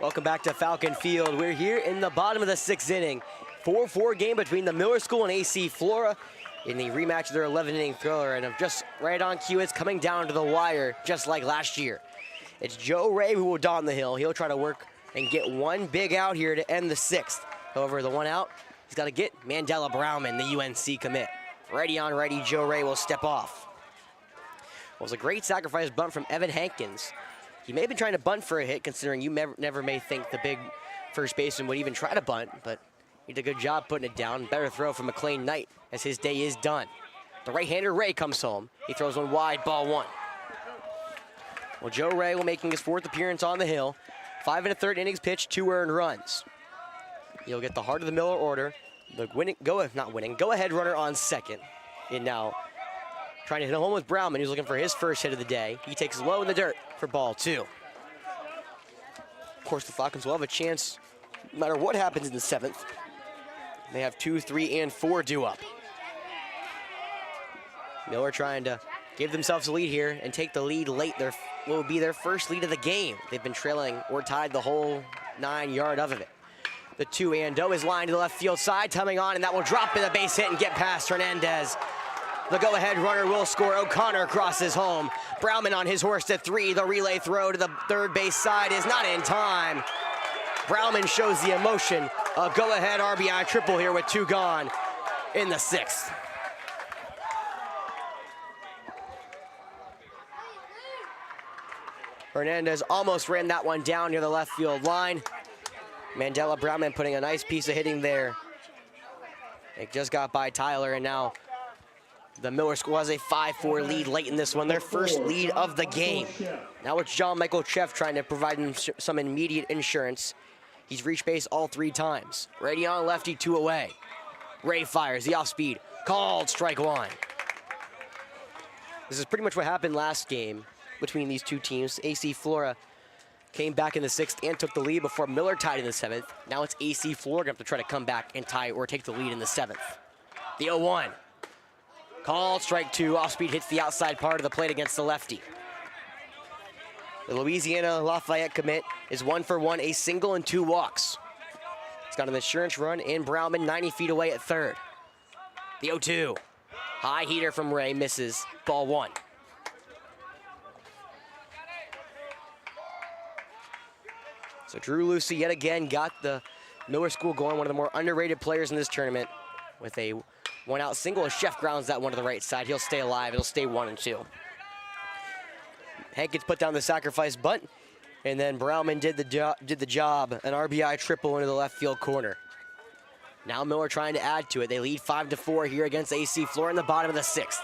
Welcome back to Falcon Field. We're here in the bottom of the 6th inning. 4-4 game between the Miller School and AC Flora in the rematch of their 11-inning thriller. And just right on cue, it's coming down to the wire, just like last year. It's Joe Ray who will don the hill. He'll try to work and get one big out here to end the 6th. However, the one out, he's got to get Mandela Browman, the UNC commit. Righty on righty, Joe Ray will step off. Well, it was a great sacrifice bunt from Evan Hankins. He may have been trying to bunt for a hit, considering you never may think the big first baseman would even try to bunt, but he did a good job putting it down. Better throw from McLean Knight, as his day is done. The right-hander Ray comes home. He throws one wide, ball 1. Well, Joe Ray will making his 4th appearance on the hill. 5 1/3 innings pitched, 2 earned runs. He'll get the heart of the Miller order. The go-ahead runner on second. And now trying to hit a home with Browman, who's looking for his first hit of the day. He takes low in the dirt for ball 2. Of course, the Falcons will have a chance no matter what happens in the 7th. They have 2, 3, and 4 due up. Miller trying to give themselves a lead here and take the lead late. Will be their first lead of the game. They've been trailing or tied the whole 9-yard of it. The 2-0 is lined to the left field side, coming on, and that will drop in the base hit and get past Hernandez. The go-ahead runner will score. O'Connor crosses home. Browman on his horse to 3. The relay throw to the third base side is not in time. Browman shows the emotion. A go-ahead RBI triple here with 2 gone in the 6th. Hernandez almost ran that one down near the left field line. Mandela Browman putting a nice piece of hitting there. It just got by Tyler, and now the Miller School has a 5-4 lead late in this one, their first lead of the game. Now it's John Michael Cheff trying to provide them some immediate insurance. He's reached base all 3 times. Righty on lefty, 2 away. Ray fires the off speed, called strike 1. This is pretty much what happened last game between these two teams. AC Flora came back in the 6th and took the lead before Miller tied in the 7th. Now it's AC Flora going to have to try to come back and tie or take the lead in the 7th. The 0-1. Called strike 2. Off speed hits the outside part of the plate against the lefty. The Louisiana Lafayette commit is 1 for 1, a single and 2 walks. He's got an insurance run in Browman, 90 feet away at third. The 0-2. High heater from Ray, misses. Ball 1. So Drew Lucy yet again got the Miller School going, one of the more underrated players in this tournament, with a 1-out single. As Cheff grounds that one to the right side, he'll stay alive. It'll stay 1-2. Hankins put down the sacrifice bunt, and then Browman did the job, an RBI triple into the left field corner. Now Miller trying to add to it. They lead 5-4 here against AC Flora in the bottom of the 6th.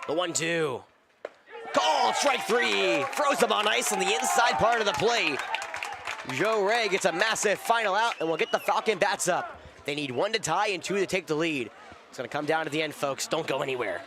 The 1-2. Call, strike 3. Throws them on ice on the inside part of the plate. Joe Ray gets a massive final out and will get the Falcon bats up. They need 1 to tie and 2 to take the lead. It's going to come down to the end, folks. Don't go anywhere.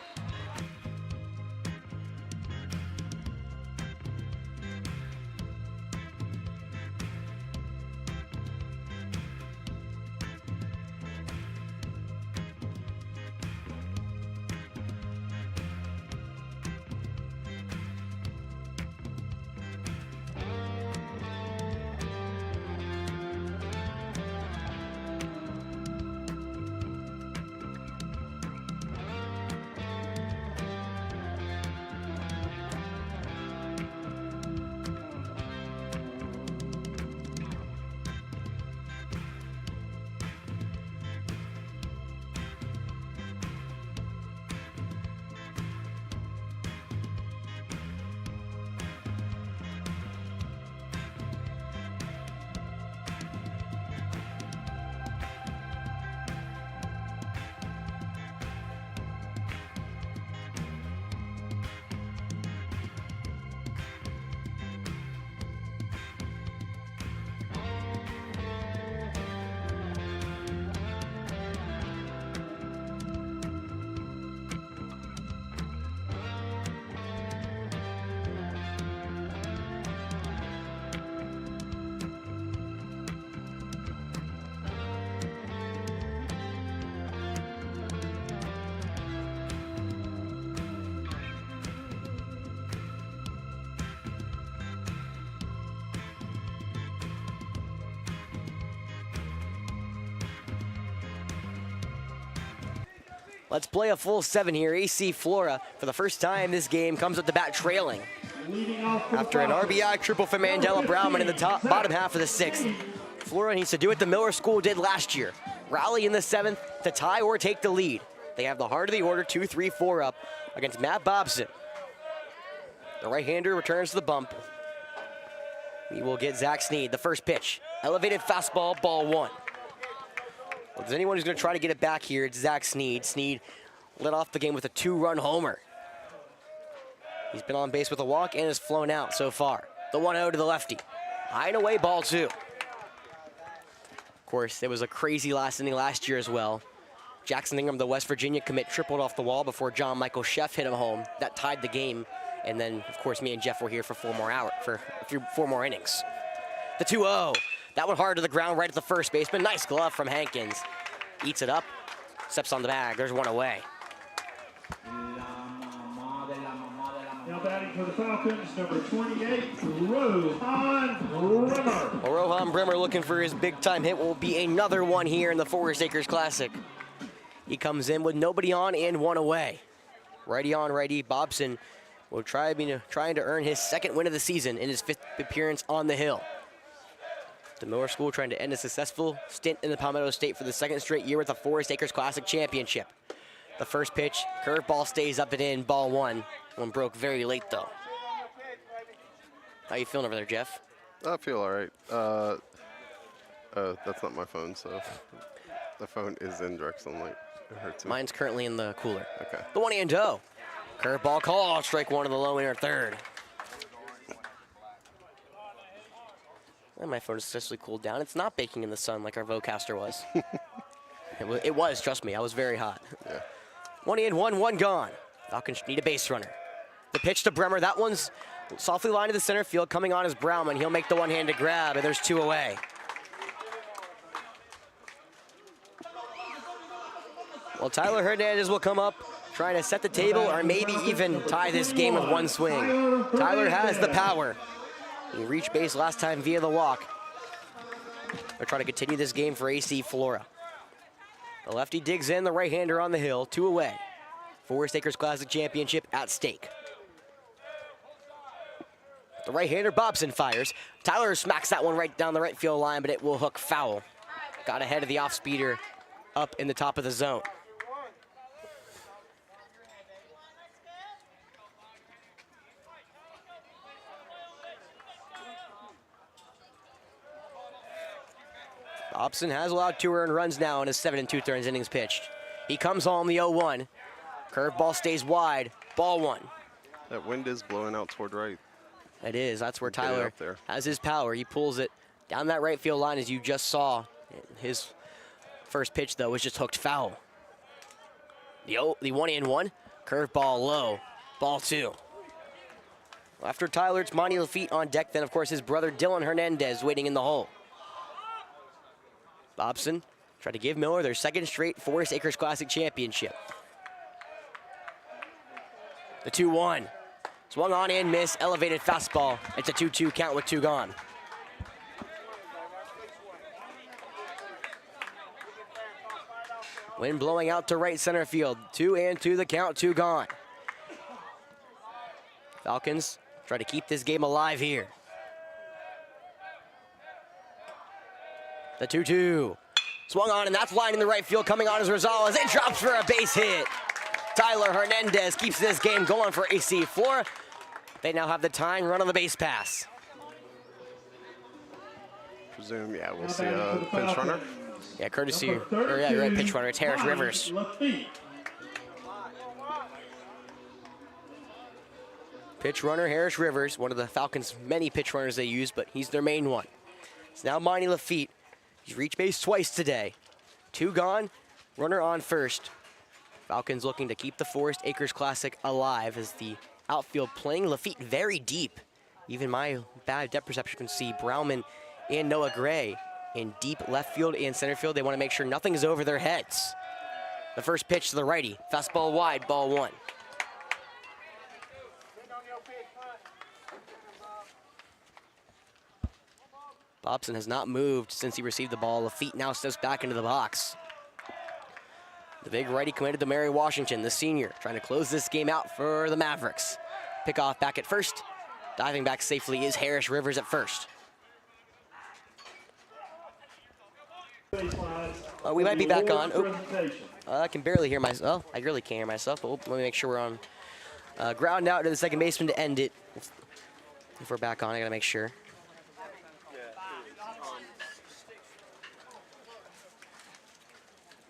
Let's play a full 7 here. AC Flora, for the first time this game, comes at the bat trailing. After an RBI triple for Mandela Browman in the bottom half of the 6th. Flora needs to do what the Miller School did last year. Rally in the 7th to tie or take the lead. They have the heart of the order, 2-3-4 up against Matt Bobson. The right-hander returns to the bump. We will get Zach Sneed, the first pitch. Elevated fastball, ball 1. Well, if there's anyone who's going to try to get it back here, it's Zach Sneed. Sneed led off the game with a 2-run homer. He's been on base with a walk and has flown out so far. The 1-0 to the lefty. High and away, ball 2. Of course, it was a crazy last inning last year as well. Jackson Ingram, the West Virginia commit, tripled off the wall before John Michael Sheff hit him home. That tied the game. And then, of course, me and Jeff were here for 4 more innings. The 2-0. That one hard to the ground right at the first baseman. Nice glove from Hankins. Eats it up. Steps on the bag. There's 1 away. Now batting for the Falcons, number 28, Rohan Brimmer. Well, Rohan Brimmer looking for his big-time hit. Will be another one here in the Forest Acres Classic. He comes in with nobody on and 1 away. Righty on righty. Bobson will trying to earn his 2nd win of the season in his 5th appearance on the hill. The Miller School trying to end a successful stint in the Palmetto State for the 2nd straight year with the Forest Acres Classic Championship. The first pitch, curveball stays up and in, ball 1. One broke very late though. How you feeling over there, Jeff? I feel all right. That's not my phone, so the phone is in direct sunlight. It hurts me. Mine's currently in the cooler. Okay. The 1-0. Curveball call, strike 1 in the low inner 3rd. And my phone has successfully cooled down. It's not baking in the sun like our Vocaster was. It was, trust me, I was very hot. Yeah. 1 in, 1 gone. Falcons need a base runner. The pitch to Bremer, that one's softly lined to the center field, coming on is Browman. He'll make the one-handed grab, and there's 2 away. Well, Tyler Hernandez will come up, trying to set the table or maybe even tie this game with 1 swing. Tyler has the power. He reached base last time via the walk. They're trying to continue this game for AC Flora. The lefty digs in, the right-hander on the hill, 2 away. Forest Acres Classic Championship at stake. The right-hander Bobson fires. Tyler smacks that one right down the right field line, but it will hook foul. Got ahead of the off-speeder up in the top of the zone. Bobson has allowed 2 earned runs now in his 7 2/3 innings pitched. He comes home the 0-1. Curveball stays wide, ball 1. That wind is blowing out toward right. It is, that's where Tyler has his power. He pulls it down that right field line as you just saw. His first pitch though was just hooked foul. The 1-1, curveball low, ball 2. After Tyler, it's Monty Lafitte on deck, then of course his brother Dylan Hernandez waiting in the hole. Bobson tried to give Miller their 2nd straight Forest Acres Classic Championship. The 2-1. Swung on and missed, elevated fastball. It's a 2-2 count with 2 gone. Wind blowing out to right center field. 2-2 the count, 2 gone. Falcons try to keep this game alive here. The 2-2. Swung on, and that's line in the right field. Coming on is Rosales. It drops for a base hit. Tyler Hernandez keeps this game going for AC Flora. They now have the tying run on the base pass. Presume, yeah, we'll see a pinch runner. Yeah, courtesy, or yeah, you're right, pitch runner. It's Harris Rivers. Pitch runner, Harris Rivers, one of the Falcons' many pitch runners they use, but he's their main one. It's now Monty Lafitte. He's reached base twice today. 2 gone, runner on first. Falcons looking to keep the Forest Acres Classic alive as the outfield playing Lafitte very deep. Even my bad depth perception can see Browman and Noah Gray in deep left field and center field. They want to make sure nothing is over their heads. The first pitch to the righty, fastball wide, ball 1. Bobson has not moved since he received the ball. Lafitte now steps back into the box. The big righty committed to Mary Washington, the senior, trying to close this game out for the Mavericks. Pickoff back at first. Diving back safely is Harris Rivers at first. We might be back on. Oh, I can barely hear myself. I really can't hear myself, but let me make sure we're on. Ground out to the second baseman to end it. If we're back on, I gotta make sure.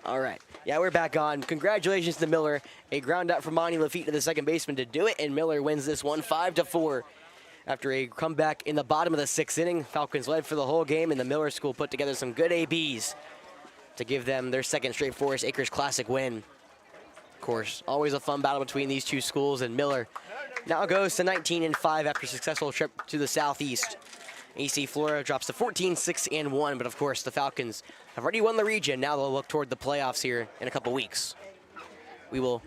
All right. Yeah, we're back on. Congratulations to Miller. A ground out from Monty Lafitte to the second baseman to do it, and Miller wins this one 5-4. After a comeback in the bottom of the 6th inning, Falcons led for the whole game, and the Miller School put together some good ABs to give them their second straight Forest Acres Classic win. Of course, always a fun battle between these two schools, and Miller now goes to 19-5 after a successful trip to the Southeast. AC Flora drops to 14-6-1, but of course the Falcons have already won the region. Now they'll look toward the playoffs here in a couple weeks. We will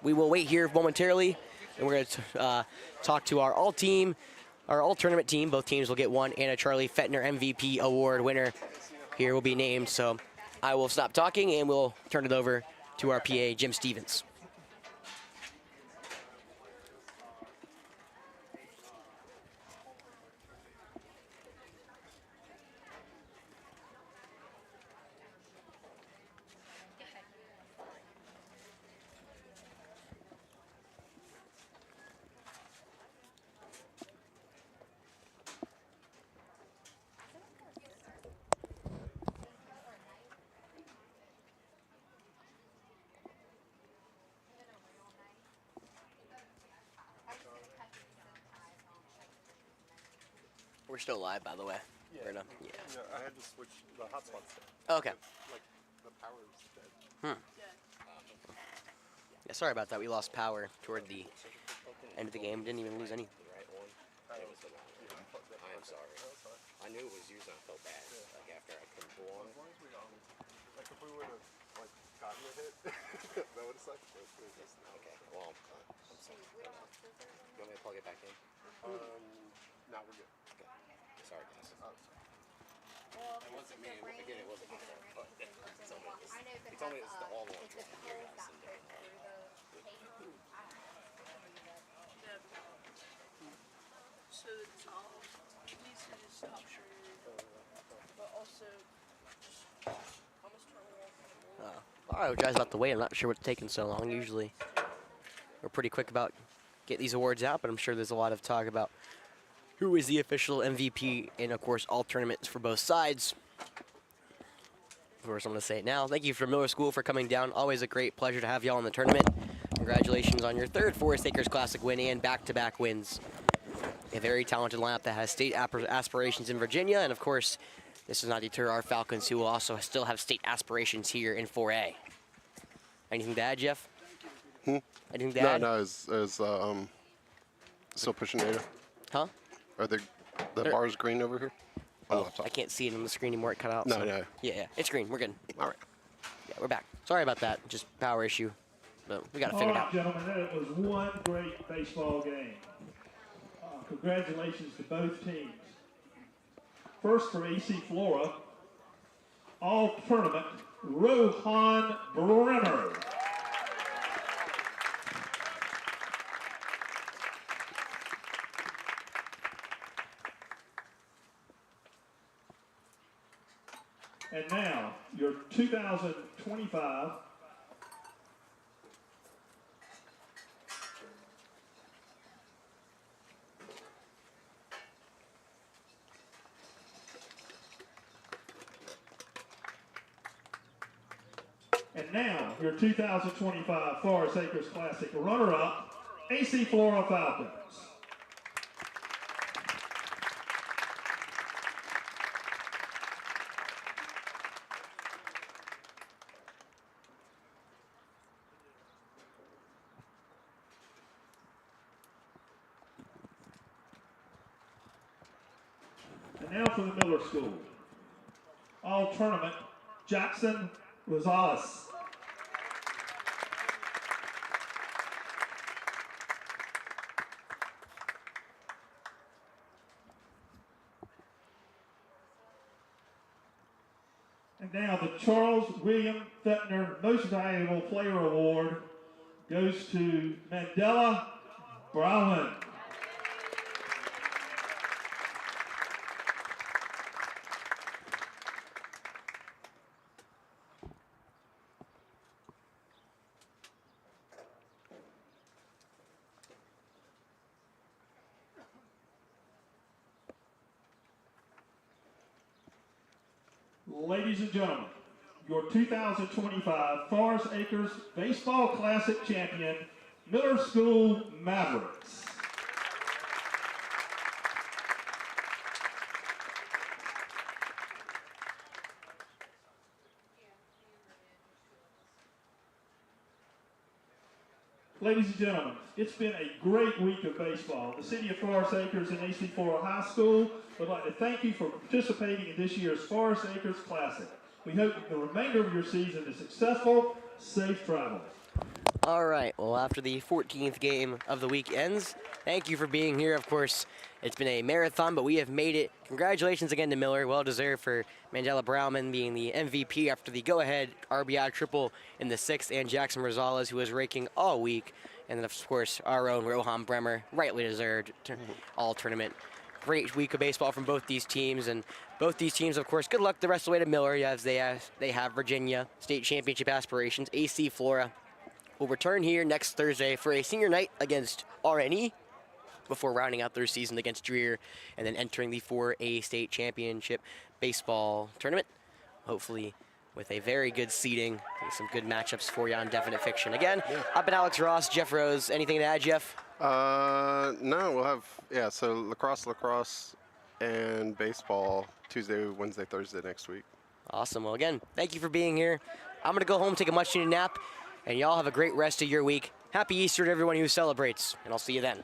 wait here momentarily, and we're going to talk to our all-tournament team. Both teams will get one, and a Charlie Fettner MVP award winner here will be named. So I will stop talking, and we'll turn it over to our PA, Jim Stevens. We're still live, by the way. Yeah. I had to switch the hotspots. Okay. Like the power's dead. Yeah, sorry about that. We lost power toward the end of the game. Didn't even lose any. I am sorry. I knew it was you, so I felt bad. Like after I couldn't go on. Like if we would have like gotten a hit, that would have sucked. Okay. Well, I'm sorry. You want me to plug it back in? Now we're good. Okay. Sorry, guys. It wasn't me. Again, it wasn't my fault. But he told me it's the all ones right here. So it's all needs to just stop sharing, but also just almost turn off. I apologize about the wait. I'm not sure what's taking so long. Usually we're pretty quick about getting these awards out, but I'm sure there's a lot of talk about who is the official MVP and, of course, all tournaments for both sides. Of course, I'm going to say it now. Thank you for Miller School for coming down. Always a great pleasure to have y'all in the tournament. Congratulations on your third Forest Acres Classic win and back-to-back wins. A very talented lineup that has state aspirations in Virginia, and, of course, this does not deter our Falcons, who will also still have state aspirations here in 4A. Anything to add, Jeff? Anything to add? No, is still pushing data. Huh? Are the bars green over here? Oh, I can't see it on the screen anymore. It cut out. No, so. no. Yeah, it's green. We're good. All right. Yeah, we're back. Sorry about that. Just power issue. But we got to figure it out. All right, gentlemen, that was one great baseball game. Congratulations to both teams. First for AC Flora, all tournament, Rohan Brenner. And now, your 2025 your 2025 Forest Acres Classic runner-up, AC Flora Falcons. And now for the Miller School. All tournament, Jackson Rosales. And Now the Charles William Fettner Most Valuable Player Award goes to Mandela Browman. Ladies and gentlemen, your 2025 Forest Acres Baseball Classic champion, Miller School Mavericks. Ladies and gentlemen, it's been a great week of baseball. The City of Forest Acres and AC Flora High School would like to thank you for participating in this year's Forest Acres Classic. We hope that the remainder of your season is successful. Safe travel. All right, well, after the 14th game of the week ends, thank you for being here. Of course, it's been a marathon, but we have made it. Congratulations again to Miller. Well-deserved for Mandela Browman being the MVP after the go-ahead RBI triple in the 6th, and Jackson Rosales, who was raking all week. And then, of course, our own Rohan Bremer, rightly deserved all-tournament. Great week of baseball from both these teams, and both these teams, of course, good luck the rest of the way to Miller, as they have Virginia State Championship aspirations. AC Flora will return here next Thursday for a senior night against RNE before rounding out their season against Dreer and then entering the 4A State Championship baseball tournament, hopefully with a very good seeding and some good matchups for you on Definite Fiction. Again, I've been Alex Ross, Jeff Rose. Anything to add, Jeff? No, we'll have, so lacrosse, and baseball Tuesday, Wednesday, Thursday next week. Awesome. Well, again, thank you for being here. I'm going to go home, take a much-needed nap, and y'all have a great rest of your week. Happy Easter to everyone who celebrates, and I'll see you then.